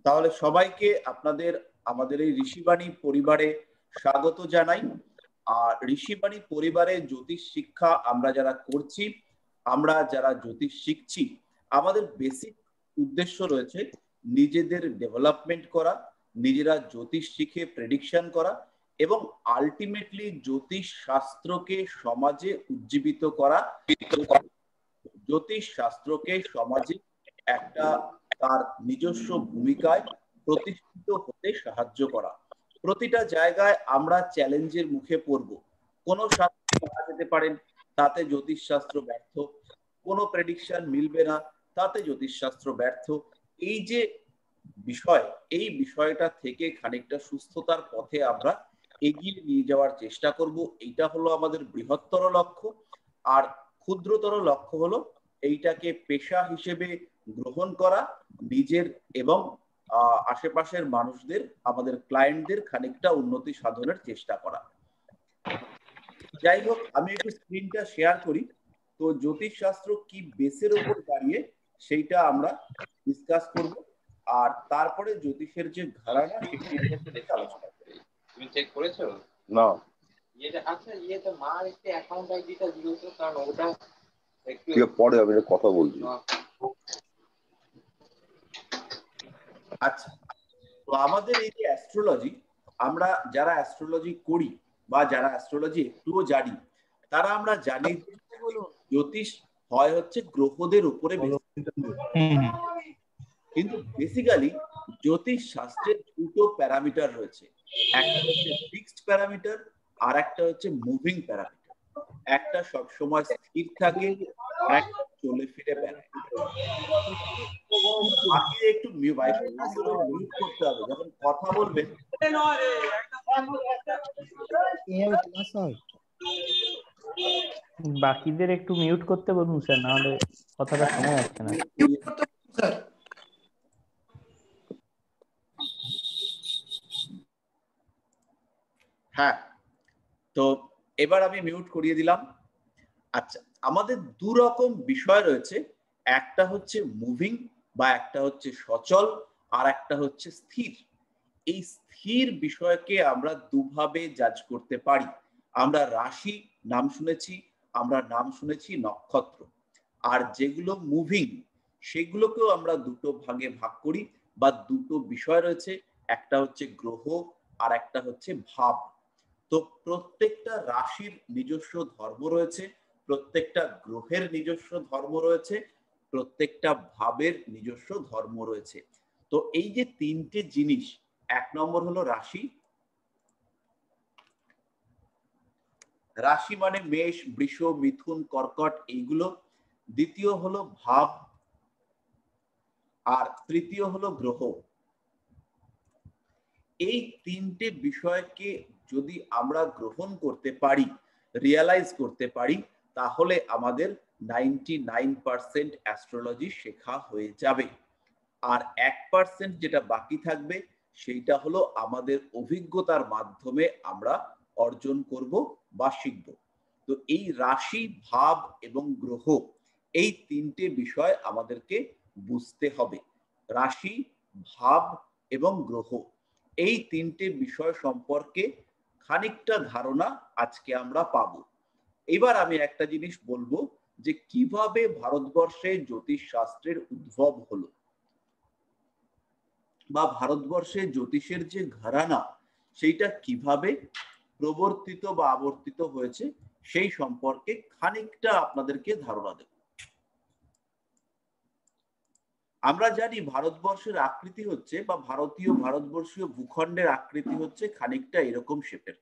তাহলে সবাইকে আপনাদের আমাদের এই ঋষিবাণী পরিবারে স্বাগত জানাই। আর ঋষিবাণী পরিবারে জ্যোতিষ শিক্ষা আমরা যারা করছি, আমরা যারা জ্যোতিষ শিখছি, আমাদের বেসিক উদ্দেশ্য রয়েছে নিজেদের ডেভেলপমেন্ট করা, নিজেরা জ্যোতিষ শিখে প্রেডিকশন করা এবং আলটিমেটলি জ্যোতিষ শাস্ত্রকে সমাজে উজ্জীবিত করা, জ্যোতিষ শাস্ত্রকে সমাজে একটা তার নিজস্ব ভূমিকায় প্রতিষ্ঠিত হতে সাহায্য করা। প্রতিটা জায়গায় আমরা চ্যালেঞ্জের মুখে পড়ব। কোনো শাস্ত্রে মারা যেতে পারেন, তাতে জ্যোতিষ শাস্ত্র ব্যর্থ। কোনো প্রেডিকশন মিলবে না, তাতে জ্যোতিষ শাস্ত্র ব্যর্থ। এই যে বিষয়, এই বিষয়টা থেকে খানিকটা সুস্থতার পথে আমরা এগিয়ে নিয়ে যাওয়ার চেষ্টা করব। এইটা হলো আমাদের বৃহত্তর লক্ষ্য। আর ক্ষুদ্রতর লক্ষ্য হলো এইটাকে পেশা হিসেবে গ্রহণ করা, নিজের এবং আশেপাশের মানুষদের, আমাদের ক্লায়েন্টদের খানিকটা উন্নতি সাধনের চেষ্টা করা। যাই হোক, আমি একটু স্ক্রিনটা শেয়ার করি। তো জ্যোতিষ শাস্ত্র কি বেসের উপর দাঁড়িয়ে সেইটা আমরা ডিসকাস করব, আর তারপরে জ্যোতিষের যে ঘরানা সেটা আলোচনা করব। তুমি চেক করেছো? না, আচ্ছা মার একটা অ্যাকাউন্ট আইডিটা দিও তো, কারণ ওটা একটু পরে আমি কথা বলছি। আচ্ছা, তো আমাদের এই যে অ্যাস্ট্রোলজি, আমরা যারা অ্যাস্ট্রোলজি করি বা যারা অ্যাস্ট্রোলজি একটুও জানি, তারা আমরা জানি জ্যোতিষ হয় হচ্ছে গ্রহদের উপরে কিন্তু বেসিক্যালি জ্যোতিষ শাস্ত্রের দুটো প্যারামিটার রয়েছে। একটা হচ্ছে ফিক্সড প্যারামিটার, আর একটা হচ্ছে মুভিং প্যারামিটার। একটা সবসময় স্থির থাকে, আর একটা চলে ফিরে বেড়ায়। বাকি একটু মিউট করতে হবে, যখন কথা বলবেন বাকিদের একটু মিউট করতে বলুন স্যার, নাহলে কথাটা শোনা যাচ্ছে না। হ্যাঁ, তো এবার আমি মিউট করিয়ে দিলাম। আচ্ছা, আমাদের দু রকম বিষয় রয়েছে, একটা হচ্ছে মুভিং বা একটা হচ্ছে সচল, আর একটা হচ্ছে স্থির। এই স্থির বিষয়কে আমরা দুভাবে জাজ করতে পারি। আমরা রাশি নাম শুনেছি, আমরা নাম শুনেছি নক্ষত্র। আর যেগুলো মুভিং, সেগুলোকেও আমরা দুটো ভাগে ভাগ করি, বা দুটো বিষয় রয়েছে, একটা হচ্ছে গ্রহ আর একটা হচ্ছে ভাব। তো প্রত্যেকটা রাশির নিজস্ব ধর্ম রয়েছে, প্রত্যেকটা গ্রহের নিজস্ব ধর্ম রয়েছে, প্রত্যেকটা ভাবের নিজস্ব ধর্ম রয়েছে। তো এই যে তিনটে জিনিস, এক নম্বর হলো রাশি। রাশি মানে মেষ, বৃষ, মিথুন, কর্কট, এইগুলো। দ্বিতীয় হলো ভাব, আর তৃতীয় হলো গ্রহ। এই তিনটে বিষয়কে যদি আমরা গ্রহণ করতে পারি, রিয়ালাইজ করতে পারি, তাহলে আমাদের 99% অ্যাস্ট্রোলজি শেখা হয়ে যাবে। আর 1% যেটা বাকি থাকবে, সেইটা হলো আমাদের অভিজ্ঞতার মাধ্যমে আমরা অর্জন করব বা শিখব। তো এই রাশি, ভাব এবং গ্রহ, এই তিনটে বিষয় আমাদেরকে বুঝতে হবে। রাশি, ভাব এবং গ্রহ, এই তিনটে বিষয় সম্পর্কে খানিকটা ধারণা আজকে আমরা পাবো। এবার আমি একটা জিনিস বলবো, যে কিভাবে ভারতবর্ষে জ্যোতিষ শাস্ত্রের উদ্ভব হলো, বা ভারতবর্ষে জ্যোতিষের যে ঘরানা, সেইটা কিভাবে প্রবর্তিত বা আবর্তিত হয়েছে, সেই সম্পর্কে খানিকটা আপনাদেরকে ধারণা দেব। আমরা জানি ভারতবর্ষের আকৃতি হচ্ছে, বা ভারতবর্ষীয় ভূখণ্ডের আকৃতি হচ্ছে খানিকটা এরকম শেপের,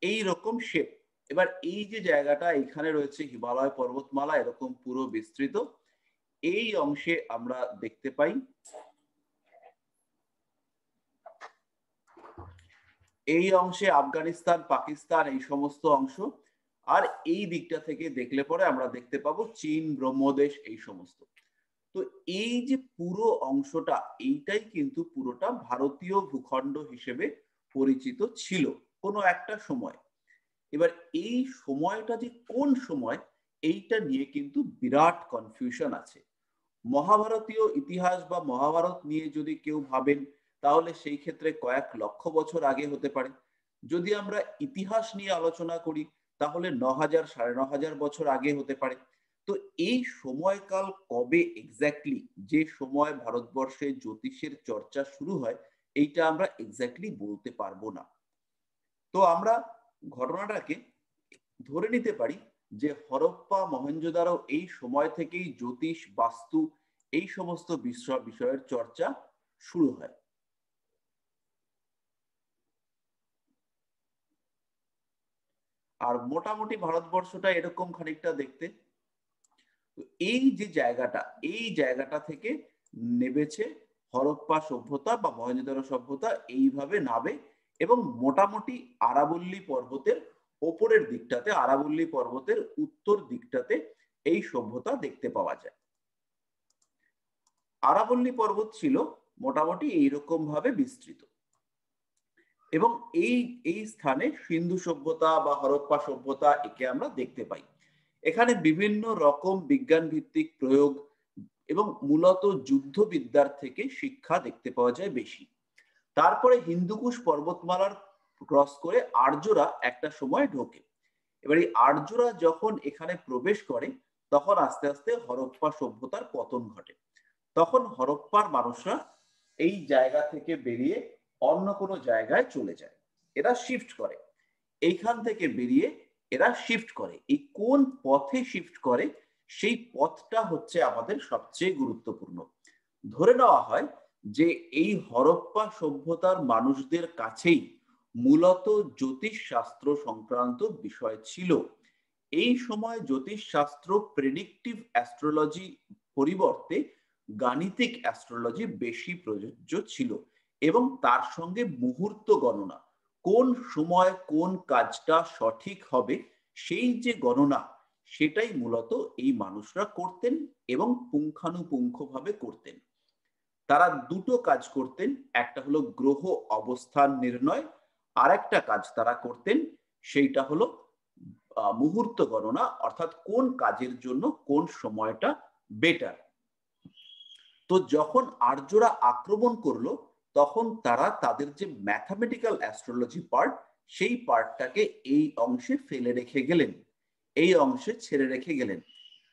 এই রকম শেপ। এবার এই যে জায়গাটা এখানে রয়েছে হিমালয় পর্বতমালা, এরকম পুরো বিস্তৃত। এই অংশে আমরা দেখতে পাই, এই অংশে আফগানিস্তান, পাকিস্তান, এই সমস্ত অংশ। আর এই দিকটা থেকে দেখলে পরে আমরা দেখতে পাবো চীন, ব্রহ্মদেশ, এই সমস্ত। তো এই যে পুরো অংশটা, এইটাই কিন্তু পুরোটা ভারতীয় ভূখণ্ড হিসেবে পরিচিত ছিল কোনো একটা সময়। এবার এই সময়টা যে কোন সময়, এইটা নিয়ে কিন্তু বিরাট কনফিউশন আছে। মহাভারতীয় ইতিহাস বা মহাভারত নিয়ে যদি কেউ ভাবেন তাহলে সেই ক্ষেত্রে কয়েক লক্ষ বছর আগে হতে পারে। যদি আমরা ইতিহাস নিয়ে আলোচনা করি তাহলে 9000 9500 বছর আগে হতে পারে। তো এই সময়কাল কবে এক্স্যাক্টলি, যে সময় ভারতবর্ষে জ্যোতিষের চর্চা শুরু হয়, এইটা আমরা এক্স্যাক্টলি বলতে পারবো না। তো আমরা ঘটনাটাকে ধরে নিতে পারি যে হরপ্পা মহেঞ্জোদারো এই সময় থেকেই জ্যোতিষ, বাস্তু এই সমস্ত বিষয়ের চর্চা শুরু হয়। আর মোটামুটি ভারতবর্ষটা এরকম খানিকটা দেখতে। এই যে জায়গাটা, এই জায়গাটা থেকে নেবেছে হরপ্পা সভ্যতা বা মহেঞ্জোদারো সভ্যতা, এইভাবে নাবে এবং মোটামুটি আরাবল্লী পর্বতের ওপরের দিকটাতে, আরাবল্লী পর্বতের উত্তর দিকটাতে এই সভ্যতা দেখতে পাওয়া যায়। আরাবল্লী পর্বত ছিল মোটামুটি এইরকম ভাবে বিস্তৃত এবং এই স্থানে সিন্ধু সভ্যতা বা হরপ্পা সভ্যতা একে আমরা দেখতে পাই। এখানে বিভিন্ন রকম বিজ্ঞান ভিত্তিক প্রয়োগ এবং মূলত যুদ্ধবিদ্যার থেকে শিক্ষা দেখতে পাওয়া যায় বেশি। তারপরে হিন্দুকুশ পর্বতমালার ক্রস করে আর্যরা একটা সময় ঢোকে। এবার এই আর্যরা যখন এখানে প্রবেশ করে তখন আস্তে আস্তে হরপ্পা সভ্যতার পতন ঘটে। তখন হরপ্পার মানুষরা এই জায়গা থেকে বেরিয়ে অন্য কোনো জায়গায় চলে যায়, এরা শিফট করে। এইখান থেকে বেরিয়ে এরা শিফট করে। এই কোন পথে শিফট করে সেই পথটা হচ্ছে আমাদের সবচেয়ে গুরুত্বপূর্ণ। ধরে নেওয়া হয় যে এই হরপ্পা সভ্যতার মানুষদের কাছেই মূলত জ্যোতিষ শাস্ত্র সংক্রান্ত বিষয় ছিল। এই সময় জ্যোতিষ শাস্ত্র প্রেডিক্টিভ অ্যাস্ট্রোলজি পরিবর্তে গাণিতিক অ্যাস্ট্রোলজি বেশি প্রযোজ্য ছিল এবং তার সঙ্গে মুহূর্ত গণনা, কোন সময় কোন কাজটা সঠিক হবে সেই যে গণনা, সেটাই মূলত এই মানুষরা করতেন এবং পুঙ্খানুপুঙ্খভাবে করতেন। তারা দুটো কাজ করতেন, একটা হলো গ্রহ অবস্থান নির্ণয়, আর একটা কাজ তারা করতেন সেইটা হলো মুহূর্ত গণনা, অর্থাৎ কোন কাজের জন্য কোন সময়টা বেটার। তো যখন আর্যরা আক্রমণ করলো তখন তারা তাদের যে ম্যাথামেটিক্যাল অ্যাস্ট্রোলজি পার্ট, সেই পার্টটাকে এই অংশে ফেলে রেখে গেলেন, এই অংশে ছেড়ে রেখে গেলেন।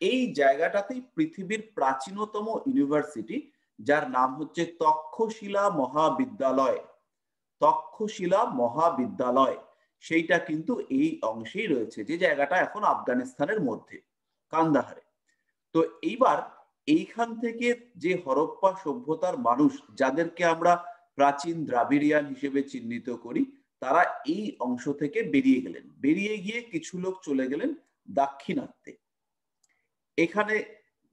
এই জায়গাটাতেই পৃথিবীর প্রাচীনতম ইউনিভার্সিটি, যার নাম হচ্ছে তক্ষশিলা মহাবিদ্যালয়, তক্ষশিলা মহাবিদ্যালয়, সেইটা কিন্তু এই অংশেই রয়েছে, যে জায়গাটা এখন আফগানিস্তানের মধ্যে কান্দাহারে। তো এইবার এইখান থেকে যে হরপ্পা সভ্যতার মানুষ, যাদেরকে আমরা প্রাচীন দ্রাবিড়িয়ান হিসেবে চিহ্নিত করি, তারা এই অংশ থেকে বেরিয়ে গেলেন। বেরিয়ে গিয়ে কিছু লোক চলে গেলেন দাক্ষিণাত্যে। এখানে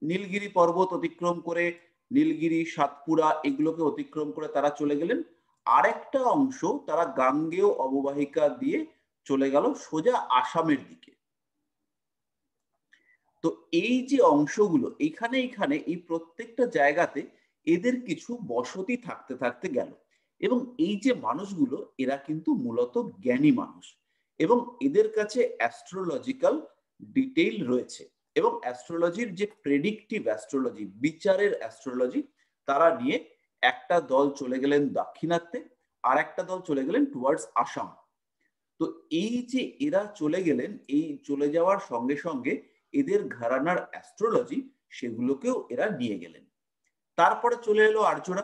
নীলগিরি পর্বত অতিক্রম করে, নীলগিরি, সাতপুরা এগুলোকে অতিক্রম করে তারা চলে গেলেন। আরেকটা অংশ তারা গাঙ্গেয় অববাহিকা দিয়ে চলে গেল সোজা আসামের দিকে। তো এই যে অংশগুলো এইখানে এইখানে এই প্রত্যেকটা জায়গাতে এদের কিছু বসতি থাকতে থাকতে গেল এবং এই যে মানুষগুলো এরা কিন্তু মূলত জ্ঞানী মানুষ এবং এদের কাছে অ্যাস্ট্রোলজিক্যাল ডিটেইল রয়েছে এবং অ্যাস্ট্রোলজির যে প্রেডিক্টিভ অ্যাস্ট্রোলজি, বিচারের অ্যাস্ট্রোলজি, তারা নিয়ে একটা দল চলে গেলেন দাক্ষিণাত্যে, আর একটা দল চলে গেলেন টুয়ার্ডস আসাম। তো এই যে এরা চলে গেলেন, এই চলে যাওয়ার সঙ্গে সঙ্গে এদের ঘরানার অ্যাস্ট্রোলজি সেগুলোকেও এরা নিয়ে গেলেন। তারপরে চলে এলো আর্যরা।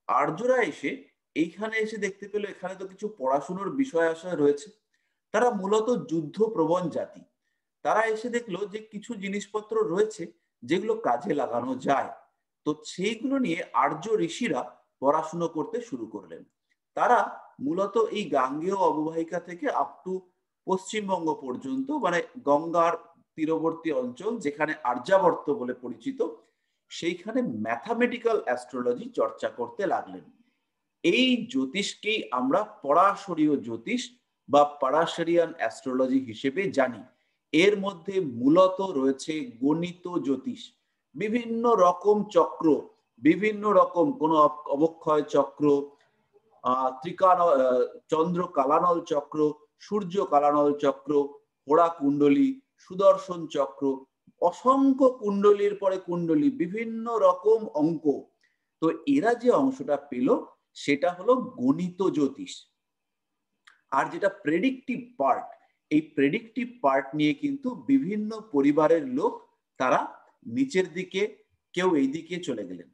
আর্যরা এসে এইখানে এসে দেখতে পেলো এখানে তো কিছু পড়াশুনোর বিষয় আশয় রয়েছে। তারা মূলত যুদ্ধ প্রবণ জাতি। তারা এসে দেখলো যে কিছু জিনিসপত্র রয়েছে যেগুলো কাজে লাগানো যায়। তো সেইগুলো নিয়ে আর্য ঋষিরা পড়াশুনো করতে শুরু করলেন। তারা মূলত এই গাঙ্গেয় অববাহিকা থেকে আপ টু পশ্চিমবঙ্গ পর্যন্ত, মানে গঙ্গার তীরবর্তী অঞ্চল যেখানে আর্যাবর্ত বলে পরিচিত, সেইখানে ম্যাথামেটিক্যাল অ্যাস্ট্রোলজি চর্চা করতে লাগলেন। এই জ্যোতিষকেই আমরা পরাশরীয় জ্যোতিষ বা পারাশারিয়ান অ্যাস্ট্রোলজি হিসেবে জানি। এর মধ্যে মূলত রয়েছে গণিত জ্যোতিষ, বিভিন্ন রকম চক্র, বিভিন্ন রকম কোন অবক্ষয় চক্র, চন্দ্র কালানল চক্র, সূর্য কালানল চক্র, হোড়া কুণ্ডলী, সুদর্শন চক্র, অসংখ্য কুণ্ডলীর পরে কুণ্ডলী, বিভিন্ন রকম অঙ্ক। তো এরা যে অংশটা পেল সেটা হলো গণিত জ্যোতিষ। আর যেটা প্রেডিক্টিভ পার্ট, এই প্রেডিক্টিভ পার্ট নিয়ে কিন্তু বিভিন্ন পরিবারের লোক তারা নিচের দিকে, কেউ এই দিকে চলে গেলেন।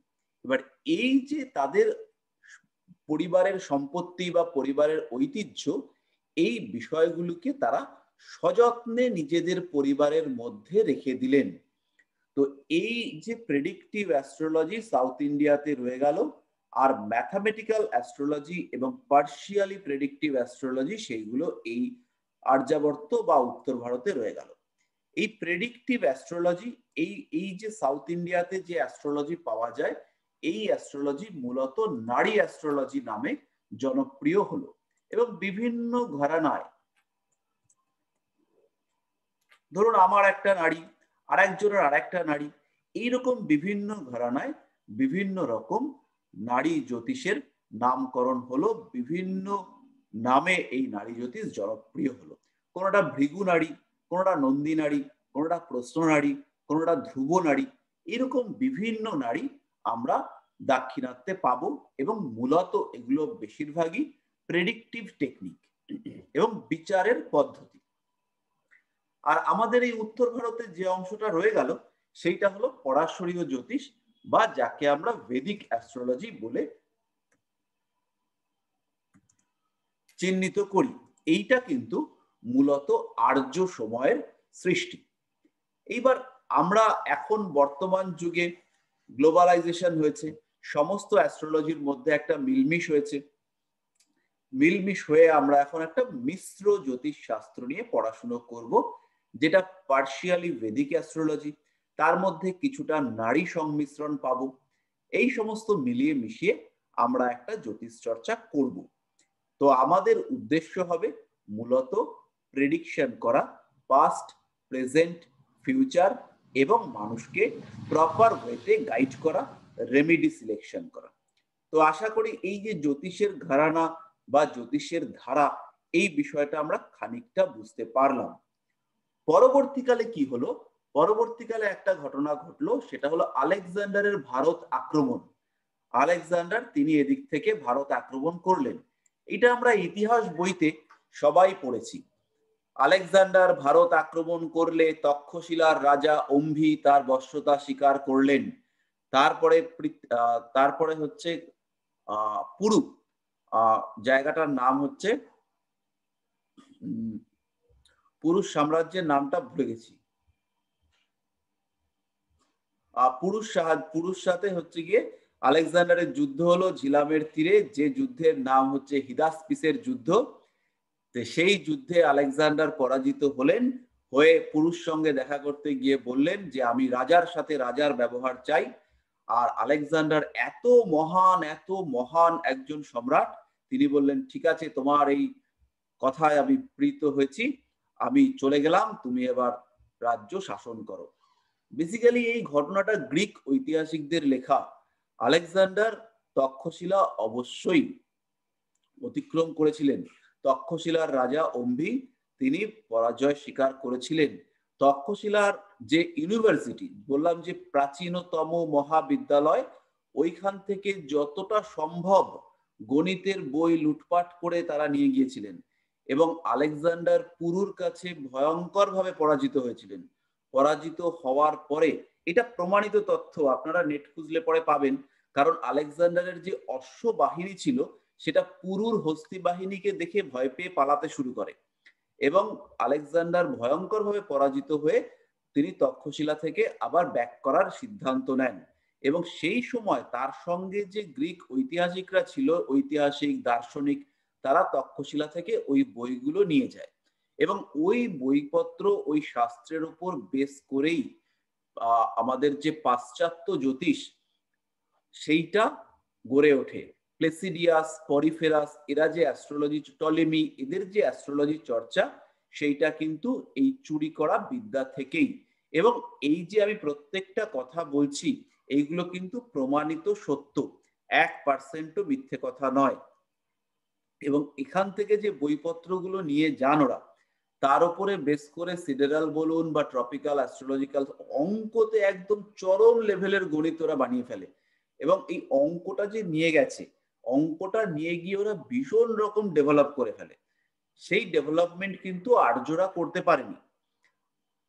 এবার এই যে তাদের পরিবারের সম্পত্তি বা পরিবারের ঐতিহ্য, এই বিষয়গুলোকে তারা সযত্নে নিজেদের পরিবারের মধ্যে রেখে দিলেন। তো এই যে প্রেডিক্টিভ অ্যাস্ট্রোলজি সাউথ ইন্ডিয়াতে রয়ে গেল, আর ম্যাথামেটিক্যাল অ্যাস্ট্রোলজি এবং পার্শিয়ালি প্রেডিক্টিভ অ্যাস্ট্রোলজি সেইগুলো এই আর্যাবর্ত বা উত্তর ভারতে রয়ে গেল। এই প্রেডিক্টিভ অ্যাস্ট্রোলজি, এই যে সাউথ ইন্ডিয়াতে যে অ্যাস্ট্রোলজি পাওয়া যায়, এই অ্যাস্ট্রোলজি মূলত নারী অ্যাস্ট্রোলজি নামে জনপ্রিয় হলো। এবং বিভিন্ন ঘরানায়, ধরুন আমার একটা নারী, আরেকজনের আরেকটা নারী, এইরকম বিভিন্ন ঘরানায় বিভিন্ন রকম নারী জ্যোতিষের নামকরণ হলো, বিভিন্ন নামে এই নারী জ্যোতিষ জনপ্রিয় হলো। কোনোটা ভৃগু নারী, কোনোটা নন্দী নারী, কোনোটা প্রশ্ন নারী, কোনোটা ধ্রুব নারী, এরকম বিভিন্ন নারী আমরা দাক্ষিণাত্যে পাবো। এবং মূলত এগুলো বেশিরভাগই প্রেডিক্টিভ টেকনিক এবং বিচারের পদ্ধতি। আর আমাদের এই উত্তর ভারতে যে অংশটা রয়ে গেল সেইটা হলো পরাশরীয় জ্যোতিষ, বা যাকে আমরা ভেদিক অ্যাস্ট্রোলজি বলে চিহ্নিত করি। এইটা কিন্তু মূলত আর্য সময়ের সৃষ্টি। এইবার আমরা এখন বর্তমান যুগে গ্লোবালাইজেশন হয়েছে, সমস্ত অ্যাস্ট্রোলজির মধ্যে একটা মিলমিশ হয়েছে। মিলমিশ হয়ে আমরা এখন একটা মিশ্র জ্যোতিষ শাস্ত্র নিয়ে পড়াশুনো করব, যেটা পার্শিয়ালি ভেদিক অ্যাস্ট্রোলজি, তার মধ্যে কিছুটা নারী সংমিশ্রণ পাবো। এই সমস্ত মিলিয়ে মিশিয়ে আমরা একটা জ্যোতিষ চর্চা করব। তো আমাদের উদ্দেশ্য হবে মূলত প্রেডিকশন করা, পাস্ট, প্রেজেন্ট, ফিউচার, এবং মানুষকে প্রপার ওয়েতে গাইড করা, রেমেডি সিলেকশন করা। তো আশা করি এই যে জ্যোতিষের ঘরানা বা জ্যোতিষের ধারা, এই বিষয়টা আমরা খানিকটা বুঝতে পারলাম। পরবর্তীকালে কি হলো, পরবর্তীকালে একটা ঘটনা ঘটলো, সেটা হলো আলেকজান্ডারের ভারত আক্রমণ। আলেকজান্ডার তিনি এদিক থেকে ভারত আক্রমণ করলেন। এটা আমরা ইতিহাস বইতে সবাই পড়েছি। আলেকজান্ডার ভারত আক্রমণ করলে তক্ষশিলার রাজা অম্ভি তার বশ্যতা স্বীকার করলেন। তারপরে হচ্ছে পুরু, জায়গাটার নাম হচ্ছে, পুরুষ সাম্রাজ্যের নামটা ভুলে গেছি। পুরুষ সাথে হচ্ছে গিয়ে আলেকজান্ডারের যুদ্ধ হলো ঝিলামের তীরে, যে যুদ্ধের নাম হচ্ছে হিদাসপিসের যুদ্ধ। তো সেই যুদ্ধে আলেকজান্ডার পরাজিত হলেন, হয়ে পুরুষ সঙ্গে দেখা করতে গিয়ে বললেন যে আমি রাজার সাথে রাজার ব্যবহার চাই। আর আলেকজান্ডার এত মহান একজন সম্রাট, তিনি বললেন ঠিক আছে, তোমার এই কথায় আমি প্রীত হয়েছি, আমি চলে গেলাম, তুমি এবার রাজ্য শাসন করো। বেসিক্যালি এই ঘটনাটা গ্রিক ঐতিহাসিকদের লেখা। আলেকজান্ডার তক্ষশিলা অবশ্যই অতিক্রম করেছিলেন। তক্ষশিলার রাজা অম্ভি তিনি পরাজয় স্বীকার করেছিলেন। তক্ষশিলার যে ইউনিভার্সিটি বললাম, যে প্রাচীনতম মহাবিদ্যালয়, ওইখান থেকে যতটা সম্ভব গণিতের বই লুটপাট করে তারা নিয়ে গিয়েছিলেন। এবং আলেকজান্ডার পুরুর কাছে ভয়ঙ্করভাবে পরাজিত হয়েছিলেন। পরাজিত হওয়ার পরে, এটা প্রমাণিত তথ্য, আপনারা নেট খুঁজলে পরে পাবেন, কারণ আলেকজান্ডারের যে অশ্ব বাহিনী ছিল সেটা পুরুর হস্তি বাহিনীকে দেখে ভয় পেয়ে পালাতে শুরু করে। এবং আলেকজান্ডার ভয়ঙ্করভাবে পরাজিত হয়ে তিনি তক্ষশিলা থেকে আবার ব্যাক করার সিদ্ধান্ত নেন। এবং সেই সময় তার সঙ্গে যে গ্রিক ঐতিহাসিকরা ছিল, ঐতিহাসিক, দার্শনিক, তারা তক্ষশিলা থেকে ওই বইগুলো নিয়ে যায়। এবং ওই বইপত্র, ওই শাস্ত্রের উপর বেস করেই আমাদের যে পাশ্চাত্য জ্যোতিষ সেইটা গড়ে ওঠে। প্লেসিডিয়াস, পরিফেরাস, এরা যে অ্যাস্ট্রোলজি, টলেমি, এদের যে অ্যাস্ট্রোলজি চর্চা, সেইটা কিন্তু এই চুরি করা বিদ্যা থেকেই। এবং এই যে আমি প্রত্যেকটা কথা বলছি, এইগুলো কিন্তু প্রমাণিত সত্য, 1%ও মিথ্যে কথা নয়। এবং এখান থেকে যে বইপত্রগুলো নিয়ে যান ওরা, তার উপরে বেস করে সিডেরাল বলুন বা ট্রপিক্যাল অ্যাস্ট্রোলজিক্যাল অঙ্কতে একদম চরম লেভেলের গণিত ওরা বানিয়ে ফেলে। এবং এই অঙ্কটা যে নিয়ে গেছে, অঙ্কটা নিয়ে গিয়ে ওরা ভীষণ রকম ডেভেলপ করে ফেলে। সেই ডেভেলপমেন্ট কিন্তু আর্যরা করতে পারেনি।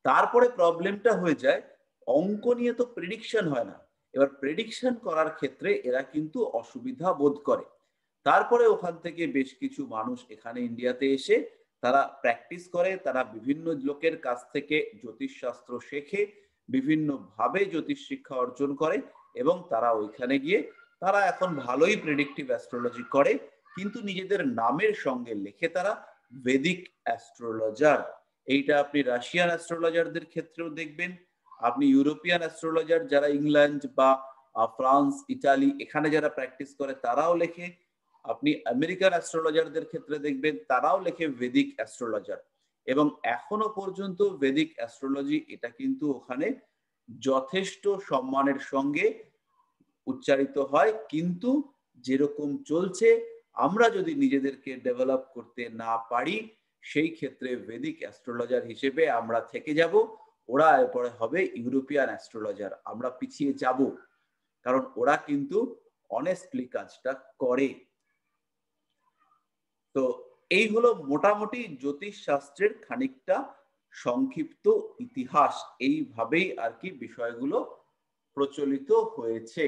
তারপরে প্রবলেমটা হয়ে যায়, অঙ্ক নিয়ে তো প্রেডিকশন হয় না। এবার প্রেডিকশন করার ক্ষেত্রে এরা কিন্তু অসুবিধা বোধ করে। তারপরে ওখান থেকে বেশ কিছু মানুষ এখানে ইন্ডিয়াতে এসে তারা প্র্যাকটিস করে, তারা বিভিন্ন লোকের কাছ থেকে জ্যোতিষশাস্ত্র শেখে, বিভিন্নভাবে জ্যোতিষ শিক্ষা অর্জন করে, এবং তারা ওইখানে গিয়ে তারা এখন ভালোই প্রেডিক্টিভ অ্যাস্ট্রোলজি করে, কিন্তু নিজেদের নামের সঙ্গে লেখে তারা ভেদিক অ্যাস্ট্রোলজার। এইটা আপনি রাশিয়ান অ্যাস্ট্রোলজারদের ক্ষেত্রেও দেখবেন, আপনি ইউরোপিয়ান অ্যাস্ট্রোলজার যারা ইংল্যান্ড বা ফ্রান্স, ইটালি এখানে যারা প্র্যাকটিস করে তারাও লেখে। আপনি আমেরিকান অ্যাস্ট্রোলজারদের ক্ষেত্রে দেখবেন তারাও লেখে ভেদিক অ্যাস্ট্রোলজার। এবং এখনো পর্যন্ত ভেদিক অ্যাস্ট্রোলজি এটা কিন্তু ওখানে যথেষ্ট সম্মানের সঙ্গে উচ্চারিত হয়। কিন্তু যেরকম চলছে, আমরা যদি নিজেদেরকে ডেভেলপ করতে না পারি, সেই ক্ষেত্রে ভেদিক অ্যাস্ট্রোলজার হিসেবে আমরা থেকে যাব, ওরা এরপরে হবে ইউরোপিয়ান অ্যাস্ট্রোলজার। আমরা পিছিয়ে যাব, কারণ ওরা কিন্তু অনেস্টলি কাজটা করে। তো এই হলো মোটামুটি জ্যোতিষ শাস্ত্রের খানিকটা সংক্ষিপ্ত ইতিহাস। এইভাবেই আর কি বিষয়গুলো প্রচলিত হয়েছে।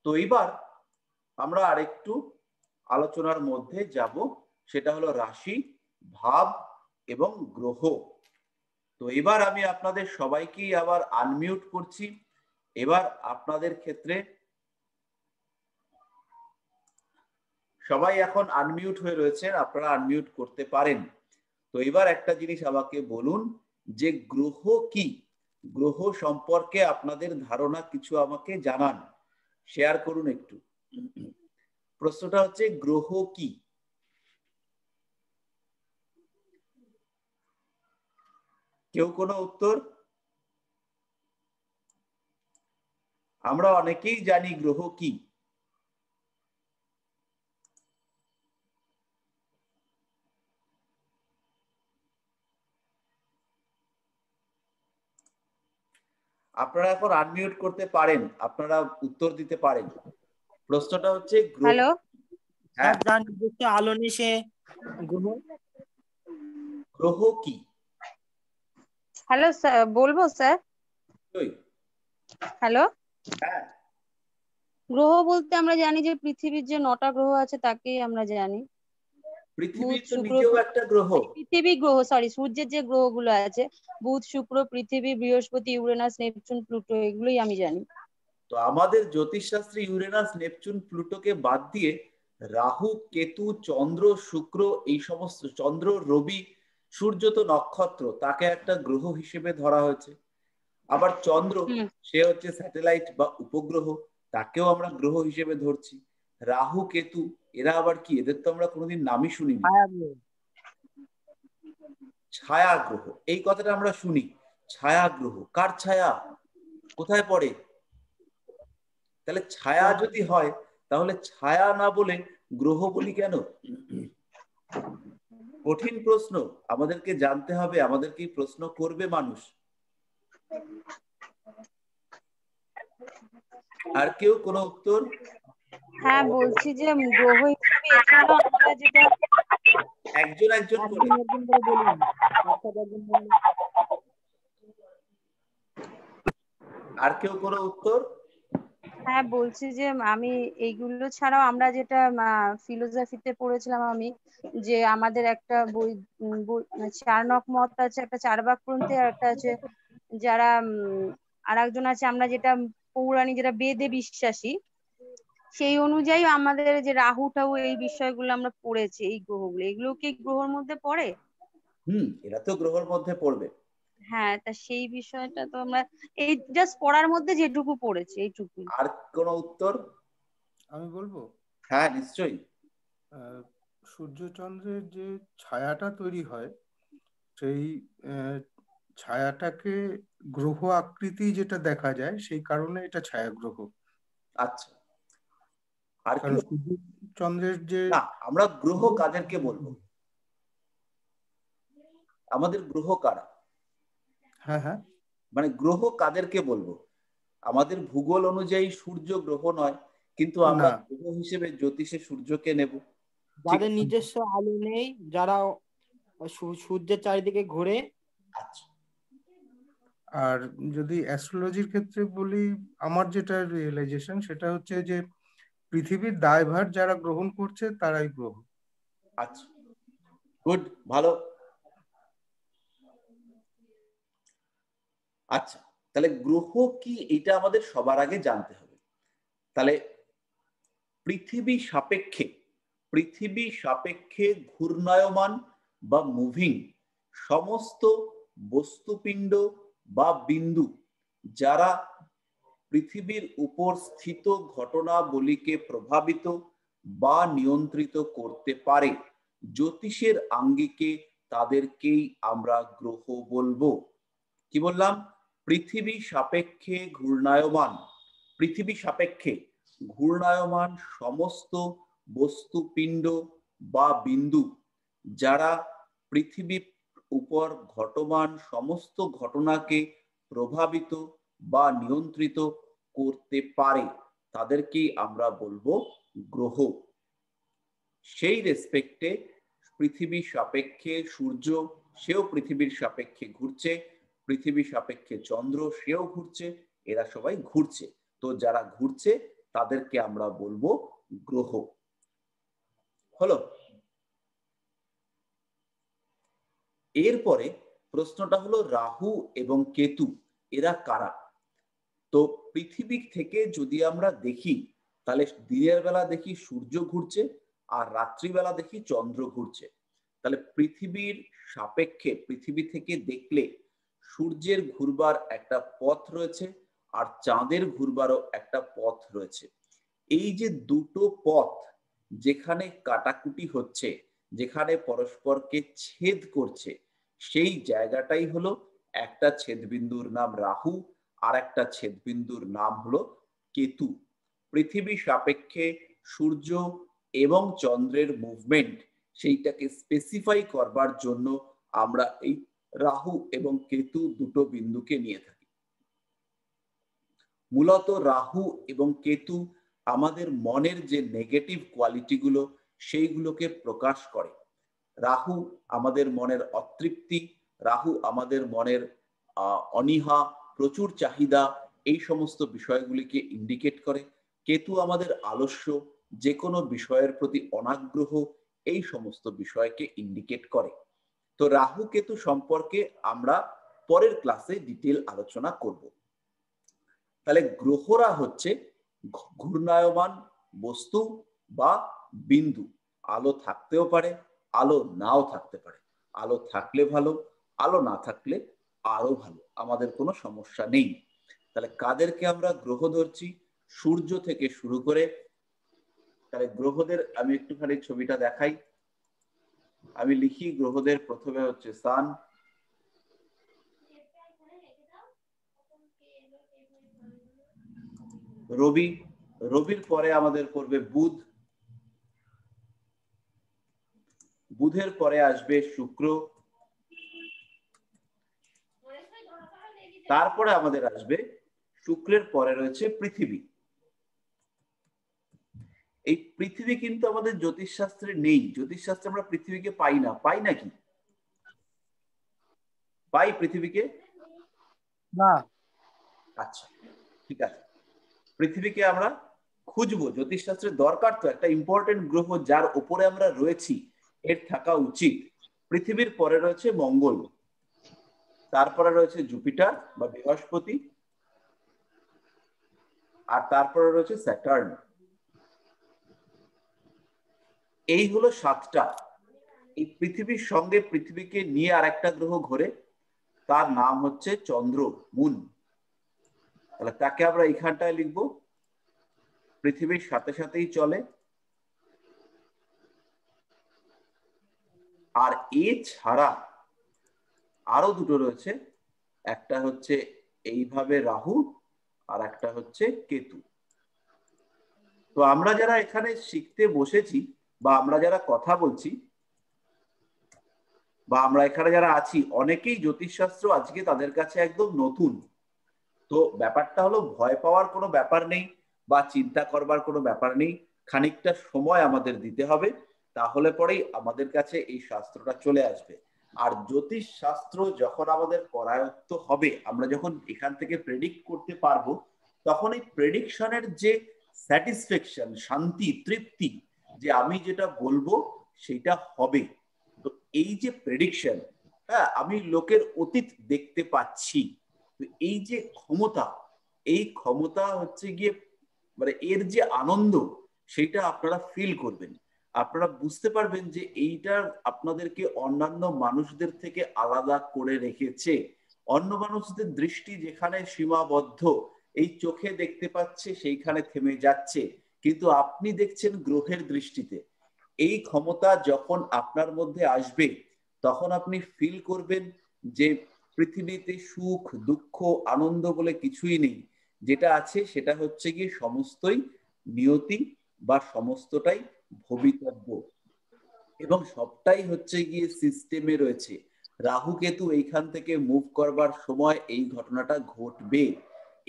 তো এবার আমরা আরেকটু আলোচনার মধ্যে যাব, সেটা হলো রাশি, ভাব এবং গ্রহ। তো এবার আমি আপনাদের সবাইকেই আবার আনমিউট করছি। এবার আপনাদের ক্ষেত্রে সবাই এখন আনমিউট হয়ে রয়েছেন, আপনারা আনমিউট করতে পারেন। তো এবার একটা জিনিস আমাকে বলুন যে গ্রহ কি, গ্রহ সম্পর্কে আপনাদের ধারণা কিছু আমাকে জানান, শেয়ার করুন একটু। প্রশ্নটা হচ্ছে গ্রহ কি? কেউ কোনো উত্তর? আমরা অনেকেই জানি গ্রহ কি। আপনারা এখন আনমিউট করতে পারেন, আপনারা উত্তর দিতে পারেন। প্রশ্নটা হচ্ছে গ্রহ। হ্যালো হ্যাঁ, যার নির্দিষ্ট আলো নেই সে গ্রহ। গ্রহ কি? হ্যালো স্যার, বলবো স্যার? হ্যালো, হ্যাঁ, গ্রহ বলতে আমরা জানি যে পৃথিবীর যে 9টা গ্রহ আছে তাকেই আমরা জানি। পৃথিবী বুধ, তো শুক্র, নিজেও একটা গ্রহ। পৃথিবী গ্রহ, সরি, সূর্যের যে গ্রহগুলো আছে বুধ, শুক্র, পৃথিবী, বৃহস্পতি, ইউরেনাস, নেপচুন, প্লুটো, এগুলোই আমি জানি। তো আমাদের জ্যোতিষশাস্ত্রে ইউরেনাস, নেপচুন, প্লুটোকে বাদ দিয়ে রাহু, কেতু, চন্দ্র, শুক্র, এই সমস্ত, চন্দ্র, রবি, সূর্য তো নক্ষত্র, তাকে একটা গ্রহ হিসেবে ধরা হয়েছে। আবার চন্দ্র, সে হচ্ছে স্যাটেলাইট বা উপগ্রহ, তাকেও আমরা গ্রহ হিসেবে ধরছি। রাহু, কেতু, এরা আবার কি? এদের তো আমরা কোনোদিন নামই শুনিনি। ছায়া গ্রহ, এই কথাটা আমরা শুনি। ছায়া গ্রহ, কার ছায়া? কোথায় পড়ে? তাহলে ছায়া যদি হয়, তাহলে ছায়া না বলে গ্রহ বলি কেন? কঠিন প্রশ্ন, আমাদেরকে জানতে হবে, আমাদেরকে প্রশ্ন করবে মানুষ। আর কেউ কোনো উত্তর? হ্যাঁ, বলছি যে গ্রহ হিসেবে এছাড়াও আমরা যেটা একজন একজন করে। আর কেউ কোনো উত্তর? হ্যাঁ, বলছি যে আমি এইগুলো ছাড়াও আমরা যেটা ফিলোসফিতে পড়েছিলাম আমি, যে আমাদের একটা বই, চার্নক মত আছে, একটা চার্বাকপন্থী, আর একটা আছে যারা আর একজন আছে, আমরা যেটা পৌরাণিক, যেটা বেদে বিশ্বাসী, সেই অনুযায়ী আমাদের যে রাহু টাহু এই বিষয়গুলো আমরা পড়েছি, এই গ্রহগুলো, এগুলো কি গ্রহের মধ্যে পড়ে? এরা তো গ্রহের মধ্যে পড়বে। হ্যাঁ, তা সেই বিষয়টা তো আমরা এই জাস্ট পড়ার মধ্যে যেটুকু পড়েছি এইটুকুই। আর কোনো উত্তর? আমি বলবো। হ্যাঁ, নিশ্চয়ই। সূর্যচন্দ্রের যে ছায়াটা তৈরি হয়, সেই ছায়াটাকে গ্রহ আকৃতি যেটা দেখা যায়, সেই কারণে এটা ছায়াগ্রহ। আচ্ছা, আর কি? কারণ সূর্যচন্দ্রের যে, না, আমরা গ্রহ কাদেরকে বলবো? আমাদের গ্রহ কারা? হ্যাঁ হ্যাঁ, মানে গ্রহ কাদেরকে বলবো? আমাদের ভূগোল অনুযায়ী সূর্য গ্রহ নয়, কিন্তু আমরা না। গ্রহ হিসেবে জ্যোতিষে সূর্যকে নেব। ঠিক যাদের আছে? নিজস্ব আলো নেই, যারা সূর্যের চারিদিকে ঘুরে। আচ্ছা, আর যদি অ্যাস্ট্রোলজির ক্ষেত্রে বলি, আমার যেটা রিয়েলাইজেশন সেটা হচ্ছে যে পৃথিবীর দায়ভার যারা গ্রহণ করছে তারাই গ্রহ। আচ্ছা, গুড, ভালো। আচ্ছা, তাহলে গ্রহ কি এটা আমাদের সবার আগে জানতে হবে। তাহলে পৃথিবী সাপেক্ষে ঘূর্ণায়মান বা মুভিং সমস্ত বস্তুপিণ্ড বা বিন্দু যারা পৃথিবীর উপর স্থিত ঘটনাবলীকে প্রভাবিত বা নিয়ন্ত্রিত করতে পারে, জ্যোতিষের আঙ্গিকে তাদেরকেই আমরা গ্রহ বলবো। কি বললাম? পৃথিবী সাপেক্ষে ঘূর্ণায়মান সমস্ত বস্তুপিণ্ড বা বিন্দু যারা পৃথিবীর উপর ঘটমান সমস্ত ঘটনাকে প্রভাবিত বা নিয়ন্ত্রিত করতে পারে, তাদেরকেই আমরা বলবো গ্রহ। সেই রেসপেক্টে পৃথিবীর সাপেক্ষে সূর্য, সেও পৃথিবীর সাপেক্ষে ঘুরছে, পৃথিবীর সাপেক্ষে চন্দ্র, সেও ঘুরছে, এরা সবাই ঘুরছে। তো যারা ঘুরছে তাদেরকে আমরা বলবো গ্রহ। হলো? এরপরে প্রশ্নটা হলো রাহু এবং কেতু এরা কারা? তো পৃথিবী থেকে যদি আমরা দেখি, তাহলে দিনের বেলা দেখি সূর্য ঘুরছে আর রাত্রিবেলা দেখি চন্দ্র ঘুরছে। তাহলে পৃথিবীর সাপেক্ষে পৃথিবী থেকে দেখলে সূর্যের ঘুরবার একটা পথ রয়েছে আর চাঁদের ঘুরবারও একটা পথ রয়েছে। এই যে দুটো পথ যেখানে কাটাকুটি হচ্ছে, যেখানে পরস্পরকে ছেদ করছে, সেই জায়গাটাই হলো একটা ছেদবিন্দুর নাম রাহু আর একটা ছেদবিন্দুর নাম হলো কেতু। পৃথিবী সাপেক্ষে সূর্য এবং চন্দ্রের মুভমেন্ট সেইটাকে স্পেসিফাই করবার জন্য আমরা এই রাহু এবং কেতু দুটো বিন্দুকে নিয়ে থাকি। মূলত রাহু এবং কেতু আমাদের মনের যে নেগেটিভ কোয়ালিটিগুলো সেইগুলোকে প্রকাশ করে। রাহু আমাদের মনের অতৃপ্তি, রাহু আমাদের মনের অনীহা, প্রচুর চাহিদা, এই সমস্ত বিষয়গুলিকে ইন্ডিকেট করে। কেতু আমাদের আলস্য, যে কোনো বিষয়ের প্রতি অনাগ্রহ, এই সমস্ত বিষয়কে ইন্ডিকেট করে। তো রাহু কেতু সম্পর্কে আমরা পরের ক্লাসে ডিটেল আলোচনা করব। তাহলে গ্রহরা হচ্ছে ঘূর্ণায়মান বস্তু বা বিন্দু। আলো থাকতেও পারে, আলো নাও থাকতে পারে। আলো থাকলে ভালো, আলো না থাকলে আরো ভালো, আমাদের কোনো সমস্যা নেই। তাহলে কাদেরকে আমরা গ্রহ ধরছি? সূর্য থেকে শুরু করে। তাহলে গ্রহদের আমি একটুখানি ছবিটা দেখাই। আমি লিখি গ্রহদের। প্রথমে হচ্ছে সান, রবি, রবির পরে আমাদের পড়বে বুধ, বুধের পরে আসবে শুক্র, তারপরে আমাদের আসবে শুক্রের পরে রয়েছে পৃথিবী। এই পৃথিবী কিন্তু আমাদের জ্যোতিষশাস্ত্রে নেই। জ্যোতিষশাস্ত্রে আমরা পৃথিবীকে পাই না। পাই নাকি? পাই পৃথিবীকে? না। আচ্ছা, ঠিক আছে। পৃথিবীকে আমরা খুঁজবো। জ্যোতিষশাস্ত্রের দরকার, তো একটা ইম্পর্টেন্ট গ্রহ যার উপরে আমরা রয়েছি এর থাকা উচিত। পৃথিবীর পরে রয়েছে মঙ্গল, তারপরে রয়েছে জুপিটার বা বৃহস্পতি, আর তারপরে রয়েছে স্যাটার্ন। এই হলো 7টা। এই পৃথিবীর সঙ্গে পৃথিবীকে নিয়ে আর একটা গ্রহ ঘোরে, তার নাম হচ্ছে চন্দ্র, মুন। তাহলে তাকে আমরা এইখানটায় লিখবো, পৃথিবীর সাথে সাথেই চলে। আর এছাড়া আরো দুটো রয়েছে, একটা হচ্ছে এইভাবে রাহু আর একটা হচ্ছে কেতু। তো আমরা যারা এখানে শিখতে বসেছি বা আমরা যারা কথা বলছি বা আমরা এখানে যারা আছি অনেকেই জ্যোতিষশাস্ত্র আজকে তাদের কাছে একদম নতুন। তো ব্যাপারটা হলো ভয় পাওয়ার কোনো ব্যাপার নেই বা চিন্তা করবার কোনো ব্যাপার নেই, খানিকটা সময় আমাদের দিতে হবে, তাহলে পরেই আমাদের কাছে এই শাস্ত্রটা চলে আসবে। আর জ্যোতিষ শাস্ত্র যখন আমাদের করায়ত্ত হবে, আমরা যখন এখান থেকে প্রেডিক্ট করতে পারবো, তখন এই প্রেডিকশনের যে স্যাটিসফ্যাকশন, শান্তি, তৃপ্তি, যে আমি যেটা বলবো সেটা হবে। তো এই যে প্রেডিকশন, হ্যাঁ, আমি লোকের অতীত দেখতে পাচ্ছি, এই যে ক্ষমতা, এই ক্ষমতা হচ্ছে গিয়ে মানে এর যে আনন্দ সেটা আপনারা ফিল করবেন। আপনারা বুঝতে পারবেন যে এইটা আপনাদেরকে অন্যান্য মানুষদের থেকে আলাদা করে রেখেছে। অন্য মানুষদের দৃষ্টি যেখানে সীমাবদ্ধ, এই চোখে দেখতে পাচ্ছে সেইখানে থেমে যাচ্ছে, কিন্তু আপনি দেখছেন গ্রহের দৃষ্টিতে। এই ক্ষমতা যখন আপনার মধ্যে আসবে তখন আপনি ফিল করবেন যে পৃথিবীতে সুখ, দুঃখ, আনন্দ বলে কিছুই নেই। যেটা আছে সেটা হচ্ছে গিয়ে সমস্তই নিয়তি বা সমস্তটাই ভবিতব্য, এবং সবটাই হচ্ছে গিয়ে সিস্টেমে রয়েছে। রাহু কেতু এইখান থেকে মুভ করবার সময় এই ঘটনাটা ঘটবে।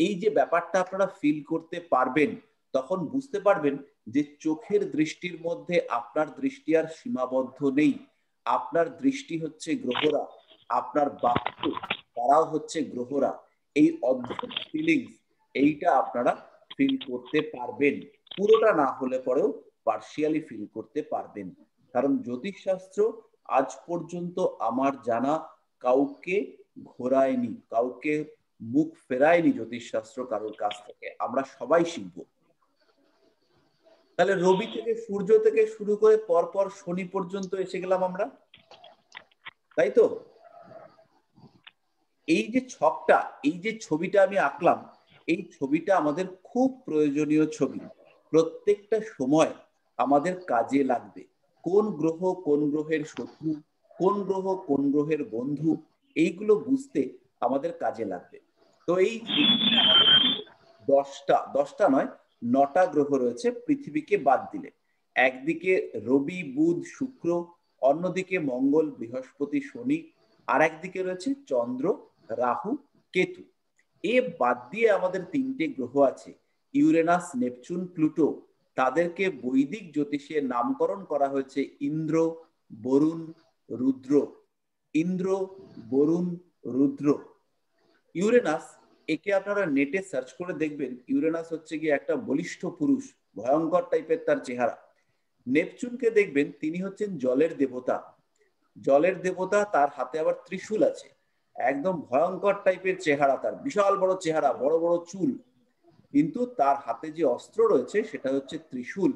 এই যে ব্যাপারটা আপনারা ফিল করতে পারবেন, তখন বুঝতে পারবেন যে চোখের দৃষ্টির মধ্যে আপনার দৃষ্টি আর সীমাবদ্ধ নেই। আপনার দৃষ্টি হচ্ছে গ্রহরা, আপনার বাক্য তারাও হচ্ছে গ্রহরা। এই অদ্ভুত ফিলিংস, এইটা আপনারা ফিল করতে পারবেন। পুরোটা না হলে পরেও পার্শিয়ালি ফিল করতে পারবেন। কারণ জ্যোতিষশাস্ত্র আজ পর্যন্ত আমার জানা কাউকে ঘোরায়নি, কাউকে মুখ ফেরায়নি জ্যোতিষশাস্ত্র কারোর কাছ থেকে। আমরা সবাই শিখব। তাহলে রবি থেকে সূর্য থেকে শুরু করে পরপর শনি পর্যন্ত এসে গেলাম আমরা, তাই তো? এই যে ছকটা, এই যে ছবিটা আমি আঁকলাম, এই ছবিটা আমাদের খুব প্রয়োজনীয় ছবি। প্রত্যেকটা সময় আমাদের কাজে লাগবে। কোন গ্রহ কোন গ্রহের শত্রু, কোন গ্রহ কোন গ্রহের বন্ধু, এইগুলো বুঝতে আমাদের কাজে লাগবে। তো এই 10টা নয় 9টা গ্রহ রয়েছে পৃথিবীকে বাদ দিলে। একদিকে রবি, বুধ, শুক্র, অন্যদিকে মঙ্গল, বৃহস্পতি, শনি, আর একদিকে রয়েছে চন্দ্র, রাহু, কেতু। এ বাদ দিয়ে আমাদের 3টে গ্রহ আছে, ইউরেনাস, নেপচুন, প্লুটো। তাদেরকে বৈদিক জ্যোতিষে নামকরণ করা হয়েছে ইন্দ্র, বরুণ, রুদ্র। ইন্দ্র, বরুণ, রুদ্র। ইউরেনাস, একে আপনারা নেটে সার্চ করে দেখবেন, ইউরেনাস হচ্ছে গিয়ে একটা বলিষ্ঠ পুরুষ, ভয়ঙ্কর টাইপের তার চেহারা। নেপচুনকে দেখবেন, তিনি হচ্ছেন জলের দেবতা। জলের দেবতা, তার হাতে আবার ত্রিশূল আছে, একদম ভয়ঙ্কর টাইপের চেহারা, তার বিশাল বড় চেহারা, বড় বড় চুল, কিন্তু তার হাতে যে অস্ত্র রয়েছে সেটা হচ্ছে ত্রিশূল।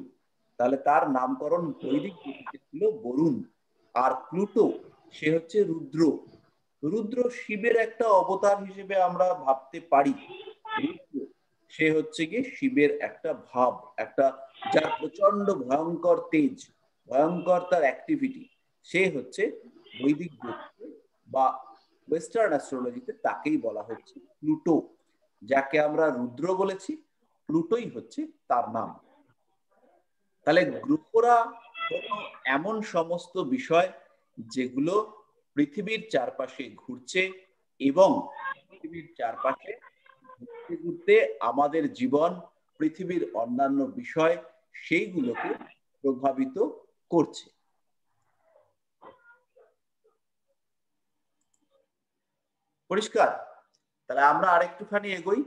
তাহলে তার নামকরণ বৈদিক ছিল বরুণ। আর প্লুটো, সে হচ্ছে রুদ্র। রুদ্র শিবের একটা অবতার হিসেবে আমরা ভাবতে পারি। রুদ্র, সে হচ্ছে গিয়ে শিবের একটা ভাব, একটা যার প্রচন্ড ভয়ঙ্কর তেজ, ভয়ঙ্কর তার অ্যাক্টিভিটি। সে হচ্ছে বৈদিক জ্যোতিষে বা ওয়েস্টার্ন অ্যাস্ট্রোলজিতে তাকেই বলা হচ্ছে প্লুটো। যাকে আমরা রুদ্র বলেছি, প্লুটোই হচ্ছে তার নাম। তাহলে গ্রহরা এমন সমস্ত বিষয় যেগুলো পৃথিবীর চারপাশে ঘুরছে, এবং পৃথিবীর চারপাশে ঘুরতে ঘুরতে আমাদের জীবন, পৃথিবীর অন্যান্য বিষয়, সেইগুলোকে প্রভাবিত করছে। পরিষ্কার? তাহলে আমরা আরেকটুখানি এগোই।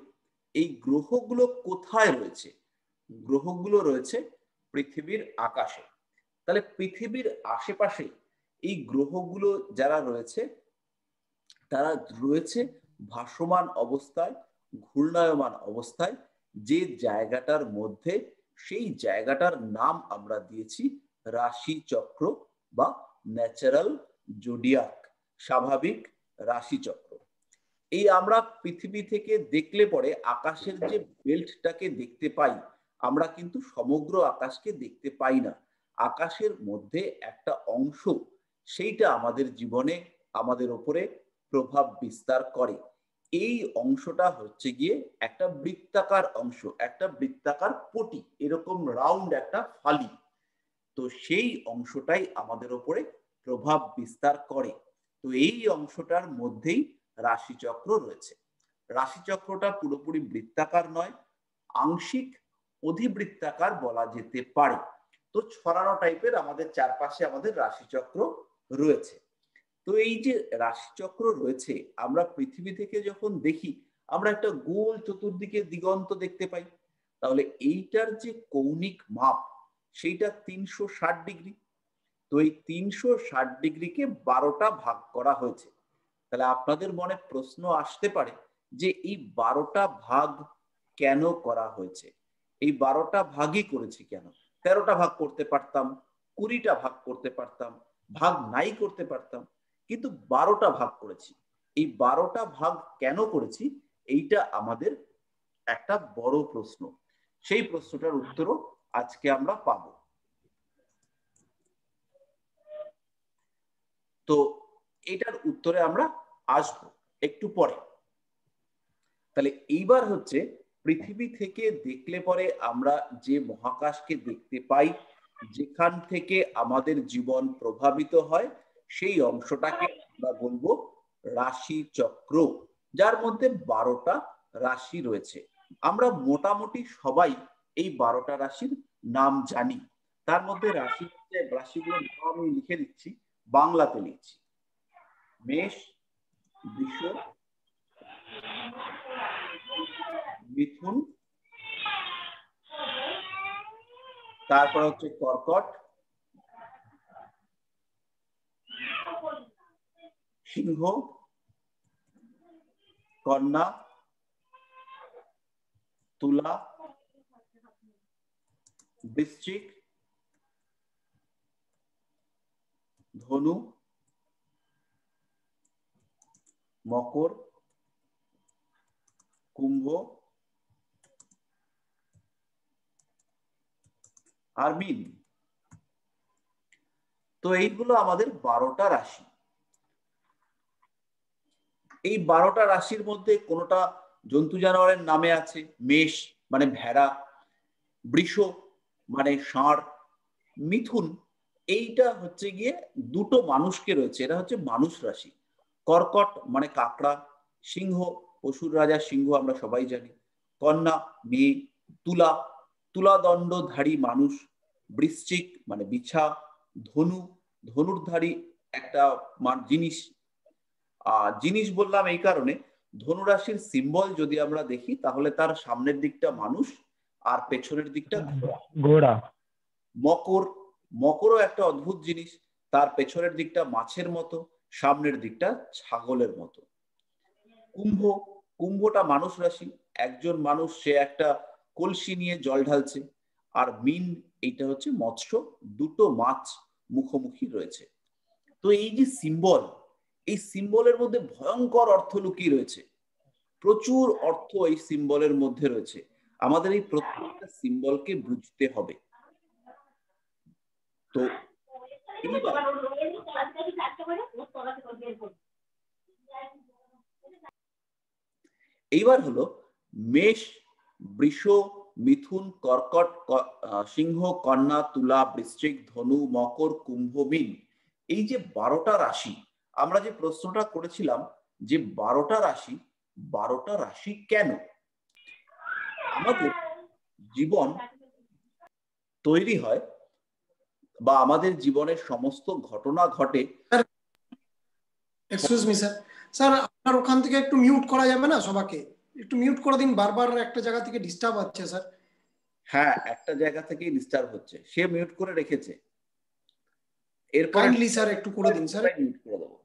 এই গ্রহগুলো কোথায় রয়েছে? গ্রহগুলো রয়েছে পৃথিবীর আকাশে। তাহলে পৃথিবীর আশেপাশে এই গ্রহগুলো যারা রয়েছে, তারা রয়েছে ভাসমান অবস্থায়, ঘূর্ণায়মান অবস্থায়। যে জায়গাটার মধ্যে, সেই জায়গাটার নাম আমরা দিয়েছি রাশি চক্র বা ন্যাচারাল জোডিয়াক, স্বাভাবিক রাশি চক্র। এই আমরা পৃথিবী থেকে দেখলে পরে আকাশের যে বেল্টটাকে দেখতে পাই, আমরা কিন্তু সমগ্র আকাশকে দেখতে পাই না। আকাশের মধ্যে একটা অংশ, সেইটা আমাদের জীবনে, আমাদের উপরে প্রভাব বিস্তার করে। এই অংশটা হচ্ছে গিয়ে একটা বৃত্তাকার অংশ, একটা বৃত্তাকার পটি, এরকম রাউন্ড একটা ফালি। তো সেই অংশটাই আমাদের উপরে প্রভাব বিস্তার করে। তো এই অংশটার মধ্যেই রাশিচক্র রয়েছে। রাশিচক্রটা পুরোপুরি বৃত্তাকার নয়, আংশিক অধিবৃত্তাকার বলা যেতে পারে। তো ছড়ানো টাইপের আমাদের চারপাশে আমাদের রাশিচক্র রয়েছে। তো এই যে রাশিচক্র রয়েছে, আমরা পৃথিবী থেকে যখন দেখি আমরা একটা গোল চতুর্দিকে দিগন্ত দেখতে পাই। তাহলে এইটার যে কৌণিক মাপ সেইটা 360 ডিগ্রি। তো এই 360 ডিগ্রিকে 12টা ভাগ করা হয়েছে। তাহলে আপনাদের মনে প্রশ্ন আসতে পারে যে এই 12টা ভাগ কেন করা হয়েছে, এই 12টা ভাগই করেছি কেন? 13টা ভাগ করতে পারতাম, 20টা ভাগ করতে পারতাম, ভাগ নাই করতে পারতাম, কিন্তু 12টা ভাগ করেছি। এই 12টা ভাগ কেন করেছি এইটা আমাদের একটা বড় প্রশ্ন। সেই প্রশ্নটার উত্তরও আজকে আমরা পাব। তো এটার উত্তরে আমরা আসবো একটু পরে। তাহলে এইবার হচ্ছে পৃথিবী থেকে দেখলে পরে আমরা যে মহাকাশকে দেখতে পাই, যেখান থেকে আমাদের জীবন প্রভাবিত হয়, সেই অংশটাকে আমরা বলবো রাশি চক্র, যার মধ্যে 12টা রাশি রয়েছে। আমরা মোটামুটি সবাই এই 12টা রাশির নাম জানি। তার মধ্যে রাশিগুলোর নাম আমি লিখে দিচ্ছি, বাংলাতে লিখছি। মেষ, বৃষ, মিথুন, তারপর হচ্ছে কর্কট, সিংহ, কন্যা, তুলা, বৃশ্চিক, ধনু, মকর, কুম্ভ আর মীন। তো এইগুলো আমাদের 12টা রাশি। এই 12টা রাশির মধ্যে কোনোটা জন্তু জানোয়ারের নামে আছে। মেষ মানে ভেড়া, বৃষ মানে ষাঁড়, মিথুন এইটা হচ্ছে গিয়ে দুটো মানুষকে রয়েছে, এটা হচ্ছে মানুষ রাশি। কর্কট মানে কাকড়া, সিংহ পশুর রাজা সিংহ আমরা সবাই জানি, কন্যা মেয়ে, তুলা তুলাদণ্ডধারী মানুষ, বৃশ্চিক মানে বিছা, ধনু ধনুর্ধারী একটা জিনিস। জিনিস বললাম এই কারণে, ধনুরাশির সিম্বল যদি আমরা দেখি তাহলে তার সামনের দিকটা মানুষ আর পেছনের দিকটা ঘোড়া। মকর, মকরও একটা অদ্ভুত জিনিস, তার পেছনের দিকটা মাছের মতো, সামনের দিকটা ছাগলের মতো। কুম্ভ, কুম্ভটা মানুষ রাশি, একজন মানুষ, সে একটা কলসি নিয়ে জল ঢালছে। আর মীন এইটা হচ্ছে মৎস্য, দুটো মাছ মুখোমুখি রয়েছে। তো এই যে সিম্বল, এই সিম্বলের মধ্যে ভয়ঙ্কর অর্থ লুকিয়ে রয়েছে, প্রচুর অর্থ এই সিম্বলের মধ্যে রয়েছে। আমাদের এই প্রত্যেকটা সিম্বলকে বুঝতে হবে। তো এইবার হলো মেষ, বৃষ, মিথুন, কর্কট, সিংহ, কন্যা, তুলা, বৃশ্চিক, ধনু, মকর, কুম্ভ, মীন। এই যে 12টা রাশি, আমরা যে প্রশ্নটা করেছিলাম যে 12টা রাশি, 12টা রাশি কেন? আমাদের জীবন তৈরি হয় বা আমাদের জীবনের সমস্ত ঘটনা ঘটে। এক্সকিউজ মি স্যার, স্যার আপনার ওখান থেকে একটু মিউট করা যাবে না? সবাইকে একটু মিউট করে দিন, বারবার একটা জায়গা থেকে ডিস্টার্ব হচ্ছে স্যার। হ্যাঁ, একটা জায়গা থেকেই ডিস্টার্ব হচ্ছে, সে মিউট করে রেখেছে। এরপর কাইন্ডলি স্যার একটু করে দিন স্যার। মিউট করে দেবো।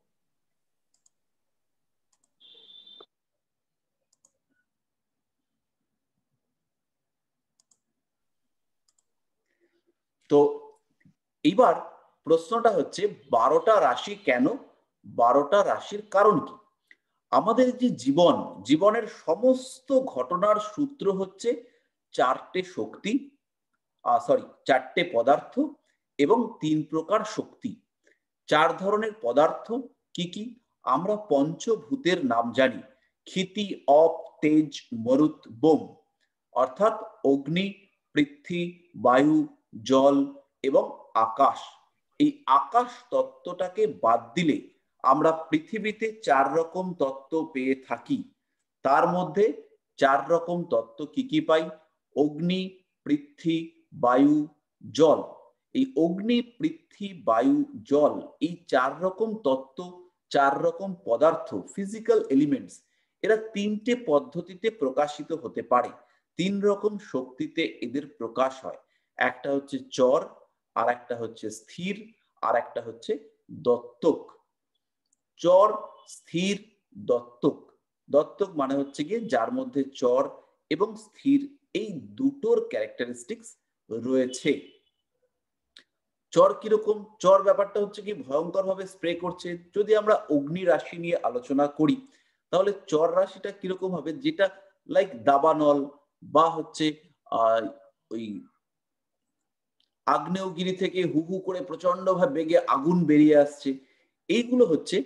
তো এইবার প্রশ্নটা হচ্ছে 12টা রাশি কেন, 12টা রাশির কারণ কি? আমাদের যে জীবনের সমস্ত ঘটনার সূত্র হচ্ছে 4টে শক্তি, 4টে পদার্থ এবং 3 প্রকার শক্তি। 4 ধরনের পদার্থ কি কি? আমরা পঞ্চভূতের নাম জানি, ক্ষিতি, অপ, তেজ, মরুত, বোম। অর্থাৎ অগ্নি, পৃথ্বী, বায়ু, জল এবং আকাশ। এই আকাশ তত্ত্বটাকে বাদ দিলে আমরা পৃথিবীতে 4 রকম তত্ত্ব পেয়ে থাকি। তার মধ্যে 4 রকম তত্ত্ব কি কি পাই? অগ্নি, পৃথ্বী, বায়ু, জল। এই অগ্নি, পৃথ্বী, বায়ু, জল, এই 4 রকম তত্ত্ব, 4 রকম পদার্থ, ফিজিক্যাল এলিমেন্টস, এরা 3টে পদ্ধতিতে প্রকাশিত হতে পারে। 3 রকম শক্তিতে এদের প্রকাশ হয়। একটা হচ্ছে চর, আর একটা হচ্ছে স্থির, আর একটা হচ্ছে দত্তক। চর, স্থির, দত্তক। দত্তক মানে হচ্ছে গিয়ে যার মধ্যে চর এবং স্থির এই দুটোর ক্যারেক্টারিস্টিক্স রয়েছে। চর কিরকম? চর ব্যাপারটা হচ্ছে কি ভয়ঙ্কর ভাবে স্প্রে করছে। যদি আমরা অগ্নি রাশি নিয়ে আলোচনা করি তাহলে চর রাশিটা কিরকম হবে? যেটা লাইক দাবানল বা হচ্ছে ওই আগ্নেয়গিরি থেকে হু হু করে প্রচন্ড ভাবে বেগে আগুন বেরিয়ে আসছে, এইগুলো হচ্ছে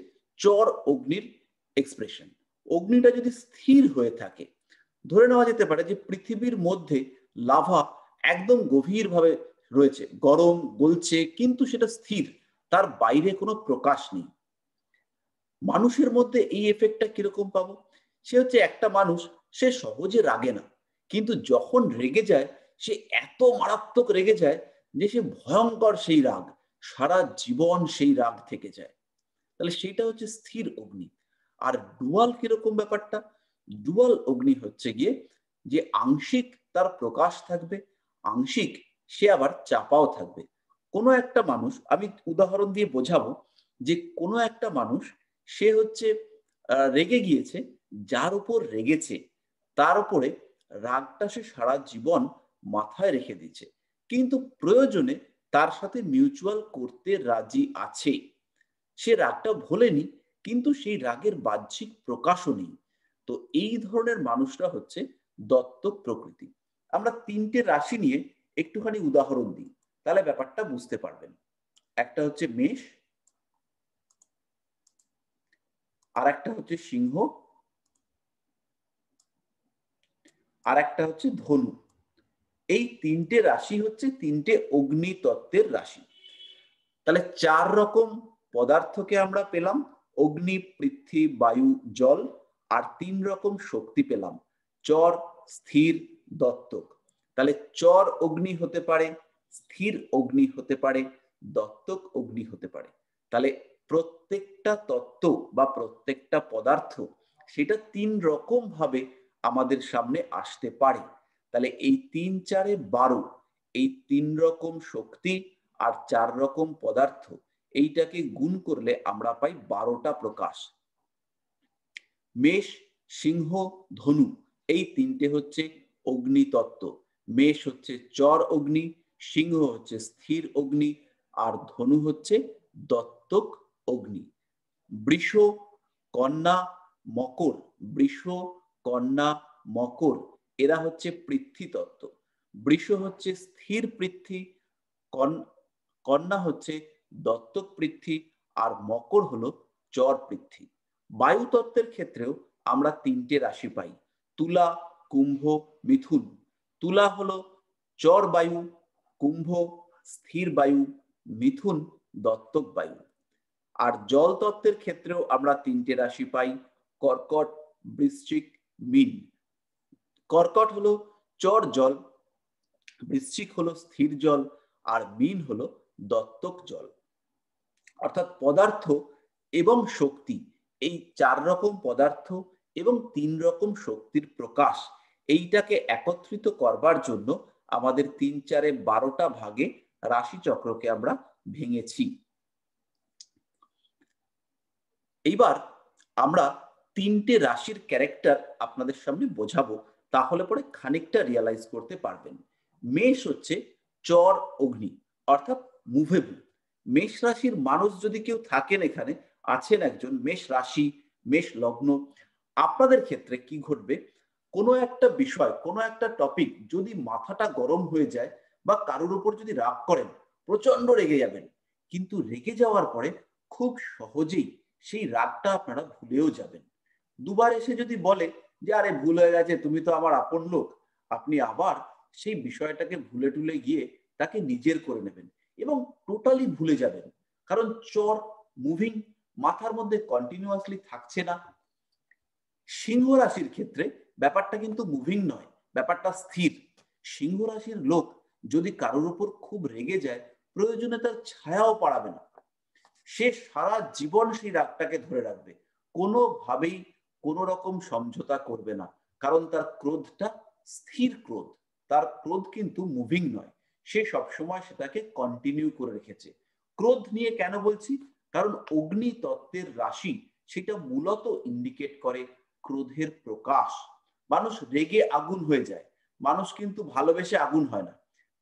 চর অগ্নির এক্সপ্রেশন। অগ্নিটা যদি স্থির হয়ে থাকে, ধরে নেওয়া যেতে পারে যে পৃথিবীর মধ্যে লাভা একদম গভীরভাবে রয়েছে, গরম গলছে, কিন্তু সেটা স্থির, তার বাইরে কোনো প্রকাশ নেই। মানুষের মধ্যে এই এফেক্টটা কিরকম পাবো? সে হচ্ছে একটা মানুষ, সে সহজে রাগে না, কিন্তু যখন রেগে যায় সে এত মারাত্মক রেগে যায় যে সে ভয়ঙ্কর সেই রাগ, সারা জীবন সেই রাগ থেকে যায়। তাহলে সেটা হচ্ছে স্থির অগ্নি। আর ডুয়াল কিরকম ব্যাপারটা? ডুয়াল অগ্নি হচ্ছে গিয়ে যে আংশিক তার প্রকাশ থাকবে, আংশিক সে আবার চাপাও থাকবে। কোনো একটা মানুষ, আমি উদাহরণ দিয়ে বোঝাবো, যে কোনো একটা মানুষ সে হচ্ছে রেগে গিয়েছে, যার উপর রেগেছে তার উপরে রাগটা সে সারা জীবন মাথায় রেখে দিচ্ছে, কিন্তু প্রয়োজনে তার সাথে মিউচুয়াল করতে রাজি আছে। সে রাগটা ভোলেনি, কিন্তু সেই রাগের বাহ্যিক প্রকাশও নেই। তো এই ধরনের মানুষরা হচ্ছে দত্তক প্রকৃতি। আমরা 3টে রাশি নিয়ে একটুখানি উদাহরণ দিই, তাহলে ব্যাপারটা বুঝতে পারবেন। একটা হচ্ছে মেষ, আর একটা হচ্ছে সিংহ, আর একটা হচ্ছে ধনু। এই 3টে রাশি হচ্ছে 3টে অগ্নি তত্ত্বের রাশি। তাহলে 4 রকম পদার্থকে আমরা পেলাম, অগ্নি, পৃথ্বী, বায়ু, জল, আর 3 রকম শক্তি পেলাম, চর, স্থির, দত্তক। তাহলে চর অগ্নি হতে পারে, স্থির অগ্নি হতে পারে, দত্তক অগ্নি হতে পারে। তাহলে প্রত্যেকটা তত্ত্ব বা প্রত্যেকটা পদার্থ সেটা 3 রকম ভাবে আমাদের সামনে আসতে পারে। তাহলে এই 3 4 12, এই 3 রকম শক্তি আর 4 রকম পদার্থ, এইটাকে গুণ করলে আমরা পাই 12টা প্রকাশ। মেষ, সিংহ, ধনু, এই 3টে হচ্ছে অগ্নি তত্ত্ব। মেষ হচ্ছে চর অগ্নি, সিংহ হচ্ছে স্থির অগ্নি, আর ধনু হচ্ছে দত্তক অগ্নি। বৃষ, কন্যা, মকর, বৃষ, কন্যা, মকর, এরা হচ্ছে পৃথ্বী তত্ত্ব। বৃষ হচ্ছে স্থির পৃথ্বী, কন্যা হচ্ছে দত্তক পৃথ্বী, আর মকর হলো চর পৃথ্বী। বায়ু তত্ত্বের ক্ষেত্রেও আমরা 3টে রাশি পাই, তুলা, কুম্ভ, মিথুন। তুলা হলো চর বায়ু, কুম্ভ স্থির বায়ু, মিথুন দত্তক বায়ু। আর জল তত্ত্বের ক্ষেত্রেও আমরা 3টে রাশি পাই, কর্কট, বৃশ্চিক, মীন। কর্কট হলো চর জল, বৃশ্চিক হলো স্থির জল, আর মীন হলো দত্তক জল। অর্থাৎ পদার্থ এবং শক্তি, এই 4 রকম পদার্থ এবং 3 রকম শক্তির প্রকাশ, এইটাকে একত্রিত করবার জন্য আমাদের 3 4 12টা ভাগে রাশি চক্রকে আমরা ভেঙেছি। এইবার আমরা 3টে রাশির ক্যারেক্টার আপনাদের সামনে বোঝাবো, তাহলে পরে খানিকটা রিয়ালাইজ করতে পারবেন। মেষ হচ্ছে চর অগ্নি, অর্থাৎ মুভেবল। মেষ রাশির মানুষ যদি কেউ থাকেন, এখানে আছেন একজন মেষ রাশি, মেষ লগ্ন, আপনাদের ক্ষেত্রে কি ঘটবে? কোনো একটা বিষয়, কোনো একটা টপিক যদি মাথাটা গরম হয়ে যায় বা কারোর উপর যদি রাগ করেন, প্রচন্ড রেগে যাবেন, কিন্তু রেগে যাওয়ার পরে খুব সহজেই সেই রাগটা আপনারা ভুলেও যাবেন। দুবার এসে যদি বলে যে আরে ভুল হয়ে গেছে, তুমি তো আমার আপন লোক, আপনি আবার সেই বিষয়টাকে ভুলে টুলে গিয়ে তাকে নিজের করে নেবেন এবং টোটালি ভুলে যাবেন। কারণ চর মুভিং, মাথার মধ্যে কন্টিনিউয়াসলি থাকছে না। সিংহ রাশির ক্ষেত্রে ব্যাপারটা কিন্তু মুভিং নয়, ব্যাপারটা স্থির। সিংহ রাশির লোক যদি কারোর উপর খুব রেগে যায়, প্রয়োজনে তার ছায়াও পাড়াবে না, সে সারা জীবন সেই রাগটাকে ধরে রাখবে, কোনোভাবেই কোনো রকম সমঝোতা করবে না, কারণ তার ক্রোধটা স্থির ক্রোধ, তার ক্রোধ কিন্তু মুভিং নয়, সে সবসময় সেটাকে কন্টিনিউ করে রেখেছে। ক্রোধ নিয়ে কেন বলছি? কারণ অগ্নি তত্ত্বের রাশি সেটা মূলত ইন্ডিকেট করে ক্রোধের প্রকাশ। মানুষ রেগে আগুন হয়ে যায়, মানুষ কিন্তু ভালোবেসে আগুন হয় না।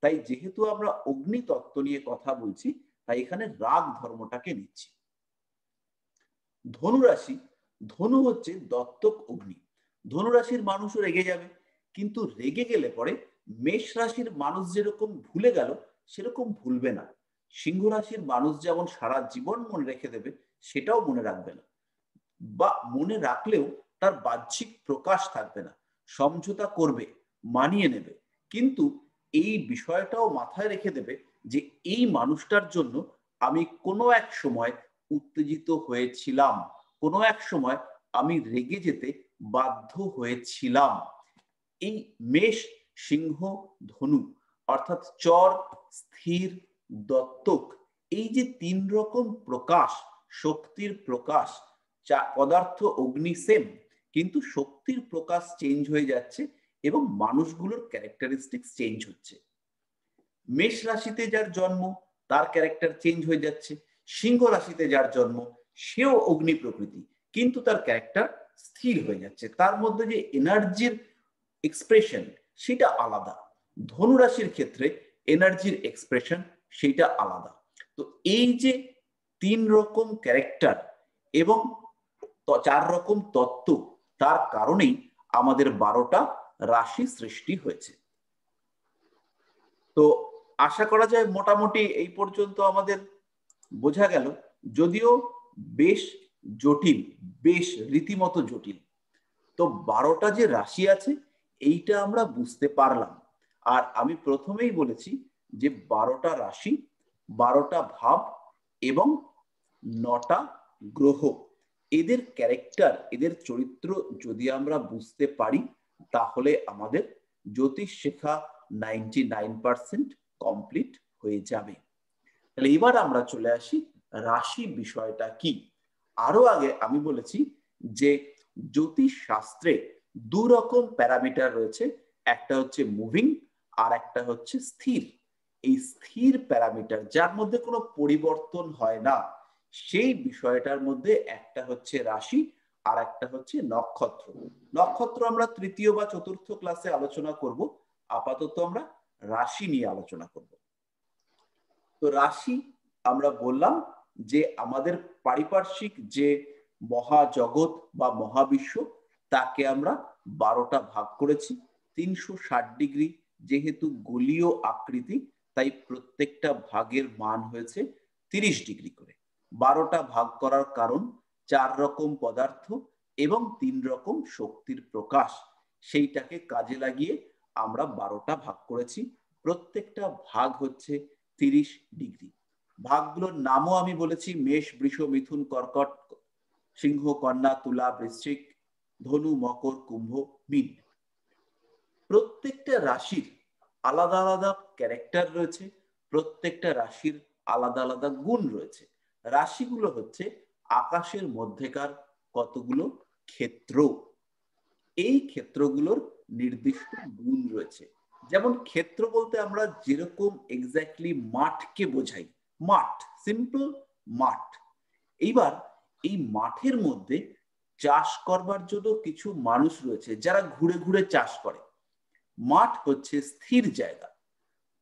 তাই যেহেতু আমরা অগ্নি তত্ত্ব নিয়ে কথা বলছি, তাই এখানে রাগ ধর্মটাকে নিচ্ছি। ধনুরাশি, ধনু হচ্ছে দত্তক অগ্নি। ধনুরাশির মানুষও রেগে যাবে, কিন্তু রেগে গেলে পরে মেষ রাশির মানুষ যেরকম ভুলে গেল সেরকম ভুলবে না। সিংহ রাশির মানুষ যেমন সারা জীবন মনে রেখে দেবে, সেটাও মনে রাখবে না, বা মনে রাখলেও তার বাহ্যিক প্রকাশ থাকবে না, সমঝোতা করবে, মানিয়ে নেবে, কিন্তু এই বিষয়টাও মাথায় রেখে দেবে যে এই মানুষটার জন্য আমি কোনো এক সময় উত্তেজিত হয়েছিলাম, কোনো এক সময় আমি রেগে যেতে বাধ্য হয়েছিলাম। এই মেষ, সিংহ, ধনু অর্থাৎ চর, স্থির, দত্তক, এই যে তিন রকম প্রকাশ, শক্তির প্রকাশ, পদার্থ অগ্নি সেম, কিন্তু শক্তির প্রকাশ চেঞ্জ হয়ে যাচ্ছে এবং মানুষগুলোর ক্যারেক্টারিস্টিক্স চেঞ্জ হচ্ছে। মেষ রাশিতে যার জন্ম তার ক্যারেক্টার চেঞ্জ হয়ে যাচ্ছে, সিংহ রাশিতে যার জন্ম সেও অগ্নি প্রকৃতি, কিন্তু তার ক্যারেক্টার স্থির হয়ে যাচ্ছে, তার মধ্যে যে এনার্জির এক্সপ্রেশন সেটা আলাদা। ধনু রাশির ক্ষেত্রে এনার্জির এক্সপ্রেশন সেটা আলাদা। তো এই যে তিন রকম ক্যারেক্টার এবং চার রকম তত্ত্ব, তার কারণেই আমাদের 12টা রাশি সৃষ্টি হয়েছে। তো আশা করা যায় মোটামুটি এই পর্যন্ত আমাদের বোঝা গেল, যদিও বেশ জটিল, বেশ রীতিমতো জটিল। তো 12টা যে রাশি আছে এইটা আমরা বুঝতে পারলাম। আর আমি প্রথমেই বলেছি যে 12টা রাশি, 12টা ভাব এবং 9টা গ্রহ, এদের ক্যারেক্টার, এদের চরিত্র যদি আমরা বুঝতে পারি, তাহলে আমাদের জ্যোতিষ শেখা 99% কমপ্লিট হয়ে যাবে। তাহলে এবার আমরা চলে আসি রাশি বিষয়টা কি। আরো আগে আমি বলেছি যে জ্যোতিষ শাস্ত্রে দু রকম প্যারামিটার রয়েছে, একটা হচ্ছে মুভিং আর একটা হচ্ছে স্থির। এই স্থির প্যারামিটার যার মধ্যে কোনো পরিবর্তন হয় না, সেই বিষয়টার মধ্যে একটা হচ্ছে রাশি আর একটা হচ্ছে নক্ষত্র। নক্ষত্র আমরা তৃতীয় বা চতুর্থ ক্লাসে আলোচনা করব, আপাতত আমরা রাশি নিয়ে আলোচনা করব। তো রাশি আমরা বললাম যে আমাদের পারিপার্শ্বিক যে মহাজগৎ বা মহাবিশ্ব, তাকে আমরা 12টা ভাগ করেছি 360 ডিগ্রি। যেহেতু গোলীয় আকৃতি, তাই প্রত্যেকটা ভাগের মান হয়েছে 30 ডিগ্রি করে। 12টা ভাগ করার কারণ 4 রকম পদার্থ এবং 3 রকম শক্তির প্রকাশ, সেইটাকে কাজে লাগিয়ে আমরা 12টা ভাগ করেছি। প্রত্যেকটা ভাগ হচ্ছে 30 ডিগ্রি। ভাগগুলোর নামও আমি বলেছি, মেষ, বৃষ, মিথুন, কর্কট, সিংহ, কন্যা, তুলা, বৃশ্চিক, ধনু, মকর, কুম্ভ, মীন। প্রত্যেকটা রাশির আলাদা আলাদা ক্যারেক্টার রয়েছে, প্রত্যেকটা রাশির আলাদা আলাদা গুণ রয়েছে। রাশিগুলো হচ্ছে আকাশের মধ্যেকার কতগুলো ক্ষেত্র, এই ক্ষেত্রগুলোর নির্দিষ্ট গুণ রয়েছে। যেমন ক্ষেত্র বলতে আমরা যেরকম এক্স্যাক্টলি মাঠকে বোঝাই, মাঠ, সিম্পল মাঠ। এইবার এই মাঠের মধ্যে চাষ করবার জন্য কিছু মানুষ রয়েছে যারা ঘুরে ঘুরে চাষ করে। মাঠ হচ্ছে স্থির জায়গা,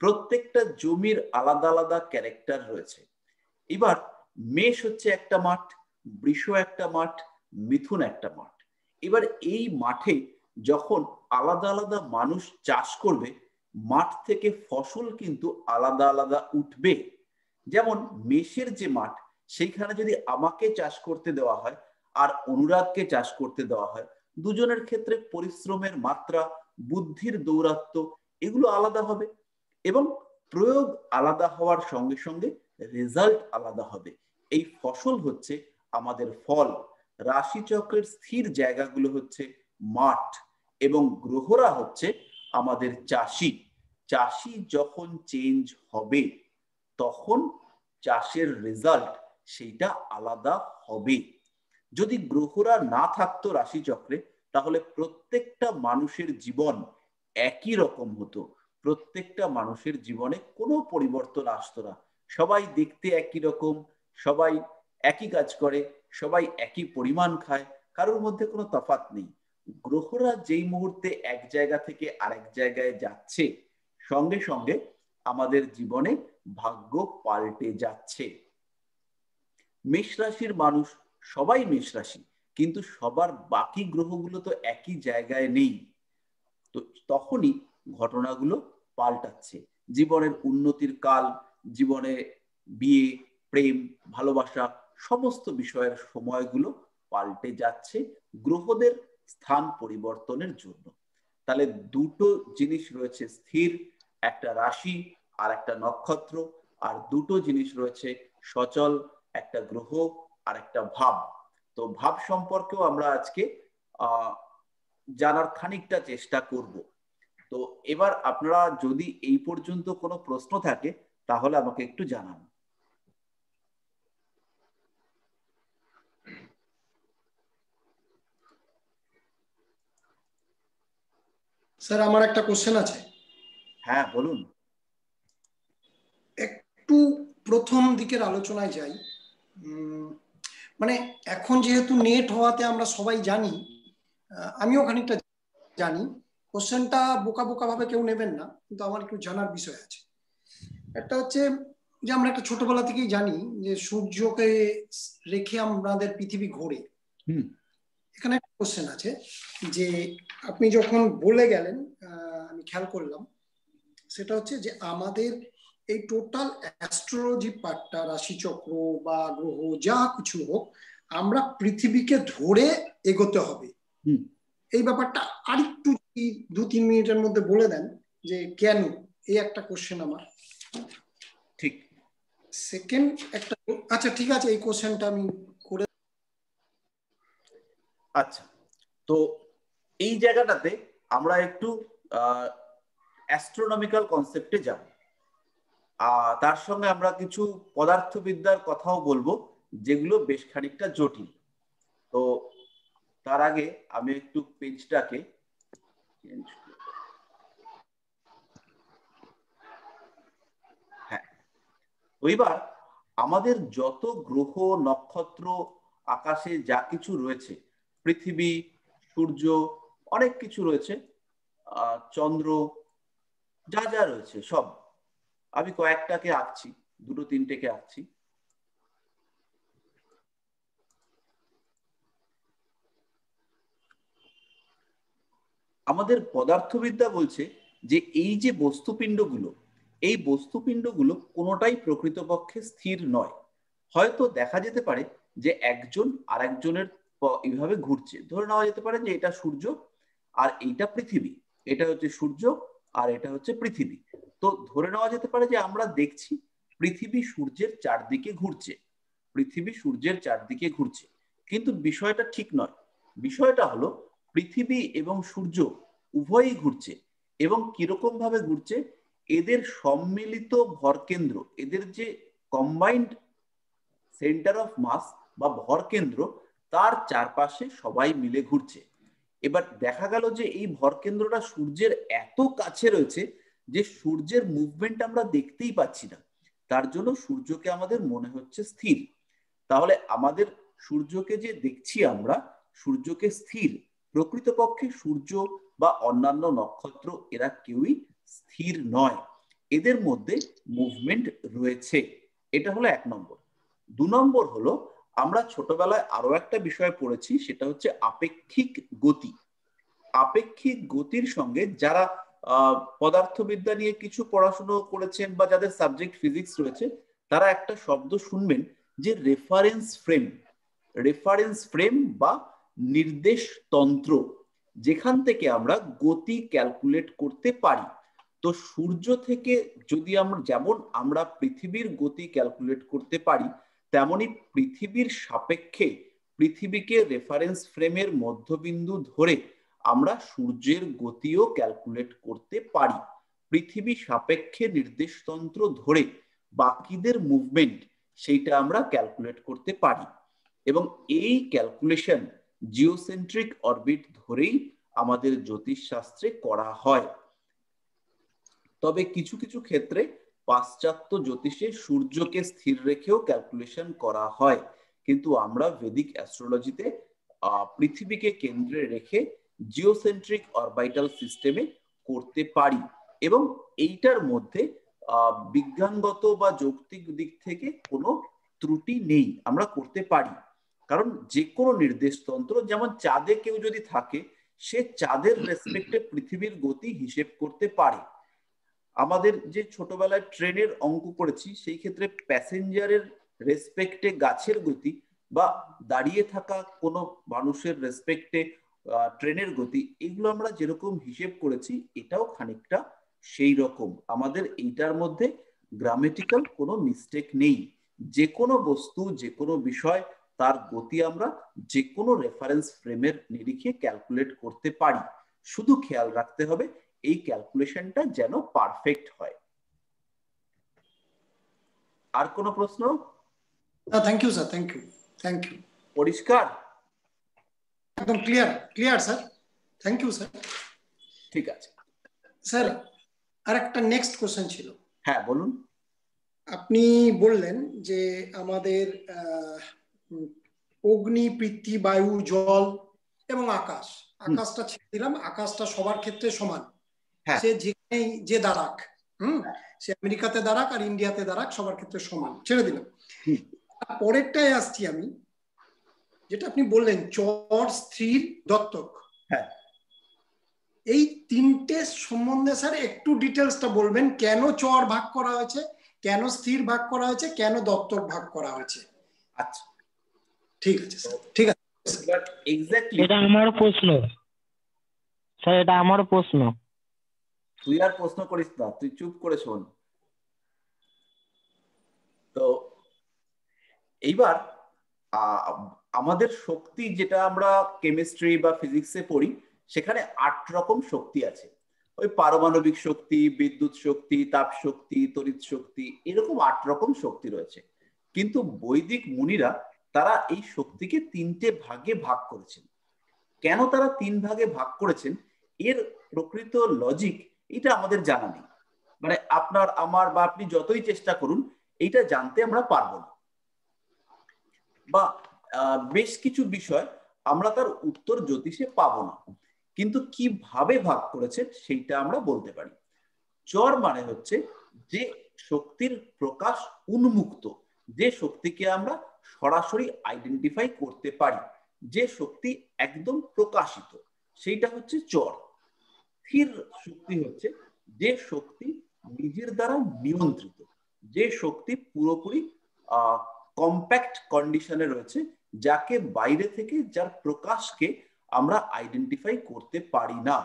প্রত্যেকটা জমির আলাদা আলাদা ক্যারেক্টার রয়েছে। এবার মেষ হচ্ছে একটা মাঠ, বৃষ একটা মাঠ, মিথুন একটা মাঠ। এবার এই মাঠে যখন আলাদা আলাদা মানুষ চাষ করবে, মাঠ থেকে ফসল কিন্তু আলাদা আলাদা উঠবে। যেমন মেষের যে মাঠ, সেইখানে যদি আমাকে চাষ করতে দেওয়া হয় আর অনুরাগকে চাষ করতে দেওয়া হয়, দুজনের ক্ষেত্রে পরিশ্রমের মাত্রা, বুদ্ধির দৌরাত্ম্য এগুলো আলাদা হবে এবং প্রয়োগ আলাদা হওয়ার সঙ্গে সঙ্গে রেজাল্ট আলাদা হবে। এই ফসল হচ্ছে আমাদের ফল। রাশিচক্রের স্থির জায়গাগুলো হচ্ছে মাঠ, এবং গ্রহরা হচ্ছে আমাদের চাষি। চাষি যখন চেঞ্জ হবে তখন চাষের রেজাল্ট সেইটা আলাদা হবে। যদি গ্রহরা না থাকতো রাশিচক্রে, তাহলে প্রত্যেকটা মানুষের জীবন একই রকম হতো, প্রত্যেকটা মানুষের জীবনে কোনো পরিবর্তন আসতো না। সবাই দেখতে একই রকম, সবাই একই কাজ করে, সবাই একই পরিমাণ খায়, কারোর মধ্যে কোনো তফাৎ নেই। গ্রহরা যেই মুহূর্তে এক জায়গা থেকে আরেক জায়গায় যাচ্ছে, সঙ্গে সঙ্গে আমাদের জীবনে ভাগ্য পাল্টে যাচ্ছে। মেষ রাশির মানুষ সবাই মেষ রাশি, কিন্তু সবার বাকি গ্রহগুলো তো একই জায়গায় নেই। তো তখনই ঘটনাগুলো পাল্টাচ্ছে। জীবনের উন্নতির কাল, জীবনে বিয়ে, প্রেম, ভালোবাসা, সমস্ত বিষয়ের সময়গুলো পাল্টে যাচ্ছে গ্রহদের স্থান পরিবর্তনের জন্য। তাহলে দুটো জিনিস রয়েছে স্থির, একটা রাশি আর একটা নক্ষত্র, আর দুটো জিনিস রয়েছে সচল, একটা গ্রহ আর একটা ভাব। তো ভাব সম্পর্কেও আমরা আজকে জানার খানিকটা চেষ্টা করব। তো এবার আপনারা যদি এই পর্যন্ত কোনো প্রশ্ন থাকে তাহলে আমাকে একটু জানান। স্যার আমার একটা কোশ্চেন আছে। হ্যাঁ বলুন। একটু প্রথম দিকের আলোচনায় যাই। মানে এখন যেহেতু নেট হওয়াতে আমরা সবাই জানি, আমিও খানিকটা জানি, কোশ্চেনটা বোকা বোকা ভাবে কেউ নেবেন না, কিন্তু আমার একটু জানার বিষয় আছে। একটা হচ্ছে যে আমরা একটা ছোটবেলা থেকেই জানি যে সূর্যকে রেখে আমাদের পৃথিবী ঘোরে। এখানে একটা কোশ্চেন আছে যে আপনি যখন বলে গেলেন, আমি খেয়াল করলাম, সেটা হচ্ছে যে আমাদের এই টোটাল অ্যাস্ট্রোলজি পার্টটা, রাশিচক্র বা গ্রহ যা কিছু হোক, আমরা পৃথিবীকে ধরে এগোতে হবে। এই ব্যাপারটা আরেকটু 2-3 মিনিটের মধ্যে বলে দেন যে কেন, এই একটা কোশ্চেন আমার। ঠিক। সেকেন্ড একটা, আচ্ছা ঠিক আছে, এই কোশ্চেনটা আমি করে। আচ্ছা, তো এই জায়গাটাতে আমরা একটু অ্যাস্ট্রোনমিক্যাল কনসেপ্টে যাব। তার সঙ্গে আমরা কিছু পদার্থবিদ্যার কথাও বলবো, যেগুলো বেশ খানিকটা জটিল। তো তার আগে আমি একটু পেজটাকে চেঞ্জ করি। হ্যাঁ, এবার আমাদের যত গ্রহ, নক্ষত্র, আকাশে যা কিছু রয়েছে, পৃথিবী, সূর্য, অনেক কিছু রয়েছে, চন্দ্র, যা যা রয়েছে সব, আমি কয়েকটাকে আঁকছি, 2-3টেকে আঁকছি। আমাদের পদার্থবিদ্যা বলছে যে এই যে বস্তুপিণ্ডগুলো, এই বস্তুপিণ্ডগুলো কোনোটাই প্রকৃতপক্ষে স্থির নয়। হয়তো দেখা যেতে পারে যে একজন আরেকজনের এইভাবে ঘুরছে। ধরে নেওয়া যেতে পারে যে এটা সূর্য আর এইটা পৃথিবী, এটা হচ্ছে সূর্য আর এটা হচ্ছে পৃথিবী। তো ধরে নেওয়া যেতে পারে যে আমরা দেখছি পৃথিবী সূর্যের চারদিকে ঘুরছে, পৃথিবী সূর্যের চারদিকে ঘুরছে, কিন্তু বিষয়টা ঠিক নয়। বিষয়টা হলো পৃথিবী এবং সূর্য উভয়ই ঘুরছে, এবং কিরকম ভাবে ঘুরছে, এদের সম্মিলিত ভরকেন্দ্র, এদের যে কম্বাইন্ড সেন্টার অফ মাস বা ভরকেন্দ্র, তার চারপাশে সবাই মিলে ঘুরছে। এবার দেখা গেল যে এই ভরকেন্দ্রটা সূর্যের এত কাছে রয়েছে যে সূর্যের মুভমেন্ট আমরা দেখতেই পাচ্ছি না, তার জন্য সূর্যকে আমাদের মনে হচ্ছে স্থির। তাহলে আমাদের সূর্যকে যে দেখছি আমরা, সূর্যকে স্থির, প্রকৃতপক্ষে সূর্য বা অন্যান্য নক্ষত্র এরা কেউই স্থির নয়, এদের মধ্যে মুভমেন্ট রয়েছে। এটা হলো 1 নম্বর। 2 নম্বর হলো আমরা ছোটবেলায় আরো একটা বিষয় পড়েছি, সেটা হচ্ছে আপেক্ষিক গতি। আপেক্ষিক গতির সঙ্গে যারা পদার্থবিদ্যা নিয়ে কিছু পড়াশোনা করেছেন বা যাদের সাবজেক্ট ফিজিক্স রয়েছে, তারা একটা শব্দ শুনবেন যে রেফারেন্স ফ্রেম। রেফারেন্স ফ্রেম বা নির্দেশ তন্ত্র, যেখান থেকে আমরা গতি ক্যালকুলেট করতে পারি। তো সূর্য থেকে যদি আমরা, যেমন আমরা পৃথিবীর গতি ক্যালকুলেট করতে পারি, তেমনি পৃথিবীর সাপেক্ষে পৃথিবীকে রেফারেন্স ফ্রেমের মধ্যবিন্দু ধরে আমরা সূর্যের গতিও ক্যালকুলেট করতে পারি। পৃথিবী সাপেক্ষে নির্দেশতন্ত্র ধরে বাকিদের মুভমেন্ট সেইটা আমরা ক্যালকুলেট করতে পারি, এবং এই ক্যালকুলেশন জিওসেন্ট্রিক অরবিট ধরেই আমাদের জ্যোতিষশাস্ত্রে করা হয়। তবে কিছু কিছু ক্ষেত্রে পাশ্চাত্য জ্যোতিষে সূর্যকে স্থির রেখেও ক্যালকুলেশন করা হয়, কিন্তু আমরা ভেদিক অ্যাস্ট্রোলজিতে পৃথিবীকে কেন্দ্রে রেখে জিওসেন্ট্রিক অরবিটাল সিস্টেমে করতে পারি, এবং এইটার মধ্যে বিজ্ঞানগত বা যৌক্তিক দিক থেকে কোনো ত্রুটি নেই, আমরা করতে পারি। কারণ যে কোনো নির্দেশতন্ত্র, যেমন চাঁদে কেউ যদি থাকে সে চাঁদের রেসপেক্টে পৃথিবীর গতি হিসেব করতে পারে। আমাদের যে ছোটবেলায় ট্রেনের অঙ্ক করেছি সেই ক্ষেত্রে প্যাসেঞ্জারের রেসপেক্টে গাছের গতি বা দাঁড়িয়ে থাকা কোনো মানুষের রেসপেক্টে ট্রেনের গতি, এগুলো আমরা যেরকম হিসেব করেছি এটাও খানিকটা সেই রকম। আমাদের এইটার মধ্যে গ্রামেটিক্যাল কোনো মিস্টেক নেই। যে কোনো বস্তু, যে কোনো বিষয়, তার গতি আমরা যে কোনো রেফারেন্স ফ্রেমের নিরিখে ক্যালকুলেট করতে পারি। শুধু খেয়াল রাখতে হবে এই ক্যালকুলেশনটা যেন পারফেক্ট হয়। আর কোনো প্রশ্ন? Thank you sir, thank you, thank you. পরিষ্কার? একদম clear, clear sir, thank you sir. ঠিক আছে স্যার, আর একটা নেক্সট কোশ্চেন ছিল। হ্যাঁ বলুন। আপনি বললেন যে আমাদের অগ্নি, পৃথ্বী, বায়ু, জল এবং আকাশ, আকাশটা ছেড়ে দিলাম, আকাশটা সবার ক্ষেত্রে সমান, সে যেখানেই যে দাঁড়াক, সে আমেরিকাতে দাঁড়াক আর ইন্ডিয়াতে দাঁড়াক, সবার ক্ষেত্রে সমান, ছেড়ে দিলাম। পরেরটায় আসছি আমি, যেটা আপনি বললেন চর, স্থির, দত্তক, এই তিনটে সম্বন্ধে স্যার একটু ডিটেলসটা বলবেন। কেন চর ভাগ করা হয়েছে, কেন স্থির ভাগ করা হয়েছে, কেন দত্তক ভাগ করা হয়েছে? আচ্ছা ঠিক আছে স্যার, ঠিক আছে। এক্স্যাক্টলি এটা আমার প্রশ্ন স্যার, এটা আমার প্রশ্ন। তুই আর প্রশ্ন করিস না, তুই চুপ করে শোন। তো এইবার আমাদের শক্তি, যেটা আমরা কেমিস্ট্রি বা ফিজিক্সে পড়ি, সেখানে 8 রকম শক্তি আছে। ওই পারমাণবিক শক্তি, বিদ্যুৎ শক্তি, তাপ শক্তি, তড়িৎ শক্তি, এরকম 8 রকম শক্তি রয়েছে। কিন্তু বৈদিক মুনিরা তারা এই শক্তিকে 3টে ভাগে ভাগ করেছেন। কেন তারা 3 ভাগে ভাগ করেছেন এর প্রকৃত লজিক এটা আমাদের জানা নেই। মানে আপনার, আমার বা আপনি যতই চেষ্টা করুন এইটা জানতে আমরা পারবো না, বা বেশ কিছু বিষয় আমরা তার উত্তর জ্যোতিষে পাবো না। কিন্তু কিভাবে ভাগ করেছেন সেইটা আমরা বলতে পারি। চর মানে হচ্ছে যে শক্তির প্রকাশ উন্মুক্ত, যে শক্তিকে আমরা সরাসরি আইডেন্টিফাই করতে পারি, যে শক্তি একদম প্রকাশিত, সেইটা হচ্ছে চর। স্থির শক্তি হচ্ছে যে শক্তি নিজের দ্বারা নিয়ন্ত্রিত, যে শক্তি পুরোপুরি কম্প্যাক্ট কন্ডিশনে রয়েছে, যাকে বাইরে থেকে, যার প্রকাশকে আমরা আইডেন্টিফাই করতে পারি না।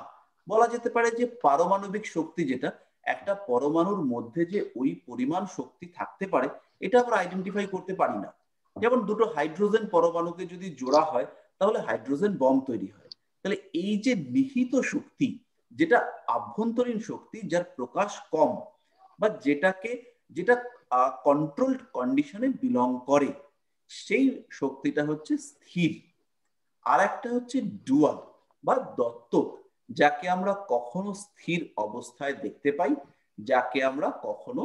বলা যেতে পারে যে পারমাণবিক শক্তি, যেটা একটা পরমাণুর মধ্যে যে ওই পরিমাণ শক্তি থাকতে পারে, এটা আমরা আইডেন্টিফাই করতে পারি না। যেমন দুটো হাইড্রোজেন পরমাণুকে যদি জোড়া হয় তাহলে হাইড্রোজেন বম তৈরি হয়। তাহলে এই যে নিহিত শক্তি, যেটা আভ্যন্তরীণ শক্তি, যার প্রকাশ কম, বা যেটা কন্ট্রোলড কন্ডিশনে বিলং করে, সেই শক্তিটা হচ্ছে স্থির। আর একটা হচ্ছে ডুয়াল বা দত্তক, যাকে আমরা কখনো স্থির অবস্থায় দেখতে পাই, যাকে আমরা কখনো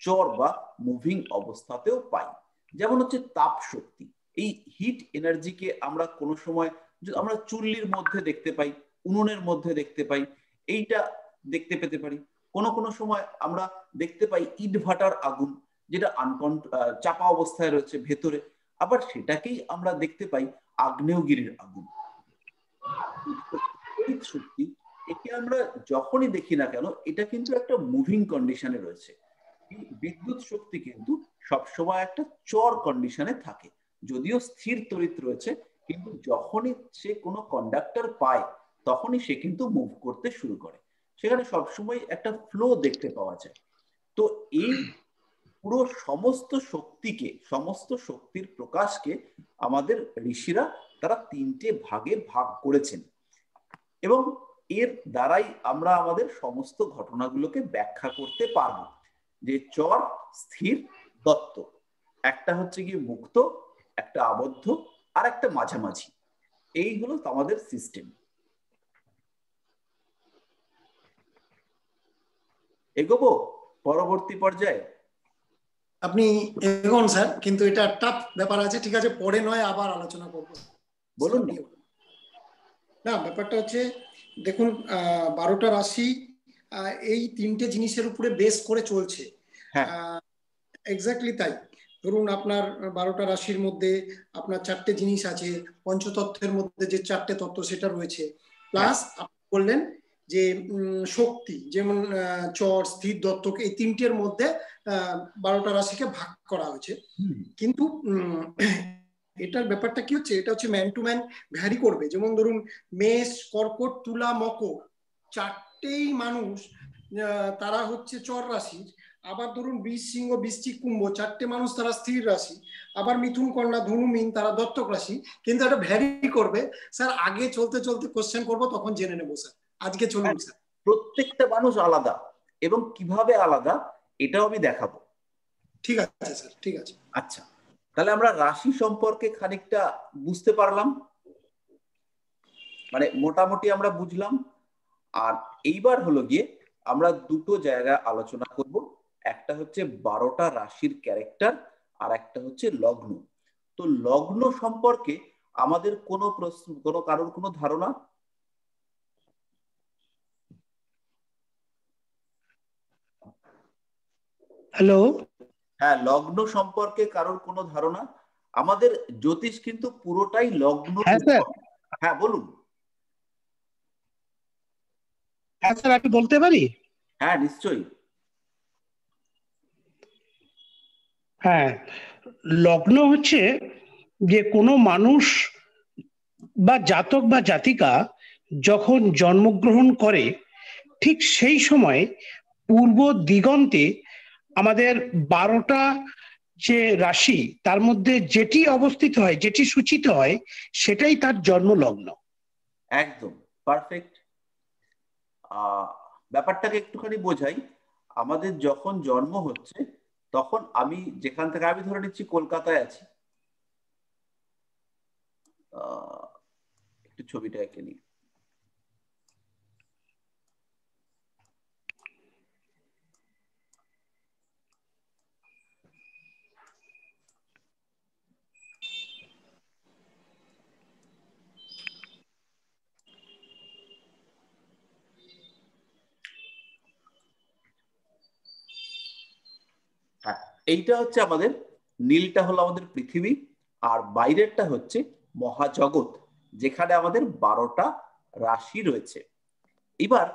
চর বা মুভিং অবস্থাতেও পাই। যেমন হচ্ছে তাপ শক্তি, এই হিট এনার্জিকে আমরা কোনো সময় আমরা চুল্লির মধ্যে দেখতে পাই, উনুনের মধ্যে দেখতে পাই, এইটা দেখতে পেতে পারি। কোনো কোনো সময় আমরা দেখতে পাই ইট ভাটার আগুন, যেটা চাপা অবস্থায় রয়েছে ভেতরে, আবার সেটাকেই আমরা দেখতে পাই আগ্নেয়গিরির আগুন। শক্তি, একে আমরা যখনই দেখি না কেন এটা কিন্তু একটা মুভিং কন্ডিশনে রয়েছে। বিদ্যুৎ শক্তি কিন্তু সবসময় একটা চর কন্ডিশনে থাকে, যদিও স্থির তড়িৎ রয়েছে, কিন্তু যখনই সে কোনো কন্ডাক্টর পায় তখনই সে কিন্তু মুভ করতে শুরু করে। সেখানে সবসময় একটা ফ্লো দেখতে পাওয়া যায়। তো এই পুরো সমস্ত শক্তির প্রকাশকে আমাদের ঋষিরা তারা 3টে ভাগে ভাগ করেছেন, এবং এর দ্বারাই আমরা আমাদের সমস্ত ঘটনাগুলোকে ব্যাখ্যা করতে পারবো। যে চর, স্থির, দত্ত, একটা হচ্ছে গিয়ে মুক্ত, একটা আবদ্ধ, আর একটা মাঝামাঝি। এই হলো আমাদের সিস্টেম। এগোবো পরবর্তী পর্যায়ে? আপনি এগোন স্যার, কিন্তু এটা টাফ ব্যাপার আছে। ঠিক আছে, পরে নয় আবার আলোচনা করবো। বলুন না। না, ব্যাপারটা হচ্ছে দেখুন, 12টা রাশি এই 3টে জিনিসের উপরে বেস করে চলছে। এক্স্যাক্টলি তাই। ধরুন আপনার 12টা রাশির মধ্যে আপনার 4টে জিনিস আছে, পঞ্চতত্ত্বের মধ্যে যে 4টে তত্ত্ব সেটা রয়েছে, প্লাস আপনি বললেন যে শক্তি, যেমন চর, স্থির, দত্তক, এই 3টের মধ্যে 12টা রাশিকে ভাগ করা হয়েছে। কিন্তু এটার ব্যাপারটা কি হচ্ছে, এটা হচ্ছে ম্যান টু ম্যান ভ্যারি করবে। যেমন ধরুন মেষ, কর্কট, তুলা, মকর, 4টেই মানুষ তারা হচ্ছে চর রাশির। আবার ধরুন বৃষ, সিংহ, বৃশ্চিক, কুম্ভ, 4টে মানুষ তারা স্থির রাশি। আবার মিথুন, কন্যা, ধনু, মীন তারা দত্তক রাশি। কিন্তু এটা ভ্যারি করবে স্যার। আগে চলতে চলতে কোশ্চেন করবো, তখন জেনে নেবো স্যার। আজকে চলুন স্যার। প্রত্যেকটা মানুষ আলাদা, এবং কিভাবে আলাদা এটাও আমি দেখাবো। ঠিক আছে স্যার, ঠিক আছে। আচ্ছা, তাহলে আমরা রাশি সম্পর্কে খানিকটা বুঝতে পারলাম, মানে মোটামুটি আমরা বুঝলাম। আর এইবার হলো গিয়ে আমরা দুটো জায়গা আলোচনা করব। একটা হচ্ছে 12টা রাশির ক্যারেক্টার, আর একটা হচ্ছে লগ্ন। তো লগ্ন সম্পর্কে আমাদের কোনো প্রশ্ন, কারোর কোনো ধারণা? হ্যালো, হ্যাঁ, লগ্ন সম্পর্কে কারোর কোনো ধারণা? আমাদের জ্যোতিষ কিন্তু পুরোটাই লগ্ন। হ্যাঁ স্যার। হ্যাঁ বলুন। হ্যাঁ স্যার, আমি বলতে পারি? হ্যাঁ নিশ্চয়ই। হ্যাঁ, লগ্ন হচ্ছে যে কোনো মানুষ বা জাতক বা জাতিকা যখন জন্মগ্রহণ করে, ঠিক সেই সময় পূর্ব দিগন্তে আমাদের 12টা যে রাশি, তার মধ্যে যেটি অবস্থিত হয়, যেটি সূচিত হয়, সেটাই তার জন্ম লগ্ন। একদম পারফেক্ট। ব্যাপারটাকে একটুখানি বোঝাই। আমাদের যখন জন্ম হচ্ছে, তখন আমি যেখান থেকে, আমি ধরে নিচ্ছি কলকাতায় আছি, একটু ছবিটা এঁকে নিই। হ্যাঁ, এইটা হচ্ছে আমাদের, নীলটা হলো আমাদের পৃথিবী, আর বাইরেরটা হচ্ছে মহাজগৎ, যেখানে আমাদের 12টা রাশি রয়েছে। এবার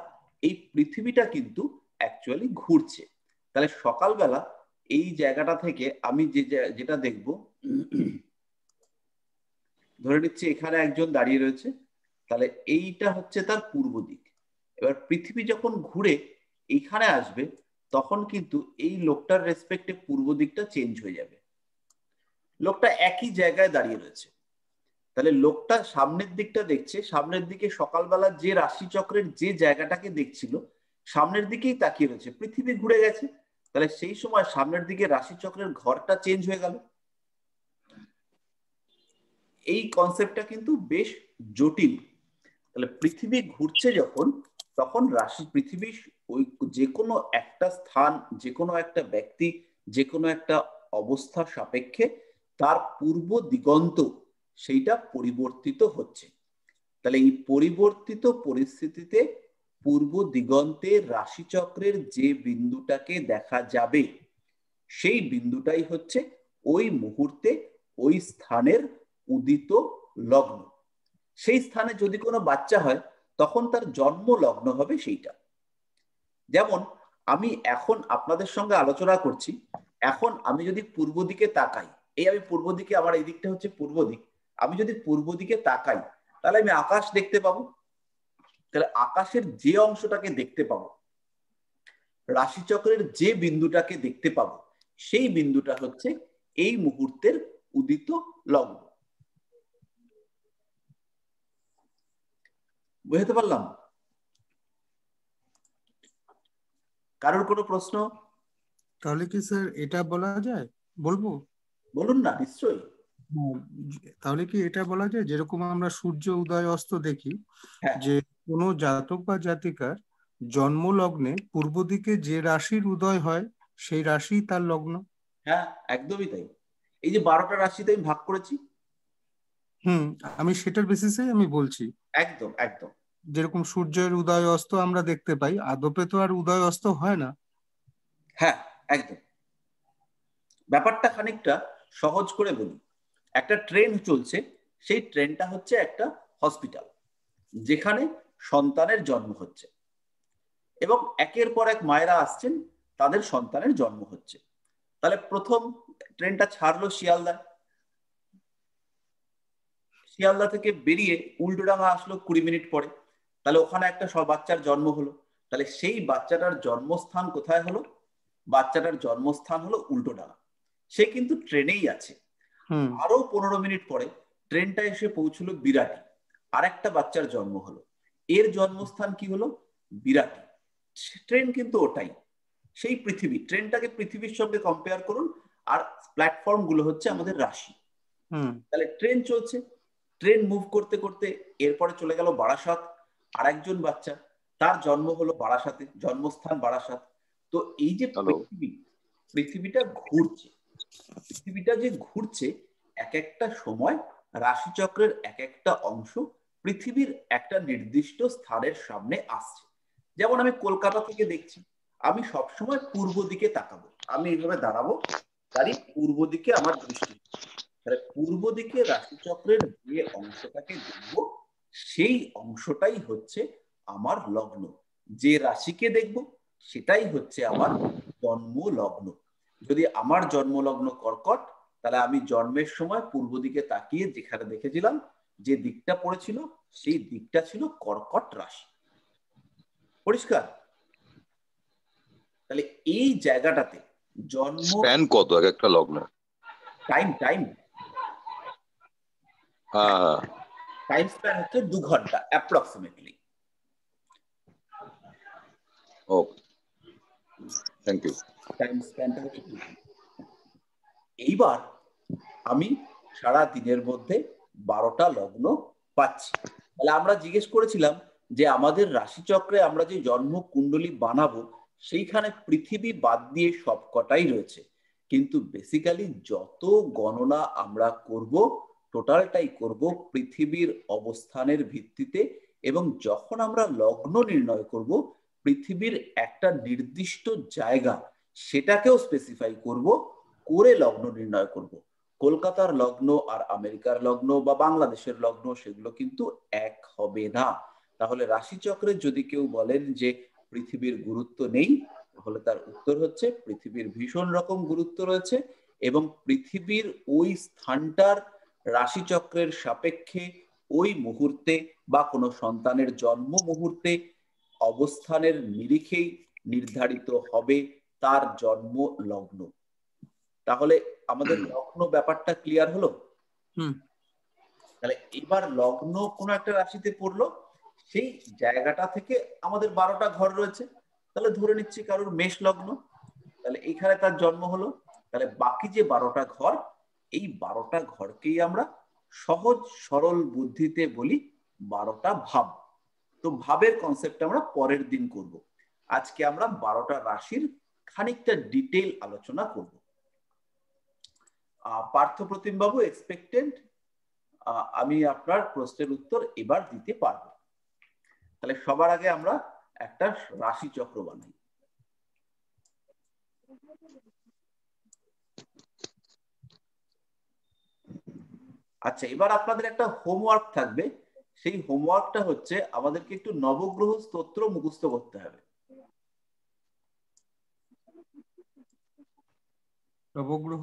এই পৃথিবীটা কিন্তু অ্যাকচুয়ালি ঘুরছে। তাহলে সকালবেলা এই জায়গাটা থেকে আমি যেটা দেখব, ধরে নিচ্ছি এখানে একজন দাঁড়িয়ে রয়েছে, তাহলে এইটা হচ্ছে তার পূর্ব দিক। এবার পৃথিবী যখন ঘুরে এইখানে আসবে, তখন কিন্তু এই লোকটার রেসপেক্টে পূর্ব দিকটা চেঞ্জ হয়ে যাবে। লোকটা একই জায়গায় দাঁড়িয়ে রয়েছে, তাহলে লোকটা সামনের দিকটা দেখছে, সামনের দিকে সকালবেলা যে রাশিচক্রের যে জায়গাটাকে দেখছিল, সামনের দিকেই তাকিয়ে রয়েছে। পৃথিবী ঘুরে গেছে, তাহলে সেই সময় সামনের দিকে রাশিচক্রের ঘরটা চেঞ্জ হয়ে গেল। এই কনসেপ্টটা কিন্তু বেশ জটিল। তাহলে পৃথিবী ঘুরছে যখন, তখন পৃথিবী ওই যে কোনো একটা স্থান, যে কোনো একটা ব্যক্তি, যে কোনো একটা অবস্থার সাপেক্ষে তার পূর্ব দিগন্ত সেইটা পরিবর্তিত হচ্ছে। তাহলে এই পরিবর্তিত পরিস্থিতিতে পূর্ব দিগন্তে রাশিচক্রের যে বিন্দুটাকে দেখা যাবে, সেই বিন্দুটাই হচ্ছে ওই মুহূর্তে ওই স্থানের উদিত লগ্ন। সেই স্থানে যদি কোনো বাচ্চা হয়, তখন তার জন্ম লগ্ন হবে সেইটা। যেমন আমি এখন আপনাদের সঙ্গে আলোচনা করছি, এখন আমি যদি পূর্ব দিকে তাকাই, এই আমি পূর্ব দিকে, আমার এই দিকটা হচ্ছে পূর্ব দিক, আমি যদি পূর্ব দিকে তাকাই, তাহলে আমি আকাশ দেখতে পাবো। তাহলে আকাশের যে অংশটাকে দেখতে পাবো, রাশিচক্রের যে বিন্দুটাকে দেখতে পাবো, সেই বিন্দুটা হচ্ছে এই মুহূর্তের উদিত লগ্ন। বুঝতে পারলাম? কারোর কোনো প্রশ্ন? তাহলে কি স্যার এটা বলা যায়, বলবো? বলুন না, নিশ্চয়ই। তাহলে কি এটা বলা যায়, যেরকম আমরা সূর্য উদয় অস্ত দেখি, হ্যাঁ যে কোনো জাতক বা জাতিকার জন্ম লগ্নে পূর্ব দিকে যে রাশির উদয় হয় সেই রাশি তার লগ্ন? হ্যাঁ, একদমই তাই। এই যে 12টা রাশিতে আমি ভাগ করেছি, আমি সেটার বেসিসেই আমি বলছি। একদম একদম। যেরকম সূর্যের উদয় অস্ত আমরা দেখতে পাই, আদপে তো আর উদয় অস্ত হয় না। হ্যাঁ, একদম। ব্যাপারটা খানিকটা সহজ করে বলি। একটা ট্রেন চলছে, সেই ট্রেনটা হচ্ছে একটা হসপিটাল যেখানে সন্তানের জন্ম হচ্ছে, এবং একের পর এক মায়েরা আসছেন, তাদের সন্তানের জন্ম হচ্ছে। তাহলে প্রথম ট্রেনটা ছাড়লো শিয়ালদা, শিয়ালদা থেকে বেরিয়ে উল্টোডাঙা আসলো 20 মিনিট পরে। তাহলে ওখানে একটা বাচ্চার জন্ম হলো। তাহলে সেই বাচ্চাটার জন্মস্থান কোথায় হলো? বাচ্চাটার জন্মস্থান হলো উল্টোডাঙা। সে কিন্তু ট্রেনেই আছে। আরো 15 মিনিট পরে ট্রেনটা এসে পৌঁছলো বিরাটি, আরেকটা বাচ্চার জন্ম হলো। এর জন্মস্থান কি হলো? বিরাটি। ট্রেন কিন্তু ওটাই, সেই পৃথিবী। ট্রেনটাকে পৃথিবীর সঙ্গে কম্পেয়ার করুন, আর প্ল্যাটফর্ম গুলো হচ্ছে আমাদের রাশি। তাহলে ট্রেন চলছে, ট্রেন মুভ করতে করতে এরপরে চলে গেল বারাসাত, আরেকজন বাচ্চা, তার জন্ম হলো বারাসাতে, জন্মস্থান বারাসাত। তো এই যে পৃথিবীটা ঘুরছে, পৃথিবীটা যে ঘুরছে, এক একটা সময় রাশিচক্রের এক একটা অংশ পৃথিবীর একটা নির্দিষ্ট স্থানের সামনে আসছে। যেমন আমি কলকাতা থেকে দেখছি, আমি সবসময় পূর্ব দিকে তাকাবো, আমি এইভাবে দাঁড়াবো, তারই পূর্ব দিকে আমার দৃষ্টি। তাহলে পূর্ব দিকে রাশিচক্রের যে অংশটাকে দেখব, সেই অংশটাই হচ্ছে আমার লগ্ন। যে রাশিকে দেখব সেটাই হচ্ছে আমার জন্ম লগ্ন। যদি আমার জন্ম লগ্ন কর্কট, তাহলে আমি জন্মের সময় পূর্ব দিকে তাকিয়ে যেখানে দেখেছিলাম, যে দিকটা পড়েছিল সেই দিকটা ছিল কর্কট রাশি। পরিষ্কার? তাহলে এই জায়গাটাতে জন্ম স্প্যান কত এক একটা লগ্ন? টাইম হ্যাঁ, টাইম স্প্যান হচ্ছে 2 ঘন্টা approximately. Okay, thank you. Time স্প্যানটা হচ্ছে 2 ঘন্টা। এইবার আমি সারা দিনের মধ্যে 12টা লগ্ন পাচ্ছি। তাহলে আমরা জিজ্ঞেস করেছিলাম যে আমাদের রাশিচক্রে আমরা যে জন্ম কুণ্ডলী বানাবো, সেইখানে পৃথিবী বাদ দিয়ে সবকটাই রয়েছে। কিন্তু বেসিক্যালি যত গণনা আমরা করব, টোটালটাই করব পৃথিবীর অবস্থানের ভিত্তিতে। এবং যখন আমরা লগ্ন নির্ণয় করব, পৃথিবীর একটা নির্দিষ্ট জায়গা সেটাকেও স্পেসিফাই করব, করে লগ্ন নির্ণয় করব। কলকাতার লগ্ন আর আমেরিকার লগ্ন বা বাংলাদেশের লগ্ন সেগুলো কিন্তু এক হবে না। তাহলে রাশিচক্রে যদি কেউ বলেন যে পৃথিবীর গুরুত্ব নেই, তাহলে তার উত্তর হচ্ছে পৃথিবীর ভীষণ রকম গুরুত্ব রয়েছে, এবং পৃথিবীর ওই স্থানটার রাশিচক্রের সাপেক্ষে ওই মুহূর্তে বা কোনো সন্তানের জন্ম মুহূর্তে অবস্থানের নিরিখেই নির্ধারিত হবে তার জন্ম লগ্ন। তাহলে আমাদের লগ্ন ব্যাপারটা ক্লিয়ার হলো? তাহলে এবার লগ্ন কোনো একটা রাশিতে পড়লো, সেই জায়গাটা থেকে আমাদের 12টা ঘর রয়েছে। তাহলে ধরে নিচ্ছি কারোর মেষ লগ্ন, তাহলে এইখানে তার জন্ম হলো। তাহলে বাকি যে 12টা ঘর, এই 12টা ঘরকেই আমরা সহজ সরল বুদ্ধিতে বলি 12টা ভাব। তো ভাবের কনসেপ্ট আমরা পরের দিন করব। আজকে আমরা 12টা রাশির খানিকটা ডিটেইল আলোচনা করব। পার্থপ্রতিম বাবু এক্সপেক্টেড আমি আপনার প্রশ্নের উত্তর এবার দিতে পারবো। তাহলে সবার আগে আমরা একটা রাশি চক্র বানাই। আচ্ছা, এবার আপনাদের একটা হোমওয়ার্ক থাকবে। সেই হোমওয়ার্কটা হচ্ছে আমাদেরকে একটু নবগ্রহ স্তোত্র মুখস্থ করতে হবে। নবগ্রহ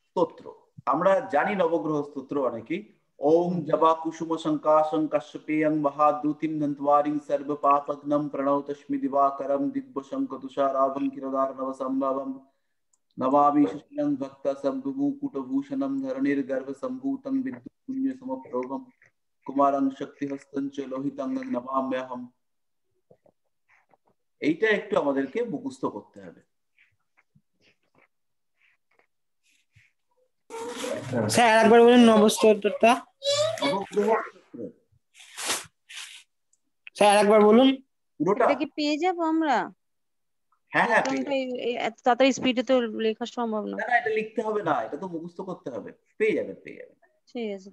স্তোত্র আমরা জানি, নবগ্রহ স্তোত্র অনেকেই। ওম জবা কুসুম শঙ্কাশং কাশ্যপেয়ং মহাদূতিম ধন্ত্বারিং সর্বপাপগ্নম প্রণৌতস্মি দিবাকরম দিব্য শঙ্খ তুষারাভং কিরদার্ণব সম্ভবম नमामि शशिनं भक्ता शम्भुमुकुटभूषणं धरणिर्गर्भ सम्भूतं विद्युत् पुण्य समप्रभं कुमारं शक्तिहस्तं च लोहितांगं नमाम्यहम्। এইটা একটু আমাদেরকে মুখস্থ করতে হবে। স্যার আরেকবার বলুন নবস্তরটা। স্যার আরেকবার বলুন পুরোটা। এটা কি পেয়ে যাবো আমরা? হ্যাঁ হ্যাঁ, এত তাড়াতাড়ি স্পিডে তো লেখা সম্ভব না। না, এটা লিখতে হবে না, এটা তো মুখস্থ করতে হবে। পেয়ে যাবেন, পেয়ে যাবেন। ঠিক আছে।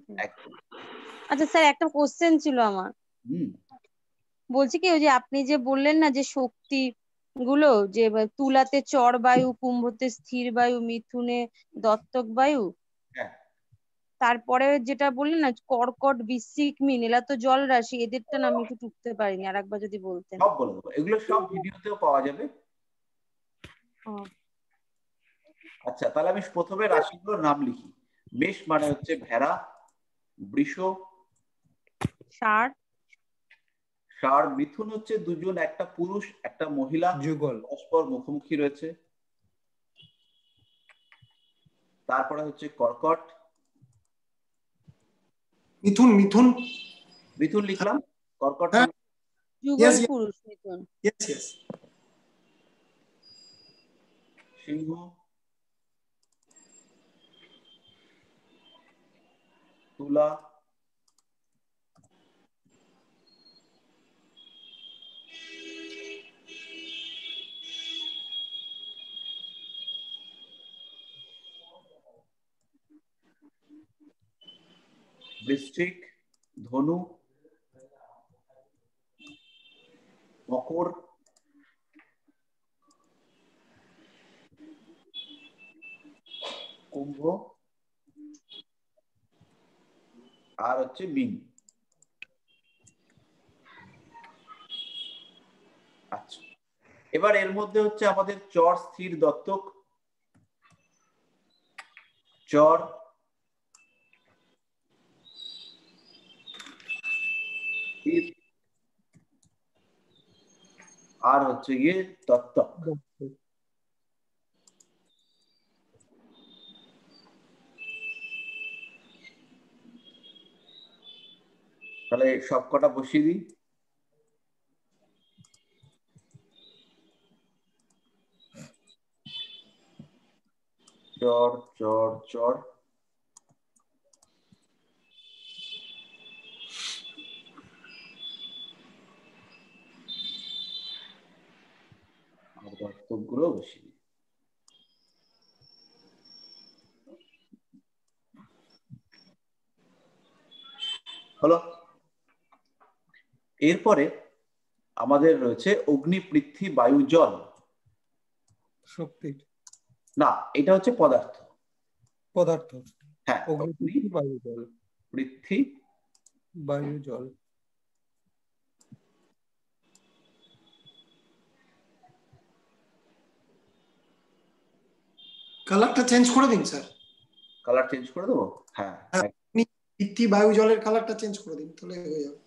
আচ্ছা স্যার, একটা কোশ্চেন ছিল আমার। বলছি কি, ওই যে আপনি যে বললেন না যে শক্তি গুলো, যে তুলাতে চর বায়ু, কুম্ভতে স্থির বায়ু, মিথুনে দত্তক বায়ু, তারপরে যেটা বললেন না কর্কট, বৃশ্চিক, মীন, এরা তো জল রাশি, এদেরটা না আমি একটু টুকতে পারিনি, আর একবার যদি বলতেন। সব বলে দেবো, এগুলো সব ভিডিওতেও পাওয়া যাবে। আচ্ছা, তাহলে আমি প্রথমে রাশিগুলোর নাম লিখি। মেষ মানে হচ্ছে ভেড়া, বৃষ ষাঁড়, মিথুন হচ্ছে দুজন, একটা পুরুষ একটা মহিলা, যুগল, পরস্পর মুখোমুখি রয়েছে। তারপরে হচ্ছে কর্কট, মিথুন মিথুন মিথুন লিখলাম, কর্কট যুগল পুরুষ মিথুন। সিংহ, তুলা, বৃশ্চিক, ধনু, মকর, কুম্ভ আর হচ্ছে মীন। আচ্ছা, এবার এর মধ্যে হচ্ছে আমাদের চর, স্থির, দত্তক। চর আর হচ্ছে গিয়ে দত্তক। তাহলে সবকটা বসিয়ে দিই। চর চর চর, আর দত্তক গুলো বসিয়ে দিই। হলো। এরপরে আমাদের রয়েছে অগ্নি, পৃথ্বী, বায়ু, জল। শক্তি না, এটা হচ্ছে পদার্থ। পদার্থ, হ্যাঁ, অগ্নি, বায়ু, জল, পৃথ্বী, বায়ু, জল। কালারটা চেঞ্জ করে দিন স্যার। কালার চেঞ্জ করে দেবো? হ্যাঁ, পৃথ্বী, বায়ু, জলের কালারটা চেঞ্জ করে দিন, তাহলে হয়ে যাবে।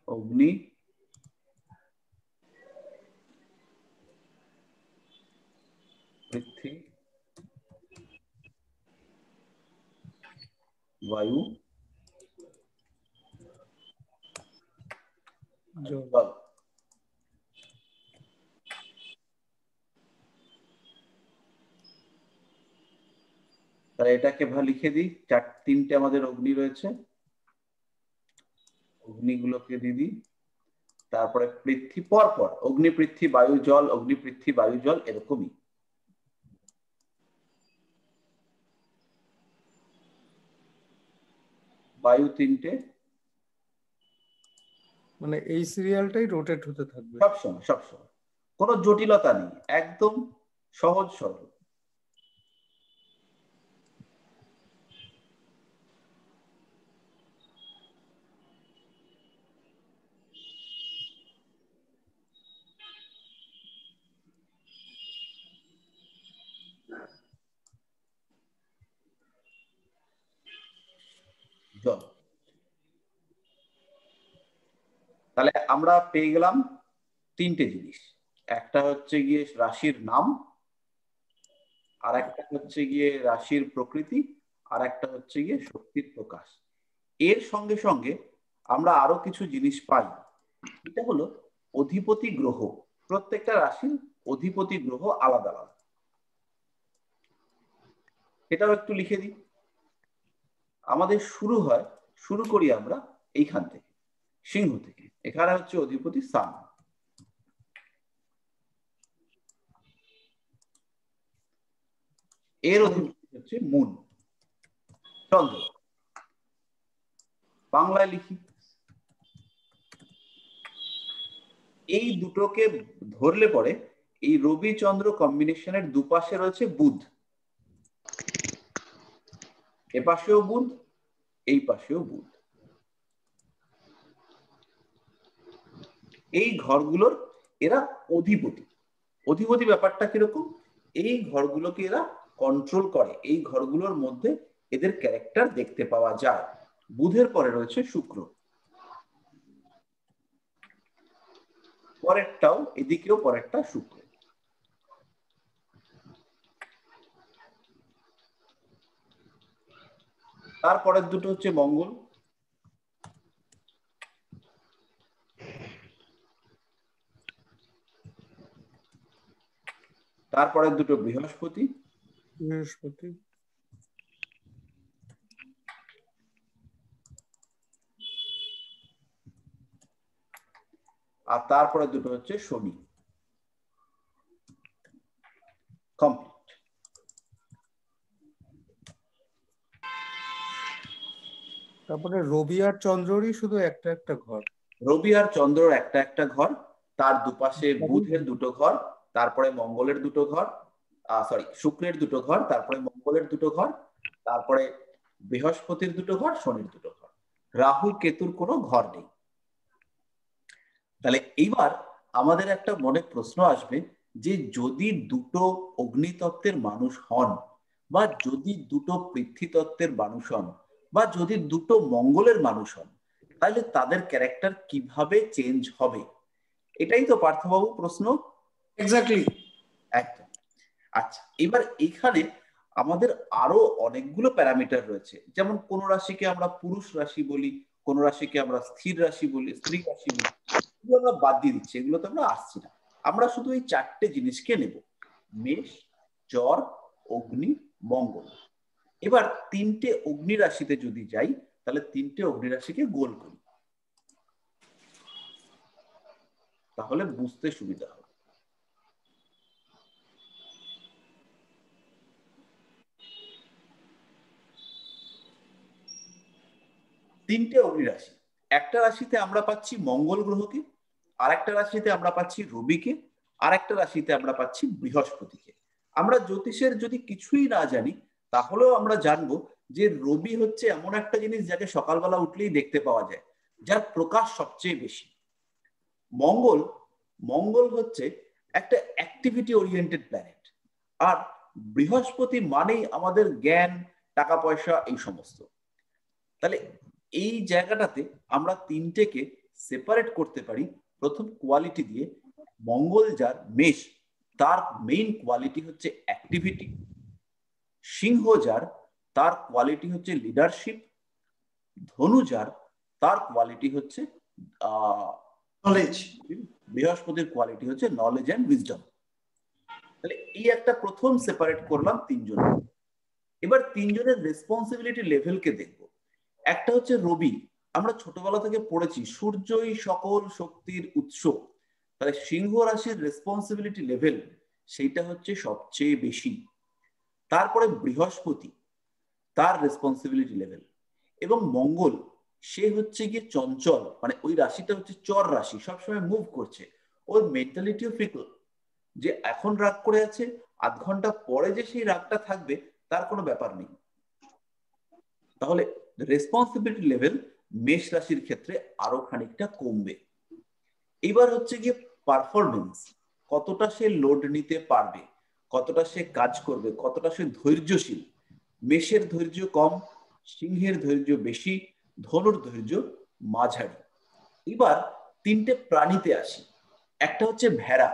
অগ্নি, পৃথ্বী, বায়ু, জল। তাহলে এটাকে লিখে দিই। তিনটে আমাদের অগ্নি রয়েছে, অগ্নিগুলোকে দিদি। তারপরে পৃথ্বী, পরপর অগ্নি, পৃথ্বী, বায়ু, জল, অগ্নি, পৃথ্বী, বায়ু, জল, এরকমই। বায়ু তিনটে, মানে এই সিরিয়ালটাই রোটেট হতে থাকবে সবসময়, সবসময়, কোনো জটিলতা নেই, একদম সহজ সরল। জল। তাহলে আমরা পেয়ে গেলাম তিনটে জিনিস। একটা হচ্ছে গিয়ে রাশির নাম, আর একটা হচ্ছে গিয়ে রাশির প্রকৃতি, আর একটা হচ্ছে গিয়ে শক্তির প্রকাশ। এর সঙ্গে সঙ্গে আমরা আরো কিছু জিনিস পাই, এটা হলো অধিপতি গ্রহ। প্রত্যেকটা রাশির অধিপতি গ্রহ আলাদা আলাদা, এটাও একটু লিখে দিই। আমাদের শুরু করি আমরা এইখান থেকে, সিংহ থেকে। এখানে হচ্ছে অধিপতি সান, এর অধিপতি হচ্ছে মুন, চন্দ্র। বাংলায় লিখি, এই দুটোকে ধরলে পরে এই রবি চন্দ্র কম্বিনেশনের দুপাশে রয়েছে বুধ, এ পাশেও বুধ, এই পাশেও বুধ। এই ঘরগুলোর এরা অধিপতি। অধিপতি ব্যাপারটা কিরকম, এই ঘরগুলোকে এরা কন্ট্রোল করে, এই ঘরগুলোর মধ্যে এদের ক্যারেক্টার দেখতে পাওয়া যায়। বুধের পরে রয়েছে শুক্র, পরেরটাও এদিকেও পরেরটা শুক্র। তারপরের দুটো হচ্ছে মঙ্গল, তারপরের দুটো বৃহস্পতি, আর তারপরে দুটো হচ্ছে শনি। কমপ্লিট। তারপরে রবি আর চন্দ্ররই শুধু একটা একটা ঘর। রবি আর চন্দ্রর একটা একটা ঘর, তার দুপাশে বুধের দুটো ঘর, তারপরে মঙ্গলের দুটো ঘর, শুক্রের দুটো ঘর, তারপরে মঙ্গলের দুটো ঘর, তারপরে বৃহস্পতির দুটো ঘর, শনির দুটো ঘর। রাহু কেতুর কোনো ঘর নেই। তাহলে এইবার আমাদের একটা মনে প্রশ্ন আসবে যে যদি দুটো অগ্নিতত্ত্বের মানুষ হন, বা যদি দুটো পৃথ্বীতত্ত্বের মানুষ হন, বা যদি দুটো মঙ্গলের মানুষ হন, তাহলে তাদের ক্যারেক্টার কিভাবে চেঞ্জ হবে? এটাই তো পার্থবাবু প্রশ্ন। এক্স্যাক্টলি, একদম। আচ্ছা, এবার এখানে আমাদের আরো অনেকগুলো প্যারামিটার রয়েছে। যেমন কোন রাশিকে আমরা পুরুষ রাশি বলি, কোন রাশিকে আমরা স্থির রাশি বলি, স্ত্রী রাশি বলি, এগুলো আমরা বাদ দিয়ে দিচ্ছি, এগুলোতে আমরা আসছি না। আমরা শুধু এই চারটে জিনিসকে নেব, মেষ, জ্বর, অগ্নি, মঙ্গল। এবার তিনটে অগ্নি রাশিতে যদি যাই, তাহলে তিনটে অগ্নি রাশিকে গোল করি, তাহলে বুঝতে সুবিধা হবে। তিনটে অগ্নি রাশি, একটা রাশিতে আমরা পাচ্ছি মঙ্গল গ্রহকে, আর একটা রাশিতে আমরা পাচ্ছি রবিকে, আর একটা রাশিতে আমরা পাচ্ছি বৃহস্পতিকে। আমরা জ্যোতিষের যদি কিছুই না জানি, তাহলেও আমরা জানবো যে রবি হচ্ছে এমন একটা জিনিস যাকে সকালবেলা উঠলেই দেখতে পাওয়া যায়, যার প্রকাশ সবচেয়ে বেশি। মঙ্গল হচ্ছে একটা অ্যাক্টিভিটি ওরিয়েন্টেড প্ল্যানেট, আর বৃহস্পতি মানেই আমাদের জ্ঞান, টাকা পয়সা, এই সমস্ত। তাহলে এই জায়গাটাতে আমরা তিনটেকে সেপারেট করতে পারি প্রথম কোয়ালিটি দিয়ে। মঙ্গল যার মেষ, তার মেইন কোয়ালিটি হচ্ছে অ্যাক্টিভিটি। সিংহ যার, তার কোয়ালিটি হচ্ছে লিডারশিপ। ধনু যার, তার কোয়ালিটি হচ্ছে নলেজ। বৃহস্পতির কোয়ালিটি হচ্ছে নলেজ এন্ড উইজডম। তাহলে এই একটা প্রথম সেপারেট করলাম তিনজন। এবার তিনজনের রেসপন্সিবিলিটি লেভেলকে দেখব। একটা হচ্ছে রবি, আমরা ছোটবেলা থেকে পড়েছি সূর্যই সকল শক্তির উৎস। তাহলে সিংহ রাশির রেসপন্সিবিলিটি লেভেল সেইটা হচ্ছে সবচেয়ে বেশি। তারপরে বৃহস্পতি, তার রেসপন্সিবিলিটি লেভেল। এবং মঙ্গল, সে হচ্ছে গিয়ে চঞ্চল, মানে ওই রাশিটা হচ্ছে চর রাশি, সবসময় মুভ করছে। ওর মেন্টালিটিও ফিকল, যে এখন রাগ করে আছে, আধ ঘন্টা পরে যে সেই রাগটা থাকবে তার কোনো ব্যাপার নেই। তাহলে রেসপন্সিবিলিটি লেভেল মেষ রাশির ক্ষেত্রে আরো খানিকটা কমবে। এবার হচ্ছে গিয়ে পারফরমেন্স, কতটা সে লোড নিতে পারবে, কতটা সে কাজ করবে, কতটা সে ধৈর্যশীল। মেষের ধৈর্য কম, সিংহের ধৈর্য বেশি, ধনুর ধৈর্য মাঝারি। এবার তিনটে প্রাণীতে আসি। একটা হচ্ছে ভেড়া,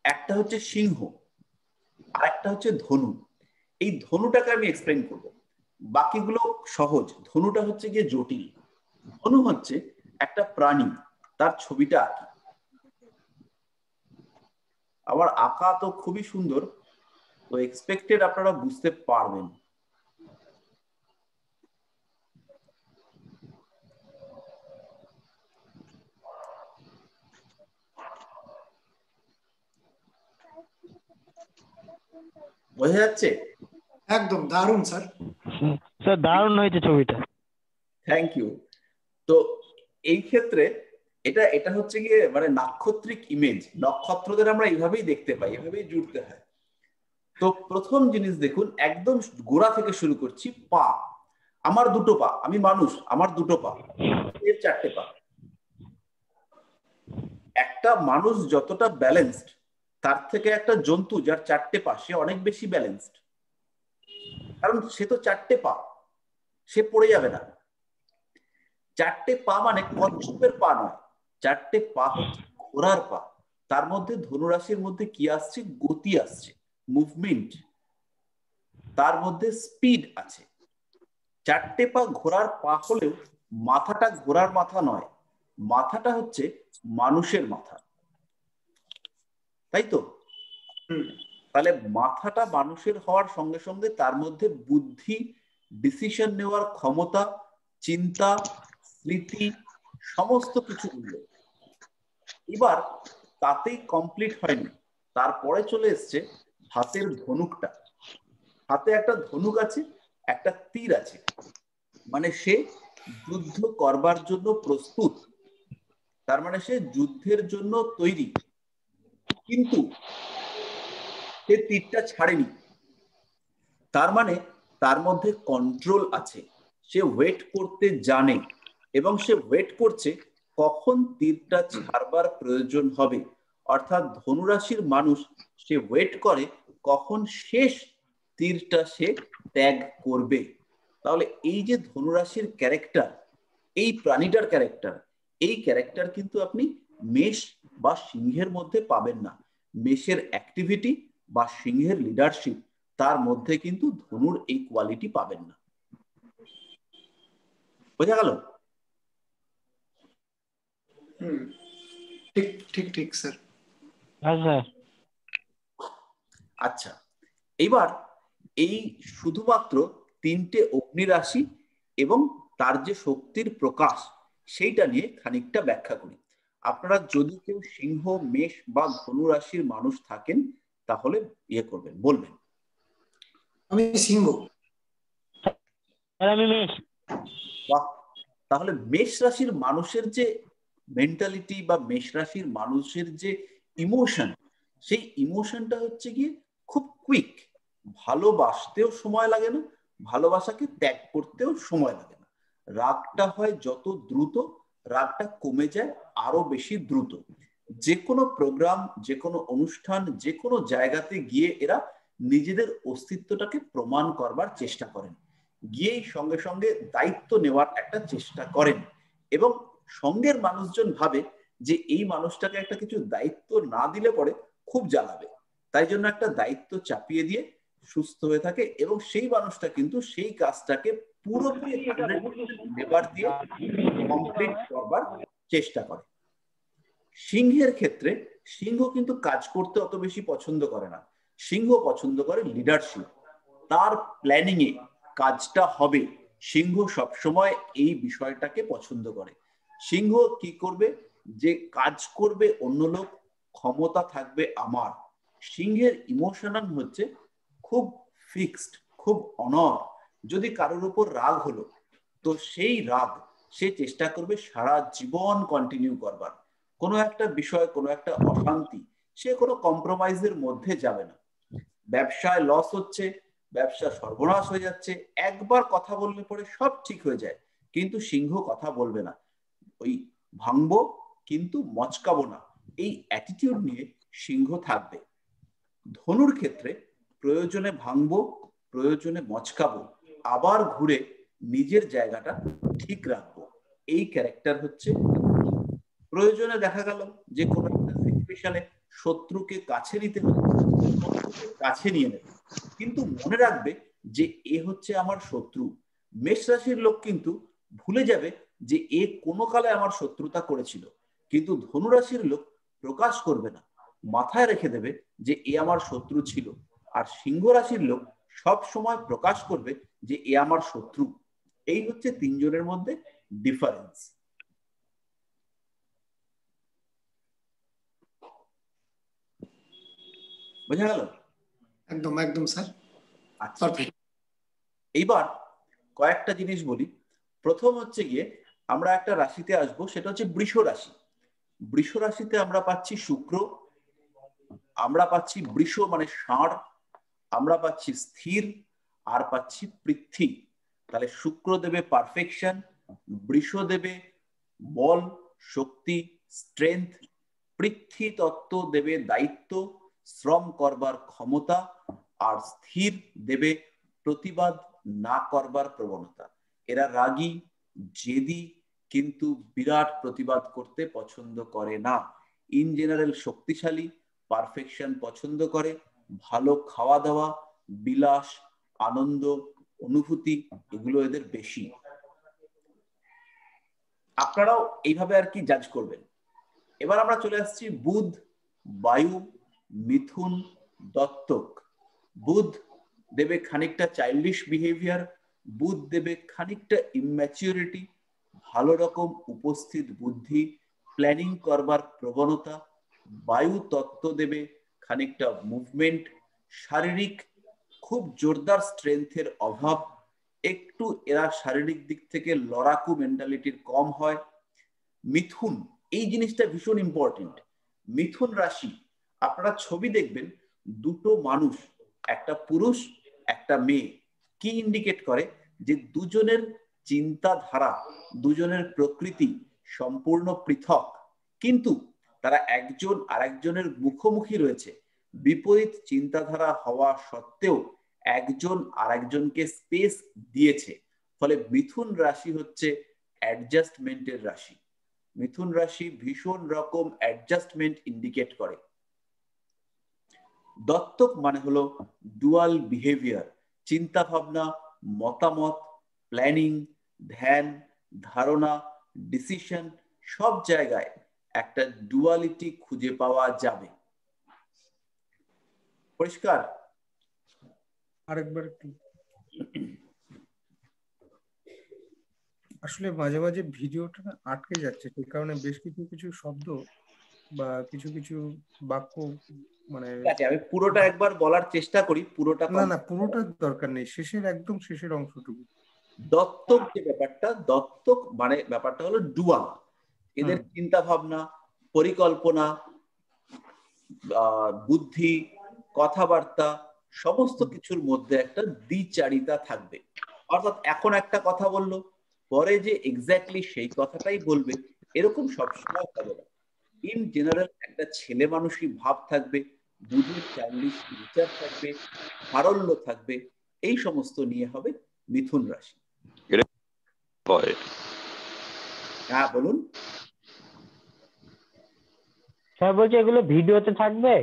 একটা হচ্ছে সিংহ আর একটা হচ্ছে ধনু। এই ধনুটাকে আমি এক্সপ্লেন করব, বাকিগুলো সহজ। ধনুটা হচ্ছে গিয়ে জটিল। ধনু হচ্ছে একটা প্রাণী, তার ছবিটা আঁকি। আমার আঁকা তো খুবই সুন্দর, তো এক্সপেক্টেড আপনারা বুঝতে পারবেন। বোঝা যাচ্ছে? একদম দারুণ স্যার। স্যার দারুণ হয়েছে ছবিটা। Thank you. তো এই ক্ষেত্রে এটা এটা হচ্ছে গিয়ে মানে নাক্ষত্রিক ইমেজ। নক্ষত্রদের আমরা এইভাবেই দেখতে পাই, এভাবেই জুড়তে হয়। তো প্রথম জিনিস দেখুন, একদম গোড়া থেকে শুরু করছি। পা, আমার দুটো পা, আমি মানুষ, আমার দুটো পা, এর চারটে পা। একটা মানুষ যতটা ব্যালেন্সড, তার থেকে একটা জন্তু যার চারটে পা সে অনেক বেশি ব্যালেন্সড, কারণ সে তো চারটে পা, সে পড়ে যাবে না। চারটে পা মানে কচ্ছপের পা নয়, চারটে পা হচ্ছে ঘোড়ার পা। তার মধ্যে ধনুরাশির মধ্যে কি আসছে? গতি আসছে, মুভমেন্ট, তার মধ্যে স্পিড আছে। চারটে পা ঘোড়ার পা হলেও মাথাটা ঘোড়ার মাথা নয়, মাথাটা হচ্ছে মানুষের মাথা, তাই তো? তাহলে মাথাটা মানুষের হওয়ার সঙ্গে সঙ্গে তার মধ্যে বুদ্ধি, ডিসিশন নেওয়ার ক্ষমতা, চিন্তা, স্মৃতি, সমস্ত কিছু উঠল। এবার তাতেই কমপ্লিট হয়নি, তারপরে চলে এসছে হাতের ধনুকটা। হাতে একটা ধনুক আছে, একটা তীর আছে, মানে সে যুদ্ধ করবার জন্য প্রস্তুত, তার মানে সে যুদ্ধের জন্য তৈরি, কিন্তু সে তীরটা ছাড়েনি। তার মানে তার মধ্যে কন্ট্রোল আছে, সে ওয়েট করতে জানে, এবং সে ওয়েট করছে কখন তীরটা ছাড়বার প্রয়োজন হবে। অর্থাৎ ধনুরাশির মানুষ সে ওয়েট করে কখন শেষ তীরটা সে ত্যাগ করবে। তাহলে এই যে ধনুরাশির ক্যারেক্টার, এই প্রাণীটার ক্যারেক্টার, এই ক্যারেক্টার কিন্তু আপনি মেষ বা সিংহের মধ্যে পাবেন না। মেষের অ্যাক্টিভিটি বা সিংহের লিডারশিপ, তার মধ্যে কিন্তু ধনুর এই কোয়ালিটি পাবেন না। বোঝা গেল? ঠিক ঠিক ঠিক স্যার। আচ্ছা, এবার এই শুধুমাত্র তিনটে অগ্নি রাশি এবং তার যে শক্তির প্রকাশ, সেইটা নিয়ে খানিকটা ব্যাখ্যা করি। আপনারা যদি কেউ সিংহ, মেষ বা ধনু রাশির মানুষ থাকেন, তাহলে ইয়ে করবেন, বলবেন। আমি সিংহ। আমি মেষ। বাহ, তাহলে মেষ রাশির মানুষের যে মেন্টালিটি বা মেষ রাশির মানুষের যে ইমোশন, সেই ইমোশনটা হচ্ছে গিয়ে খুব কুইক। ভালোবাসতেও সময় লাগে না, ভালোবাসাকে ত্যাগ করতেও সময় লাগে না। রাগটা হয় যত দ্রুত, রাগটা কমে যায় আরো বেশি দ্রুত। যে কোনো প্রোগ্রাম, যে কোনো অনুষ্ঠান, যে কোনো জায়গাতে গিয়ে এরা নিজেদের অস্তিত্বটাকে প্রমাণ করবার চেষ্টা করেন, গিয়েই সঙ্গে সঙ্গে দায়িত্ব নেওয়ার একটা চেষ্টা করেন, এবং সঙ্গের মানুষজন ভাবে যে এই মানুষটাকে একটা কিছু দায়িত্ব না দিলে পরে খুব জ্বালাবে, তাই জন্য একটা দায়িত্ব চাপিয়ে দিয়ে সুস্থ হয়ে থাকে, এবং সেই মানুষটা কিন্তু সেই কাজটাকে পুরোপুরি 100% লেবার দিয়ে কমপ্লিট করবার চেষ্টা করে। সিংহের ক্ষেত্রে সিংহ কিন্তু কাজ করতে অত বেশি পছন্দ করে না, সিংহ পছন্দ করে লিডারশিপ, তার প্ল্যানিং এ কাজটা হবে। সিংহ সবসময় এই বিষয়টাকে পছন্দ করে। সিংহ কি করবে? যে কাজ করবে অন্য লোক, ক্ষমতা থাকবে আমার। সিংহের ইমোশনাল হচ্ছে খুব ফিক্সড, খুব অনর। যদি কারোর উপর রাগ হলো, তো সেই রাগ সে চেষ্টা করবে সারা জীবন কন্টিনিউ করবার। কোনো একটা বিষয়, কোনো একটা অশান্তি, সে কোনো কম্প্রোমাইজের মধ্যে যাবে না। ব্যবসায় লস হচ্ছে, ব্যবসা সর্বনাশ হয়ে যাচ্ছে, একবার কথা বললে পরে সব ঠিক হয়ে যায়, কিন্তু সিংহ কথা বলবে না। ওই ভাঙবো কিন্তু মচকাবো না, এই অ্যাটিটিউড নিয়ে সিংহ থাকবে। ধনুর ক্ষেত্রে প্রয়োজনে ভাঙবো, প্রয়োজনে মচকাবো, আবার ঘুরে নিজের জায়গাটা ঠিক রাখবো, এই ক্যারেক্টার হচ্ছে। প্রয়োজনে দেখা গেল যে কোনো একটা সিচুয়েশনে শত্রুকে কাছে নিতে হলে শত্রুকে কাছে নিয়ে নেবে, কিন্তু মনে রাখবে যে এ হচ্ছে আমার শত্রু। মেষ রাশির লোক কিন্তু ভুলে যাবে যে এ কোনো কালে আমার শত্রুতা করেছিল, কিন্তু ধনুরাশির লোক প্রকাশ করবে না, মাথায় রেখে দেবে যে এ আমার শত্রু ছিল। আর সিংহ রাশির লোক সব সময় প্রকাশ করবে যে এ আমার শত্রু। এই হচ্ছে তিনজনের মধ্যে ডিফারেন্স। বোঝা গেল? একদম একদম স্যার। আচ্ছা, এইবার কয়েকটা জিনিস বলি। প্রথম হচ্ছে গিয়ে আমরা একটা রাশিতে আসবো, সেটা হচ্ছে বৃষ রাশি। বৃষ রাশিতে আমরা পাচ্ছি শুক্র, আমরা পাচ্ছি বৃষ মানে ষাঁড়, আমরা পাচ্ছি স্থির, আর পাচ্ছি পৃথ্বী। তাহলে শুক্র দেবে পারফেকশন, বৃষ দেবে বল, শক্তি, স্ট্রেংথ, পৃথ্বী তত্ত্ব দেবে দায়িত্ব, শ্রম করবার ক্ষমতা, আর স্থির দেবে প্রতিবাদ না করবার প্রবণতা। এরা রাগী, জেদি, কিন্তু বিরাট প্রতিবাদ করতে পছন্দ করে না। ইন জেনারেল শক্তিশালী, পারফেকশন পছন্দ করে, ভালো খাওয়া দাওয়া, বিলাস, আনন্দ, অনুভূতি এগুলো এদের বেশি। আপনারাও এইভাবে আর কি জাজ করবেন। এবার আমরা চলে আসছি বুধ, বায়ু, মিথুন, দত্তক। বুধ দেবে খানিকটা চাইল্ডিশ বিহেভিয়ার, বুধ দেবে খানিকটা ইম্যাচিউরিটি, ভালো রকম উপস্থিত বুদ্ধি, প্ল্যানিং করবার প্রবণতা। বায়ু তত্ত্ব দেবে খানিকটা মুভমেন্ট, শারীরিক খুব জোরদার স্ট্রেংথের অভাব, একটু এরা শারীরিক দিক থেকে লড়াকু মেন্টালিটির কম হয়। মিথুন, এই জিনিসটা ভীষণ ইম্পর্টেন্ট। মিথুন রাশি আপনারা ছবি দেখবেন, দুটো মানুষ, একটা পুরুষ একটা মেয়ে, কি ইন্ডিকেট করে যে দুজনের চিন্তাধারা, দুজনের প্রকৃতি সম্পূর্ণ পৃথক, কিন্তু তারা একজন আরেকজনের মুখোমুখি রয়েছে। বিপরীত চিন্তাধারা হওয়া সত্ত্বেও একজন আরেকজনকে স্পেস দিয়েছে। ফলে মিথুন রাশি হচ্ছে অ্যাডজাস্টমেন্টের রাশি। মিথুন রাশি ভীষণ রকম অ্যাডজাস্টমেন্ট ইন্ডিকেট করে। দত্তক মানে হলো ডুয়াল বিহেভিয়ার, চিন্তা ভাবনা, মতামত, প্ল্যানিং, ধ্যান, ধারণা, ডিসিশন, সব জায়গায় একটা ডুয়ালিটি খুঁজে পাওয়া যাবে। পরিষ্কার? আরেকবার একটু, আসলে মাঝে মাঝে ভিডিওটা না আটকে যাচ্ছে, সেই কারণে বেশ কিছু কিছু শব্দ বা কিছু কিছু বাক্য মানে আমি পুরোটা একবার বলার চেষ্টা করি। পুরোটা না না, পুরোটা দরকার নেই, শেষের একদম শেষের অংশটুকু। দত্তক যে ব্যাপারটা, দত্তক মানে ব্যাপারটা হলো ডুয়াল। এদের চিন্তা ভাবনা, পরিকল্পনা, বুদ্ধি, কথাবার্তা, সমস্ত কিছুর মধ্যে একটা দ্বিচারিতা থাকবে। অর্থাৎ এখন একটা কথা বললো, পরে যে এক্স্যাক্টলি সেই কথাটাই বলবে এরকম সবসময় হবে না। ইন জেনারেল একটা ছেলে মানুষই ভাব থাকবে, বুঝে চাইল্ডিশ বিচার থাকবে, সারল্য থাকবে, এই সমস্ত নিয়ে হবে মিথুন রাশি। হ্যাঁ বলুন স্যার। বলছি এগুলো ভিডিওতে থাকবে?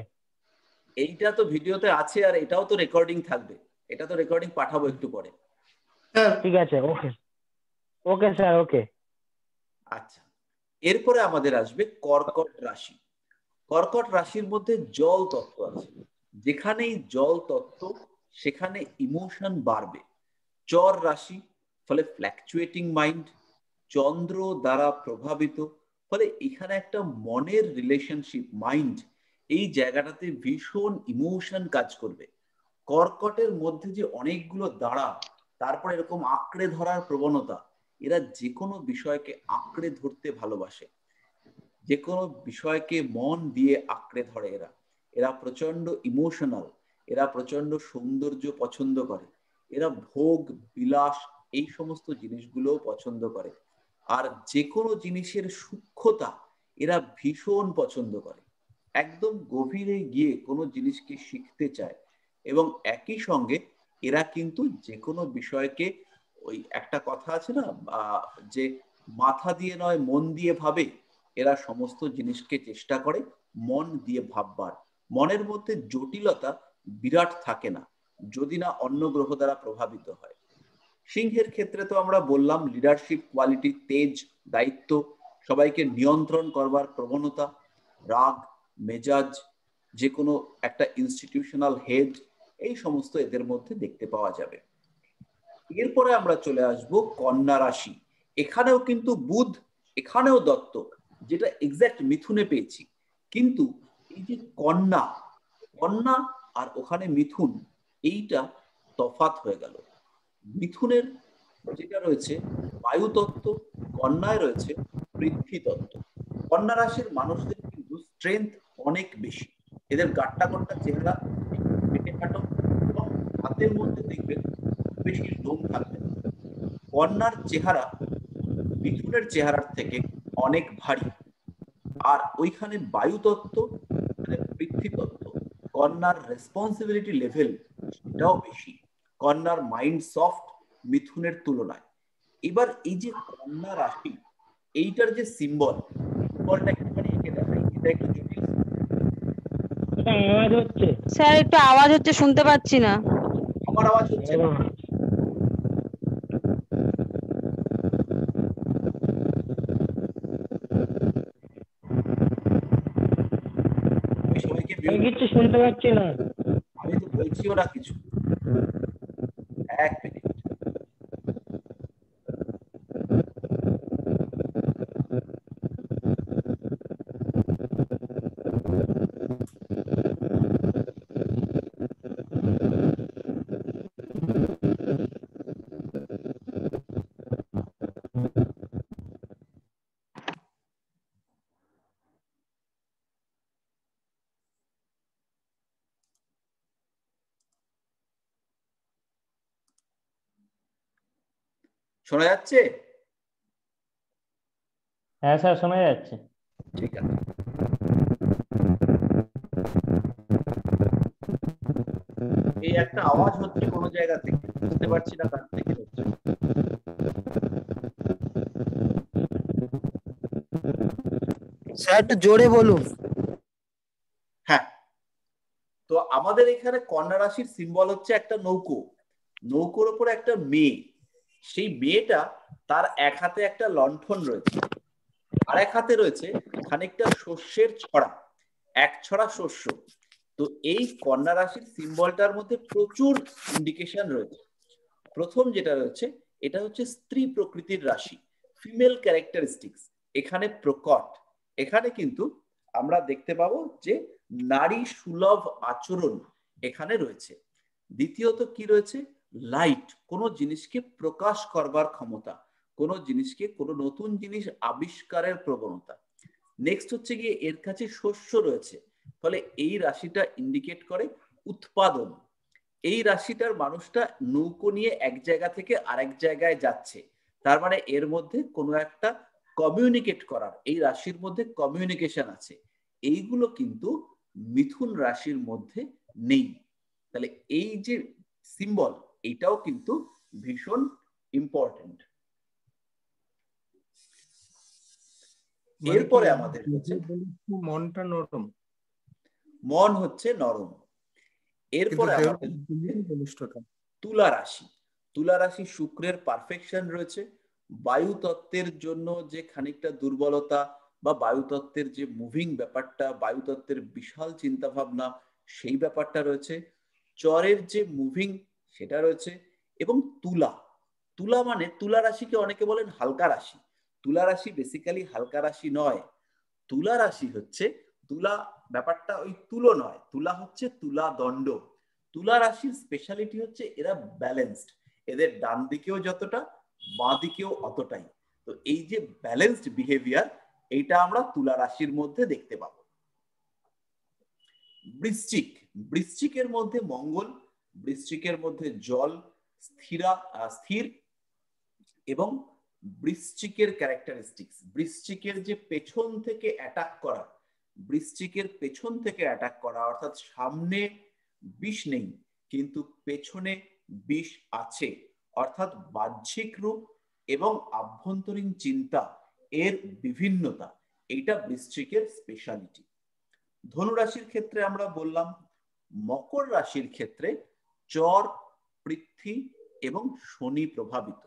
এইটা তো ভিডিওতে আছে, আর এটাও তো রেকর্ডিং থাকবে। এটা তো রেকর্ডিং পাঠাবো একটু পরে। ঠিক আছে, ওকে ওকে স্যার, ওকে। আচ্ছা, এরপরে আমাদের আসবে কর্কট রাশি। কর্কট রাশির মধ্যে জল তত্ত্ব আছে। যেখানেই জল তত্ত্ব সেখানে ইমোশন বাড়বে। চর রাশি, ফলে ফ্ল্যাকচুয়েটিং মাইন্ড, চন্দ্র দ্বারা প্রভাবিত, ফলে এখানে একটা মনের রিলেশনশিপ, মাইন্ড, এই জায়গাটাতে ভীষণ ইমোশন কাজ করবে। কর্কটের মধ্যে যে অনেকগুলো দ্বারা, তারপর এরকম আঁকড়ে ধরার প্রবণতা, এরা যে কোনো বিষয়কে আঁকড়ে ধরতে ভালোবাসে, যে কোনো বিষয়কে মন দিয়ে আঁকড়ে ধরে। এরা প্রচন্ড ইমোশনাল, এরা প্রচন্ড সৌন্দর্য পছন্দ করে, এরা ভোগ বিলাস এই সমস্ত জিনিসগুলো পছন্দ করে। আর যে কোনো জিনিসের সূক্ষ্মতা এরা ভীষণ পছন্দ করে, একদম গভীরে গিয়ে কোনো জিনিসকে শিখতে চায়। এবং একই সঙ্গে এরা কিন্তু যে কোনো বিষয়কে, ওই একটা কথা আছে না যে মাথা দিয়ে নয় মন দিয়ে ভাবে, এরা সমস্ত জিনিসকে চেষ্টা করে মন দিয়ে ভাববার, মনের মধ্যে জটিলতা বিরাট থাকে না যদি না অন্য গ্রহ দ্বারা প্রভাবিত হয়। সিংহের ক্ষেত্রে তো আমরা বললাম লিডারশিপ কোয়ালিটি, তেজ, দায়িত্ব, সবাইকে নিয়ন্ত্রণ করবার প্রবণতা, রাগ, মেজাজ, যে কোনো একটা ইনস্টিটিউশনাল হেড, এই সমস্ত এদের মধ্যে দেখতে পাওয়া যাবে। এরপরে আমরা চলে আসব কন্যা রাশি। এখানেও কিন্তু বুধ, এখানেও দত্তক, যেটা এক্সাক্ট মিথুনে পেয়েছি, কিন্তু এই যে কন্যা, কন্যা আর ওখানে মিথুন, এইটা তফাৎ হয়ে গেল। মিথুনের যেটা রয়েছে বায়ু তত্ত্ব, কন্যায় রয়েছে পৃথ্বী তত্ত্ব। কন্যা রাশির মানুষদের কিন্তু স্ট্রেংথ অনেক বেশি, এদের গাট্টা গোট্টা চেহারা, পেটে কাটো, এবং হাতের মধ্যে দেখবেন বেশি লোম থাকবে না। কন্যার চেহারা মিথুনের চেহারার থেকে অনেক ভারী, আর ওইখানে বায়ু তত্ত্ব মানে পৃথ্বী তত্ত্ব, কন্যার রেসপন্সিবিলিটি লেভেল সেটাও বেশি, কন্যার মাইন্ড সফট মিথুনের তুলনায়। এবার এই যে কন্যা রাশি, এইটার যে সিম্বলটা একটুখানি এঁকে দেখাই, এটা একটু জটিল। আওয়াজ হচ্ছে স্যার, একটু আওয়াজ হচ্ছে, শুনতে পাচ্ছি না। আমার আওয়াজ হচ্ছে না? আমি সবাইকে কিছু শুনতে পাচ্ছি না। আমি তো বলছিও না কিছু। এক মিনিট। শোনা যাচ্ছে? হ্যাঁ স্যার, শোনা যাচ্ছে। ঠিক আছে। এই একটা আওয়াজ হচ্ছে কোনো জায়গা থেকে, বুঝতে পারছি না কার থেকে হচ্ছে। স্যার একটু জোরে বলুন। হ্যাঁ, তো আমাদের এখানে কন্যা রাশির সিম্বল হচ্ছে একটা নৌকো, নৌকোর উপরে একটা মেয়ে, সেই মেয়েটা, তার এক হাতে একটা লণ্ঠন রয়েছে, আর এক হাতে রয়েছে খানিকটা শস্যের ছড়া, এক ছড়া শস্য। তো এই কন্যা রাশির সিম্বলটার মধ্যে প্রচুর ইন্ডিকেশন রয়েছে। প্রথম যেটা রয়েছে, এটা হচ্ছে স্ত্রী প্রকৃতির রাশি, ফিমেল ক্যারেক্টারিস্টিক্স এখানে প্রকট। এখানে কিন্তু আমরা দেখতে পাবো যে নারী সুলভ আচরণ এখানে রয়েছে। দ্বিতীয়ত কি রয়েছে, লাইট, কোনো জিনিসকে প্রকাশ করবার ক্ষমতা, কোনো জিনিসকে, কোনো নতুন জিনিস আবিষ্কারের প্রবণতা। নেক্সট হচ্ছে গিয়ে এর কাছে শস্য রয়েছে, ফলে এই রাশিটা ইন্ডিকেট করে উৎপাদন। এই রাশিটার মানুষটা নৌকো নিয়ে এক জায়গা থেকে আরেক জায়গায় যাচ্ছে, তার মানে এর মধ্যে কোনো একটা কমিউনিকেট করার, এই রাশির মধ্যে কমিউনিকেশন আছে। এইগুলো কিন্তু মিথুন রাশির মধ্যে নেই। তাহলে এই যে সিম্বল, এইটাও কিন্তু ভীষণ ইম্পর্টেন্ট। এরপরে আমাদের হচ্ছে মনটা নরম, মন হচ্ছে নরম। এরপরে আমাদের তুলা রাশি। তুলা রাশি শুক্রের পারফেকশন রয়েছে, বায়ু তত্ত্বের জন্য যে খানিকটা দুর্বলতা বা বায়ু তত্ত্বের যে মুভিং ব্যাপারটা, বায়ু তত্ত্বের বিশাল চিন্তা ভাবনা, সেই ব্যাপারটা রয়েছে, চরের যে মুভিং সেটা রয়েছে। এবং তুলা, তুলা মানে তুলা রাশিকে অনেকে বলেন হালকা রাশি, তুলা রাশি বেসিক্যালি হালকা রাশি নয়। তুলা রাশি হচ্ছে, তুলা ব্যাপারটা ওই তুলো নয়, তুলা হচ্ছে তুলা দণ্ড। তুলা রাশির স্পেশালিটি হচ্ছে এরা ব্যালেন্সড, এদের ডান দিকেও যতটা বাঁ দিকেও অতটাই। তো এই যে ব্যালেন্সড বিহেভিয়ার, এইটা আমরা তুলা রাশির মধ্যে দেখতে পাবো। বৃশ্চিক, বৃশ্চিকের মধ্যে মঙ্গল, বৃশ্চিকের মধ্যে জল, স্থির, এবং বৃশ্চিকের ক্যারেক্টারিস্টিক্স, বৃশ্চিকের যে পেছন থেকে অ্যাটাক করা, বৃশ্চিকের পেছন থেকে অ্যাটাক করা, অর্থাৎ সামনে বিষ নেই কিন্তু পেছনে বিষ আছে, অর্থাৎ বাহ্যিক রূপ এবং আভ্যন্তরীণ চিন্তা এর বিভিন্নতা, এইটা বৃশ্চিকের স্পেশালিটি। ধনু রাশির ক্ষেত্রে আমরা বললাম। মকর রাশির ক্ষেত্রে চর, পৃথ্বী এবং শনি প্রভাবিত।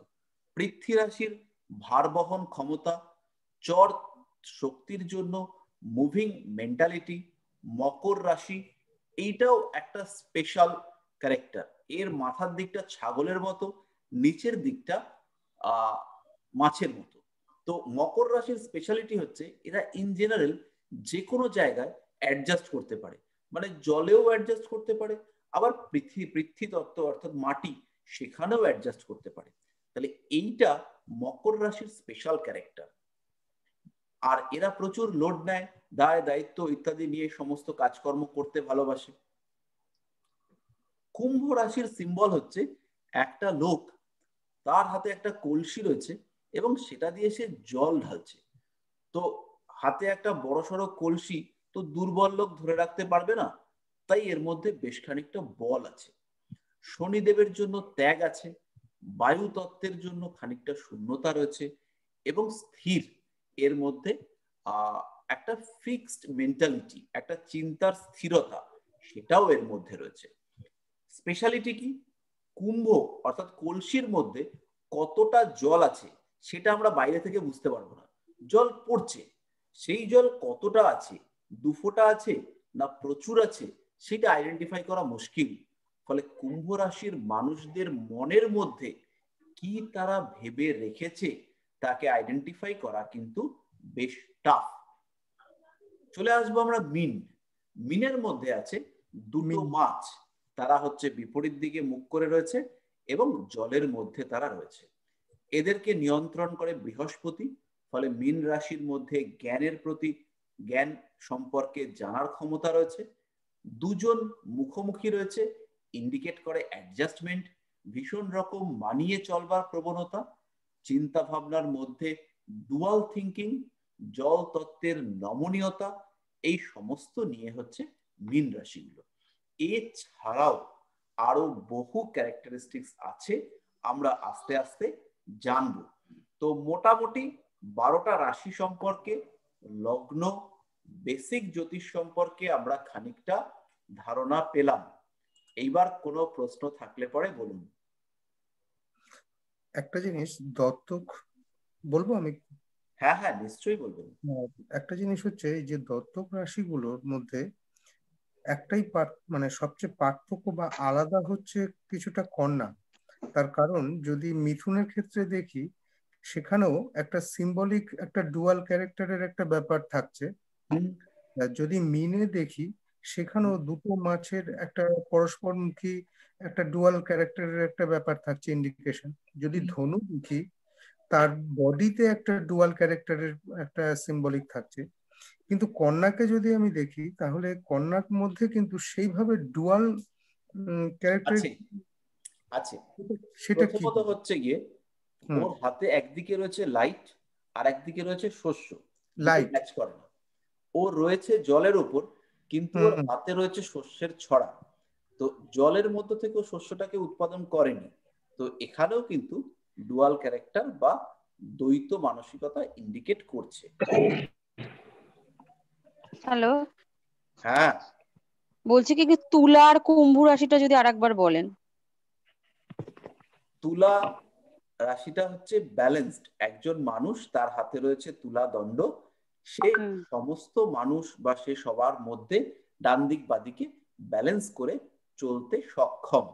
পৃথ্বী রাশির ভার বহন ক্ষমতা, চর শক্তির জন্য মুভিং মেন্টালিটি। মকর রাশি এইটাও একটা স্পেশাল ক্যারেক্টার। এর মাথার দিকটা ছাগলের মতো, নিচের দিকটা মাছের মতো। তো মকর রাশির স্পেশালিটি হচ্ছে এরা ইন জেনারেল যে কোনো জায়গায় অ্যাডজাস্ট করতে পারে, মানে জলেও অ্যাডজাস্ট করতে পারে, আবার পৃথ্বী তত্ত্ব অর্থাৎ মাটি সেখানেও অ্যাডজাস্ট করতে পারে। তাহলে এইটা মকর রাশির স্পেশাল ক্যারেক্টার। আর এরা প্রচুর লোড নেয়, দায় দায়িত্ব ইত্যাদি নিয়ে সমস্ত কাজকর্ম করতে ভালোবাসে। কুম্ভ রাশির সিম্বল হচ্ছে একটা লোক, তার হাতে একটা কলসি রয়েছে এবং সেটা দিয়ে সে জল ঢালছে। তো হাতে একটা বড়সড় কলসি, তো দুর্বল লোক ধরে রাখতে পারবে না, তাই এর মধ্যে বেশ খানিকটা বল আছে। শনিদেবের জন্য ত্যাগ আছে, বায়ু তত্ত্বের জন্য খানিকটা শূন্যতা রয়েছে এবং স্থির, এর মধ্যে একটা ফিক্সড মেন্টালিটি, একটা চিন্তার স্থিরতা, সেটাও এর মধ্যে রয়েছে। স্পেশালিটি কি? কুম্ভ অর্থাৎ কলসির মধ্যে কতটা জল আছে সেটা আমরা বাইরে থেকে বুঝতে পারবো না। জল পড়ছে, সেই জল কতটা আছে, 2 ফোঁটা আছে না প্রচুর আছে, সেটা আইডেন্টিফাই করা মুশকিল। ফলে কুম্ভ রাশির মানুষদের মনের মধ্যে কি তারা ভেবে রেখেছে তাকে আইডেন্টিফাই করা কিন্তু বেশ টাফ। চলে আসবো আমরা মিন। মিনের মধ্যে আছে 2টো মাছ, তারা হচ্ছে বিপরীত দিকে মুখ করে রয়েছে এবং জলের মধ্যে তারা রয়েছে। এদেরকে নিয়ন্ত্রণ করে বৃহস্পতি। ফলে মীন রাশির মধ্যে জ্ঞানের প্রতি, জ্ঞান সম্পর্কে জানার ক্ষমতা রয়েছে। 2জন মুখোমুখি রয়েছে, ইন্ডিকেট করে অ্যাডজাস্টমেন্ট, ভীষণ রকম মানিয়ে চলবার প্রবণতা, চিন্তা ভাবনার মধ্যে ডুয়াল থিঙ্কিং, জল তত্ত্বের নমনীয়তা, এই সমস্ত নিয়ে হচ্ছে মীন রাশিগুলো। এছাড়াও আরো বহু ক্যারেক্টারিস্টিক্স আছে, আমরা আস্তে আস্তে জানবো। তো মোটামুটি 12টা রাশি সম্পর্কে, লগ্ন, বেসিক জ্যোতিষ সম্পর্কে আমরা খানিকটা ধারণা পেলাম। এইবার কোনো প্রশ্ন থাকলে পরে বলুন। একটা জিনিস দত্তক বলবো আমি? হ্যাঁ হ্যাঁ নিশ্চয়ই বলবেন। একটা জিনিস হচ্ছে এই যে দত্তক রাশিগুলোর মধ্যে একটাই মানে সবচেয়ে পার্থক্য বা আলাদা হচ্ছে কিছুটা কন্যা। তার কারণ যদি মিথুনের ক্ষেত্রে দেখি সেখানেও একটা সিম্বলিক একটা ডুয়াল ক্যারেক্টারের একটা ব্যাপার থাকছে। যদি মিনে দেখি সেখানেও 2টো মাছের একটা পরস্পরমুখী একটা ডুয়াল ক্যারেক্টারের একটা ব্যাপার থাকছে, ইন্ডিকেশন। যদি ধনু দেখি তার বডিতে একটা ডুয়াল ক্যারেক্টারের একটা সিম্বলিক থাকছে। কিন্তু কন্যাকে যদি আমি দেখি তাহলে কন্যার মধ্যে কিন্তু সেইভাবে ডুয়াল ক্যারেক্টার আছে। সেটা কি? প্রথমত হচ্ছে গিয়ে ওর হাতে একদিকে রয়েছে লাইট আর একদিকে রয়েছে শস্য, লাইট ম্যাচ করে না। ও রয়েছে জলের উপর কিন্তু ওর হাতে রয়েছে শস্যের ছড়া, তো জলের মধ্য থেকে শস্যটাকে উৎপাদন করেনি। তো এখানেও কিন্তু ডুয়াল ক্যারেক্টার বা দ্বৈত মানসিকতা ইন্ডিকেট করছে। হ্যালো, হ্যাঁ বলছি কি তুলা আর কুম্ভ রাশিটা যদি আরেকবার বলেন। তুলা রাশিটা হচ্ছে ব্যালেন্সড একজন মানুষ, তার হাতে রয়েছে তুলা দণ্ড, সে সমস্ত মানুষ বা সে সবার মধ্যে ডান দিক বাদিকে ব্যালেন্স করে চলতে সক্ষম,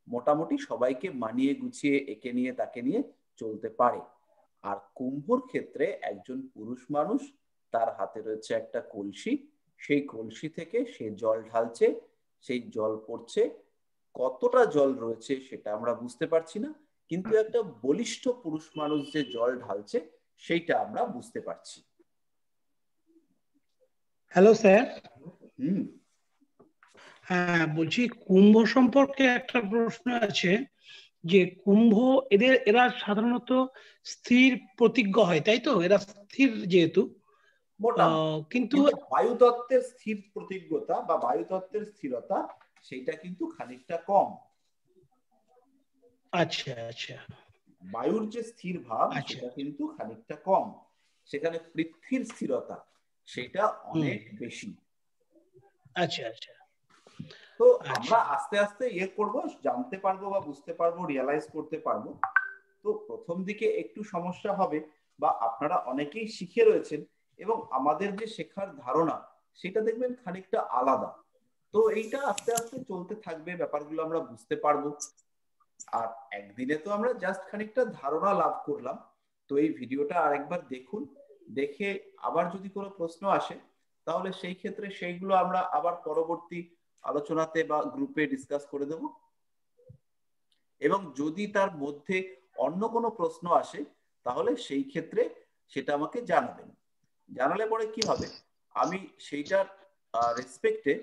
মোটামুটি সবাইকে মানিয়ে গুছিয়ে একে নিয়ে তাকে নিয়ে চলতে পারে। আর কুম্ভর ক্ষেত্রে একজন পুরুষ মানুষ, তার হাতে রয়েছে একটা কলসি, সেই কলসি থেকে সে জল ঢালছে, সেই জল পড়ছে, কতটা জল রয়েছে সেটা আমরা বুঝতে পারছি না, কিন্তু একটা বলিষ্ঠ পুরুষ মানুষ যে জল ঢালছে সেইটা আমরা বুঝতে পারছি। Hello sir. হ্যাঁ বলছি কুম্ভ সম্পর্কে একটা প্রশ্ন আছে, যে কুম্ভ এরা সাধারণত স্থির প্রতিজ্ঞ হয়, তাই তো? এরা স্থির যেহেতু, কিন্তু বায়ুতত্ত্বের স্থির প্রতিজ্ঞতা বা বায়ুতত্ত্বের স্থিরতা সেটা কিন্তু খানিকটা কম। আচ্ছা আচ্ছা, বায়ুর যে স্থির ভাব সেটা কিন্তু খানিকটা কম, সেখানে পৃথ্বীর স্থিরতা সেটা অনেক বেশি। আচ্ছা আচ্ছা তো আমরা আস্তে আস্তে ইয়ে করব, জানতে পারবো বা বুঝতে পারবো, রিয়ালাইজ করতে পারবো। তো প্রথম দিকে একটু সমস্যা হবে, বা আপনারা অনেকেই শিখে রয়েছেন এবং আমাদের যে শেখার ধারণা সেটা দেখবেন খানিকটা আলাদা। তো এইটা আস্তে আস্তে চলতে থাকবে, ব্যাপারগুলো আমরা বুঝতে পারবো। আর একদিনে তো আমরা জাস্ট খানিকটা ধারণা লাভ করলাম। তো এই ভিডিওটা আরেকবার দেখুন, দেখে আবার যদি কোনো প্রশ্ন আসে তাহলে সেই ক্ষেত্রে সেইগুলো আমরা আবার পরবর্তী আলোচনাতে বা গ্রুপে ডিসকাস করে দেব। এবং যদি তার মধ্যে অন্য কোনো প্রশ্ন আসে তাহলে সেই ক্ষেত্রে সেটা আমাকে জানাবেন। জানালে পরে কি হবে, আমি সেইটার রেসপেক্টে